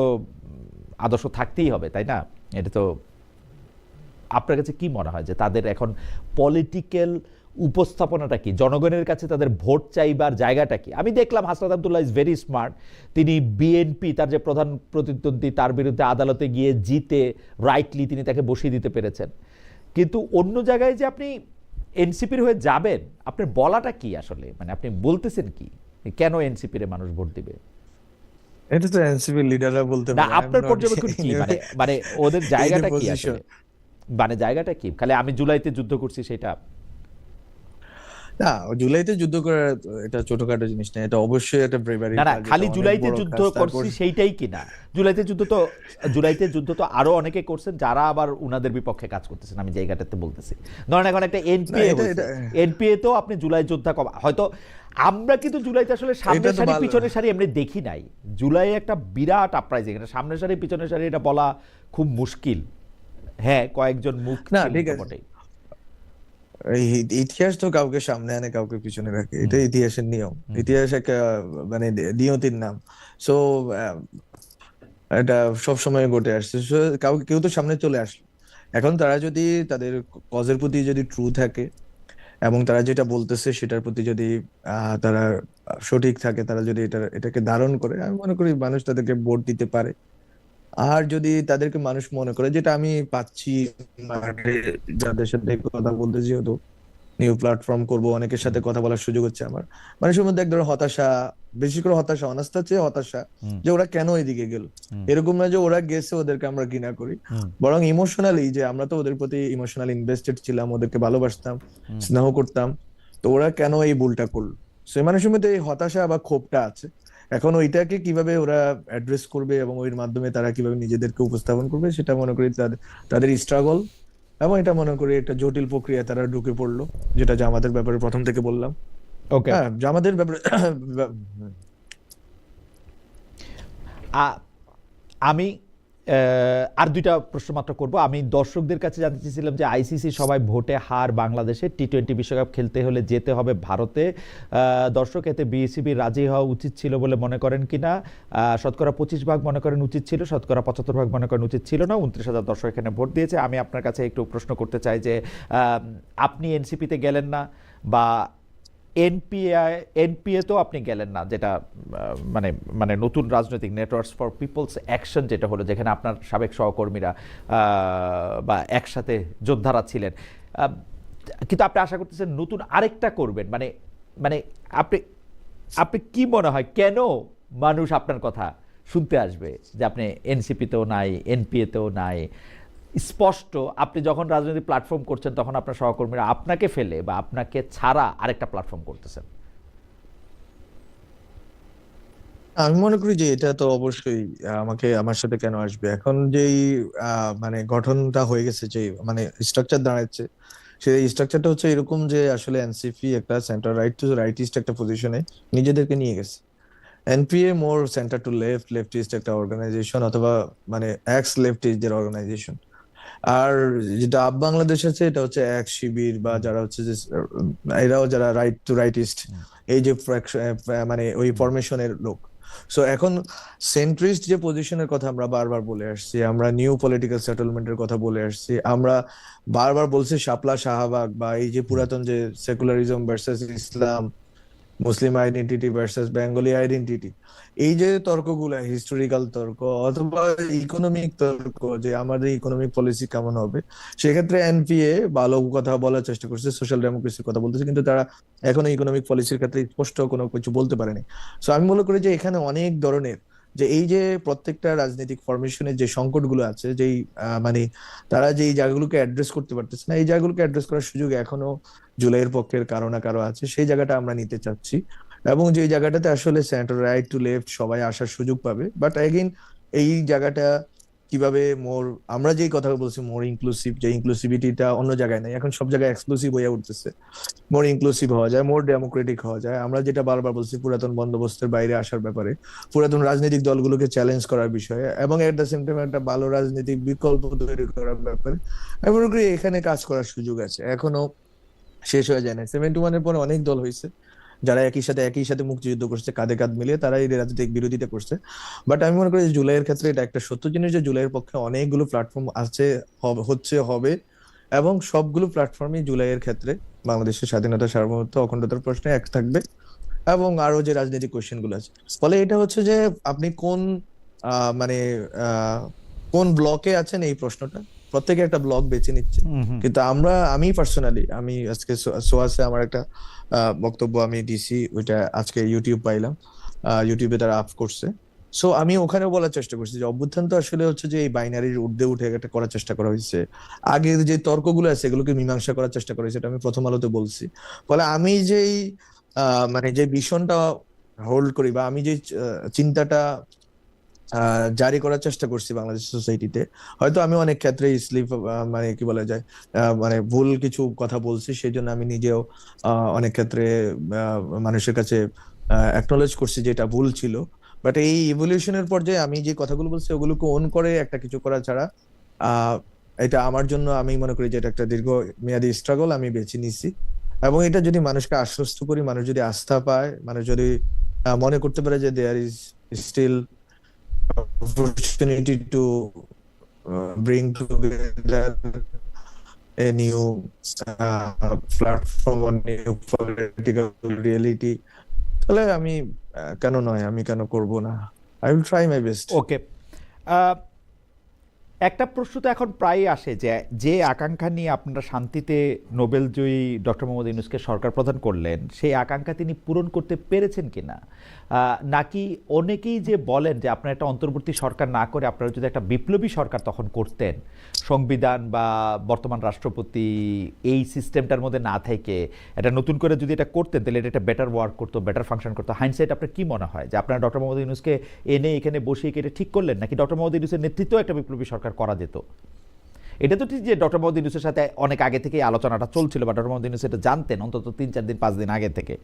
আদর্শ থাকতেই হবে, তাই না? এটা তো আপনার কাছে কি মনে হয় যে তাদের এখন পলিটিক্যাল উপস্থাপনাটা কি, জনগণের কাছে তাদের ভোট চাইবার জায়গাটা কি? আমি দেখলাম Hasnat Abdullah is very smart, তিনি বিএনপি তার যে প্রধান প্রতিদ্বন্দ্বী তার বিরুদ্ধে আদালতে গিয়ে জিতে রাইটলি তিনি তাকে বসিয়ে দিতে পেরেছেন। কিন্তু অন্য জায়গায় যে আপনি এনসিপির হয়ে যাবেন, আপনার বলাটা কি আসলে, মানে আপনি বলতেছেন কি, কেন এনসিপির মানুষ ভোট দিবে? এটা তো এনসিপি লিডাররা বলতে না পারে, আই এম আপনার নট পর্যবেক্ষণ কি, মানে মানে ওদের ইন এ জায়গাটা কি পজিশন। আসলে, মানে জায়গাটা কি? খালি আমি জুলাইতে যুদ্ধ করছি সেটা? না, জুলাইতে যুদ্ধ করা এটা ছোটখাটো জিনিস না, এটা অবশ্যই একটা ব্রেভারি না না, কাজ, এটা খালি অনেক জুলাইতে বড় যুদ্ধ কাজ। তারপর করছি সেইটাই কি না? জুলাইতে যুদ্ধ তো আরো অনেকে করছেন যারা আবার উনাদের বিপক্ষে কাজ করতেছেন, আমি জায়গাটাতে বলতেছি। ধরেন এখন একটা না, এনপিএ এটা হয়েছে, এটা এনপিএ তো আপনি জুলাই যোদ্ধা হয়তো আমরা কিন্তু জুলাইতে আসলে এটা সামনের তো সারি ভালো। পিছনের সারি এমনি দেখি নাই। জুলাই একটা বিরাট আপরাইজিং, এটা সামনের সারি পিছনের সারি এটা বলা খুব মুশকিল। হ্যাঁ, কয়েকজন মুখ না, ছিল ঠিক তো আছে, বটেই। এই ইতিহাস তো কাউকে সামনে আনে কাউকে পিছনে রাখে, হুম এটা ইতিহাসের নিয়ম। হুম ইতিহাস একটা মানে নিয়তির নাম। সো এটা সব সময় ঘটে আসছে। So, কেউ তো সামনে চলে আসলো। এখন তারা যদি তাদের কজের প্রতি যদি ট্রু থাকে এবং তারা যেটা বলতেছে সেটার প্রতি যদি তারা সঠিক থাকে, তারা যদি এটাকে ধারণ করে, আমি মনে করি মানুষ তাদেরকে ভোট দিতে পারে। আর যদি তাদেরকে মানুষ মনে করে, যেটা আমি পাচ্ছি মাঠে যাদের সাথে কথা বলতে, যেহেতু নিউ প্ল্যাটফর্ম করব, অনেকের সাথে কথা বলার সুযোগ হচ্ছে আমার, মানুষের মধ্যে এক ধরনের হতাশা, বেশি করে হতাশা, অনাস্থার চেয়ে হতাশা, হুম যে ওরা কেন এদিকে গেল। হুম এরকম না যে ওরা গেছে ওদেরকে আমরা ঘৃণা করি, হুম বরং ইমোশনালি যে আমরা তো ওদের প্রতি ইমোশনালি ইনভেস্টেড ছিলাম, ওদেরকে ভালোবাসতাম, হুম স্নেহ করতাম, তো ওরা কেন এই ভুলটা করলো। সে মানুষের মধ্যে এই হতাশা বা ক্ষোভটা আছে। এখন ওইটাকে কিভাবে ওরা অ্যাড্রেস করবে এবং ওই মাধ্যমে তারা কিভাবে নিজেদেরকে উপস্থাপন করবে, সেটা মনে করি তাদের স্ট্রাগল। এবং এটা মনে করি একটা জটিল প্রক্রিয়া তারা ঢুকে পড়লো, যেটা জামাতের ব্যাপারে প্রথম থেকে বললাম। ওকে। হ্যাঁ, জামাতের ব্যাপারে আমি আর দুইটা প্রশ্ন মাত্র করব। আমি দর্শকদের কাছে জানতে চেয়েছিলাম যে আইসিসি সবাই ভোটে হার বাংলাদেশে, টি-20 বিশ্বকাপ খেলতে হলে যেতে হবে ভারতে। দর্শক এতে বিসিবি রাজি হওয়া উচিত ছিল বলে মনে করেন কিনা? শতকরা 25% মনে করেন উচিত ছিল, শতকরা 75% মনে করেন উচিত ছিল না। 29,000 দর্শক এখানে ভোট দিয়েছে। আমি আপনার কাছে একটু প্রশ্ন করতে চাই যে আপনি এনসিপিতে গেলেন না, বা এনপিএ তো আপনি গেলেন না, যেটা মানে মানে নতুন রাজনৈতিক নেটওয়ার্কস ফর পিপলস অ্যাকশন যেটা হলো, যেখানে আপনার সাবেক সহকর্মীরা বা একসাথে যোদ্ধারা ছিলেন। কিন্তু আপনি আশা করতেছেন নতুন আরেকটা করবেন, মানে মানে আপনি আপনি কি মনে হয় কেন মানুষ আপনার কথা শুনতে আসবে যে আপনি এনসিপিতেও নাই, এনপিএতেও নাই? স্পষ্ট আপনি যখন রাজনৈতিক প্ল্যাটফর্ম করছেন তখন আপনার সহকর্মীরা আপনাকে ফেলে বা আপনাকে ছাড়া আরেকটা প্ল্যাটফর্ম করতেছেন। আমি মনে করি যে এটা তো অবশ্যই আমার সাথে কেন আসবে, এখন যেই মানে গঠনটা হয়ে গেছে, যে মানে স্ট্রাকচার দাঁড়াচ্ছে, সেই স্ট্রাকচারটা হচ্ছে এরকম যে আসলে এনসিপি একটা সেন্টার রাইট টু রাইটিস্ট একটা পজিশনে নিজেদেরকে নিয়ে গেছে। এনপিএ মোর সেন্টার টু লেফটিস্ট একটা অর্গানাইজেশন, অথবা মানে এক্স লেফটিস্টদের অর্গানাইজেশন। আর যেটা আপ বাংলাদেশ আছে, এটা হচ্ছে এক শিবির, বা যারা হচ্ছে যে এরাও যারা রাইট টু রাইটিস্ট, এই যে মানে ওই ফরমেশনের লোক। সো এখন সেন্ট্রিস্ট যে পজিশনের কথা আমরা বারবার বলে আসছি, আমরা নিউ পলিটিক্যাল সেটেলমেন্টের কথা বলে আসছি, আমরা বারবার বলছি শাপলা শাহবাগ বা এই যে পুরাতন যে secularism versus Islam, Muslim identity versus Bengali identity, এই যে তর্কগুলো, হিস্টোরিক্যাল তর্ক অথবা ইকোনমিক তর্ক, যে আমাদের ইকোনমিক পলিসি কেমন হবে, সেক্ষেত্রে এনপিএ ভালো কথা বলার চেষ্টা করছে, সোশ্যাল ডেমোক্রেসির কথা বলতেছে, কিন্তু তারা এখনো ইকোনমিক পলিসির ক্ষেত্রে স্পষ্ট কোনো কিছু বলতে পারেনি। সো আমি মনে করি যে এখানে অনেক ধরনের যে এই যে প্রত্যেকটা রাজনৈতিক ফরমেশনের যে সংকটগুলো আছে, যেই মানে তারা যে এই জায়গাগুলোকে অ্যাড্রেস করতে পারতেছে না, এই জায়গাগুলোকে অ্যাড্রেস করার সুযোগ এখনো জুলাইয়ের পক্ষের কারো না কারো আছে, সেই জায়গাটা আমরা নিতে চাচ্ছি। এবং যে জায়গাটাতে আসলে সেন্টার রাইট টু লেফট সবাই আসার সুযোগ পাবে, বাট এগেইন এই জায়গাটা কিভাবে মোর, আমরা যেই কথা বলছি মোর ইনক্লুসিভ, যে ইনক্লুসিভিটিটা অন্য জায়গায় নাই, এখন সব জায়গায় এক্সক্লুসিভ হয়ে উঠতেছে, মোর ইনক্লুসিভ হওয়া যায়, মোর ডেমোক্রেটিক হওয়া যায়, আমরা যেটা বারবার বলছি পুরাতন বন্দোবস্তের বাইরে আসার ব্যাপারে, পুরাতন রাজনৈতিক দলগুলোকে চ্যালেঞ্জ করার বিষয়ে, এবং এট দ্য সেম টাইম একটা ভালো রাজনৈতিক বিকল্প তৈরি করার ব্যাপারে আমি মনে করি এখানে কাজ করার সুযোগ আছে। এখনো শেষ হয়ে যায় না। 71-এর পরে অনেক দল হয়েছে যারা একই সাথে মুক্তিযুদ্ধ করছে, কাঁধে কাঁধ মিলিয়ে তারা এই রাজনৈতিক বিরোধিতা করছে। বাট আমি মনে করি যে জুলাইয়ের ক্ষেত্রে এটা একটা সত্য জিনিস যে জুলাইয়ের পক্ষে অনেকগুলো প্ল্যাটফর্ম আছে, হবে, এবং সবগুলো প্ল্যাটফর্মই জুলাইয়ের ক্ষেত্রে বাংলাদেশের স্বাধীনতা, সার্বভৌমত্ব, অখণ্ডতার প্রশ্নে এক থাকবে, এবং আরো যে রাজনৈতিক কোয়েশ্চেন গুলো আছে। ফলে এটা হচ্ছে যে আপনি কোন মানে আহ কোন ব্লকে আছেন, এই প্রশ্নটা প্রত্যেকে একটা ব্লক বেছে নিচ্ছে। কিন্তু আমি পার্সোনালি, আমি আজকে সোয়াসে আমার একটা বক্তব্য আমি দিছি, ওইটা আজকে ইউটিউব পাইলাম, ইউটিউবে তারা আপ করছে। সো আমি ওখানে বলার চেষ্টা করছি যে অভ্যুত্থান তো আসলে হচ্ছে যে এই বাইনারির ঊর্ধ্বে উঠে একটা করার চেষ্টা করা হয়েছে, আগের যে তর্কগুলো আছে এগুলোকে মীমাংসা করার চেষ্টা করা হয়েছে, এটা আমি প্রথম আলোতে বলছি। ফলে আমি যেই মানে যে ভীষণটা হোল্ড করি, বা আমি যে চিন্তাটা জারি করার চেষ্টা করছি বাংলাদেশ সোসাইটিতে, হয়তো আমি অনেক ক্ষেত্রে স্লিপ, মানে কি বলা যায়, মানে ভুল কিছু কথা বলছি, সেই জন্য আমি নিজেও অনেক ক্ষেত্রে মানুষের কাছে অ্যাকনোলেজ করছি যে এটা ভুল ছিল। বাট এই ইভলিউশনের পর্যায়ে আমি যে কথাগুলো বলছি ওগুলোকে অন করে একটা কিছু করা ছাড়া, আহ এটা আমার জন্য আমি মনে করি যে এটা একটা দীর্ঘ মেয়াদী স্ট্রাগল আমি বেছে নিছি। এবং এটা যদি মানুষকে আশ্বস্ত করি, মানুষ যদি আস্থা পায়, মানুষ যদি মনে করতে পারে যে there is still opportunity to bring together a new platform or new political reality, তাহলে আমি কেন নয়, আমি কেন করব না, I will try my best. Okay, একটা প্রশ্ন তো এখন প্রায়ই আসে যে যে আকাঙ্ক্ষা নিয়ে আপনারা শান্তিতে নোবেলজয়ী ডক্টর মোহাম্মদ ইউনূসকে সরকার প্রধান করলেন, সেই আকাঙ্ক্ষা তিনি পূরণ করতে পেরেছেন কিনা, নাকি অনেকেই যে বলেন যে আপনারা একটা অন্তর্বর্তী সরকার না করে আপনারা যদি একটা বিপ্লবী সরকার তখন করতেন, সংবিধান বা বর্তমান রাষ্ট্রপতি এই সিস্টেমটার মধ্যে না থেকে এটা নতুন করে যদি এটা করতেন তাহলে এটা একটা বেটার ওয়ার্ক করতো, বেটার ফাংশন করতো। হাইন্ডসাইট আপনার কি মনে হয় যে আপনারা ডক্টর মোহাম্মদ ইউনূসকে এনে এখানে বসিয়ে এটা ঠিক করলেন, নাকি ডক্টর মোহাম্মদ ইউনূসের নেতৃত্ব একটা বিপ্লবী সরকার করা যেত? এটা তো ঠিক যে ডক্টর মোহাম্মদ ইউনূসের সাথে অনেক আগে থেকেই আলোচনাটা চলছিল, বা ডক্টর মোহাম্মদ ইউনূস এটা জানতেন অন্তত 3-4 দিন 5 দিন আগে থেকে।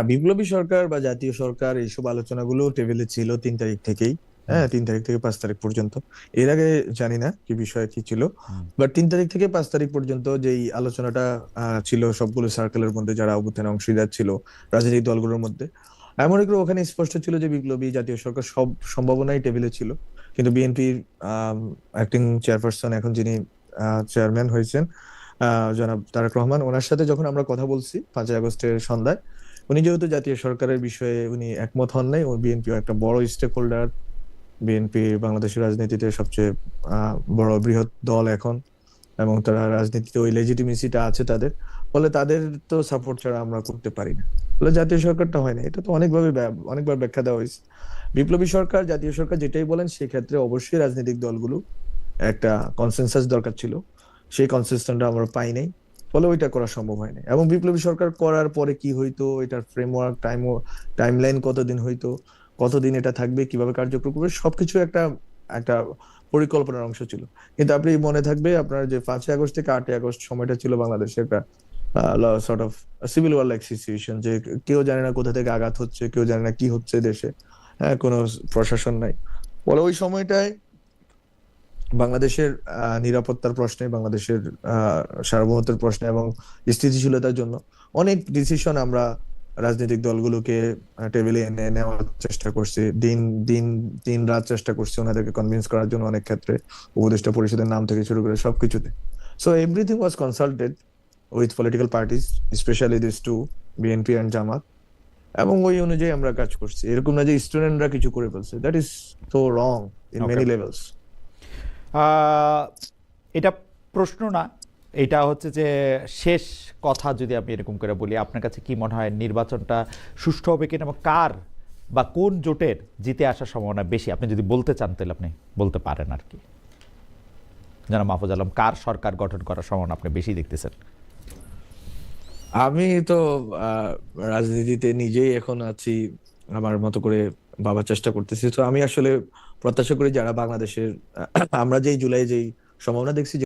বিপ্লবী সরকার বা জাতীয় সরকার এইসব আলোচনাগুলো টেবিলে ছিল 3 তারিখ থেকেই। হ্যাঁ, 3 তারিখ থেকে 5 তারিখ পর্যন্ত। এর আগে জানি না কি বিষয় কি ছিল, বাট 3 তারিখ থেকে 5 তারিখ পর্যন্ত যেই আলোচনাটা ছিল সবগুলো সার্কেলের মধ্যে, যারা অভ্যুত্থানে অংশীদার ছিল রাজনৈতিক দলগুলোর মধ্যে, আমি মনে করি ওখানে স্পষ্ট ছিল যে বিপ্লবী জাতীয় সরকার সব সম্ভাবনাই টেবিলে ছিল। কিন্তু বিএনপির অ্যাক্টিং চেয়ারপারসন, এখন যিনি চেয়ারম্যান হয়েছেন, জনাব তারেক রহমান, ওনার সাথে যখন আমরা কথা বলছি 5ই আগস্টের সন্ধ্যায়, উনি যেহেতু জাতীয় সরকারের বিষয়ে উনি একমত হন নাই, ও বিএনপিও একটা বড় স্টেক হোল্ডার, বিএনপি বাংলাদেশের রাজনীতিতে সবচেয়ে বড় বৃহৎ দল এখন, এবং তারা রাজনীতিতে ওই লেজিটিমেসিটা আছে তাদের, ফলে তাদের তো সাপোর্ট ছাড়া আমরা করতে পারি না। ফলে জাতীয় সরকারটা হয় না, এটা তো অনেকবার ব্যাখ্যা দেওয়া হয়েছে। বিপ্লবী সরকার, জাতীয় সরকার যেটাই বলেন, সেক্ষেত্রে অবশ্যই রাজনৈতিক দলগুলো একটা কনসেনসাস দরকার ছিল, সেই কনসেনসাসটা আমরা পাই নাই, ফলে ওইটা করা সম্ভব হয় না। এবং বিপ্লবী সরকার করার পরে কি হইতো, এটার ফ্রেমওয়ার্ক, টাইমলাইন কতদিন হইতো, কতদিন এটা থাকবে, কিভাবে কার্যক্রম করবে, সবকিছু একটা একটা পরিকল্পনার অংশ ছিল। কিন্তু আপনি মনে থাকবে আপনার যে 5ই আগস্ট থেকে 8ই আগস্ট সময়টা ছিল বাংলাদেশে একটা sort of civil were like situation, যে কেউ জানে না কোথা থেকে আঘাত হচ্ছে, কেউ জানে না কি হচ্ছে দেশে, হ্যাঁ, কোনো প্রশাসন নাই। ফলে ওই সময়টায় বাংলাদেশের নিরাপত্তার প্রশ্নে, বাংলাদেশের সার্বভৌমত্বের প্রশ্নে এবং স্থিতিশীলতার জন্য অনেক ডিসিশন আমরা রাজনৈতিক দলগুলোকে টেবিলে এনে নেওয়ার চেষ্টা করছি। দিন দিন দিন রাত চেষ্টা করছি ওনাদেরকে কনভিন্স করার জন্য, অনেক ক্ষেত্রে উপদেষ্টা পরিষদের নাম থেকে শুরু করে সবকিছুতে। So everything was consulted with political parties, specially this two, BNP and Jamaat, এবং ওই অনুযায়ী আমরা কাজ করছি। এরকম না যে স্টুডেন্টরা কিছু করে ফেলছে, that is so wrong in many levels. এটা প্রশ্ন না, এটা হচ্ছে যে শেষ কথা যদি আমি এরকম করে বলি, আপনার কাছে কি মনে হয় নির্বাচনটা সুষ্ঠু হবে কিনা এবং কার বা কোন জোটের জিতে আসার সম্ভাবনা বেশি? আপনি যদি বলতে চান তাহলে আপনি বলতে পারেন আর কি। জনাব মাহফুজ আলম, কার সরকার গঠন করার সম্ভাবনা আপনি বেশি দেখতেছেন? আমি তো রাজনীতিতে নিজেই এখন আছি, আমার মতো করে ভাবার চেষ্টা করতেছি। তো আমি আসলে প্রত্যাশা করি যারা বাংলাদেশের আমরা যেই জুলাই যেই সম্ভাবনা দেখছি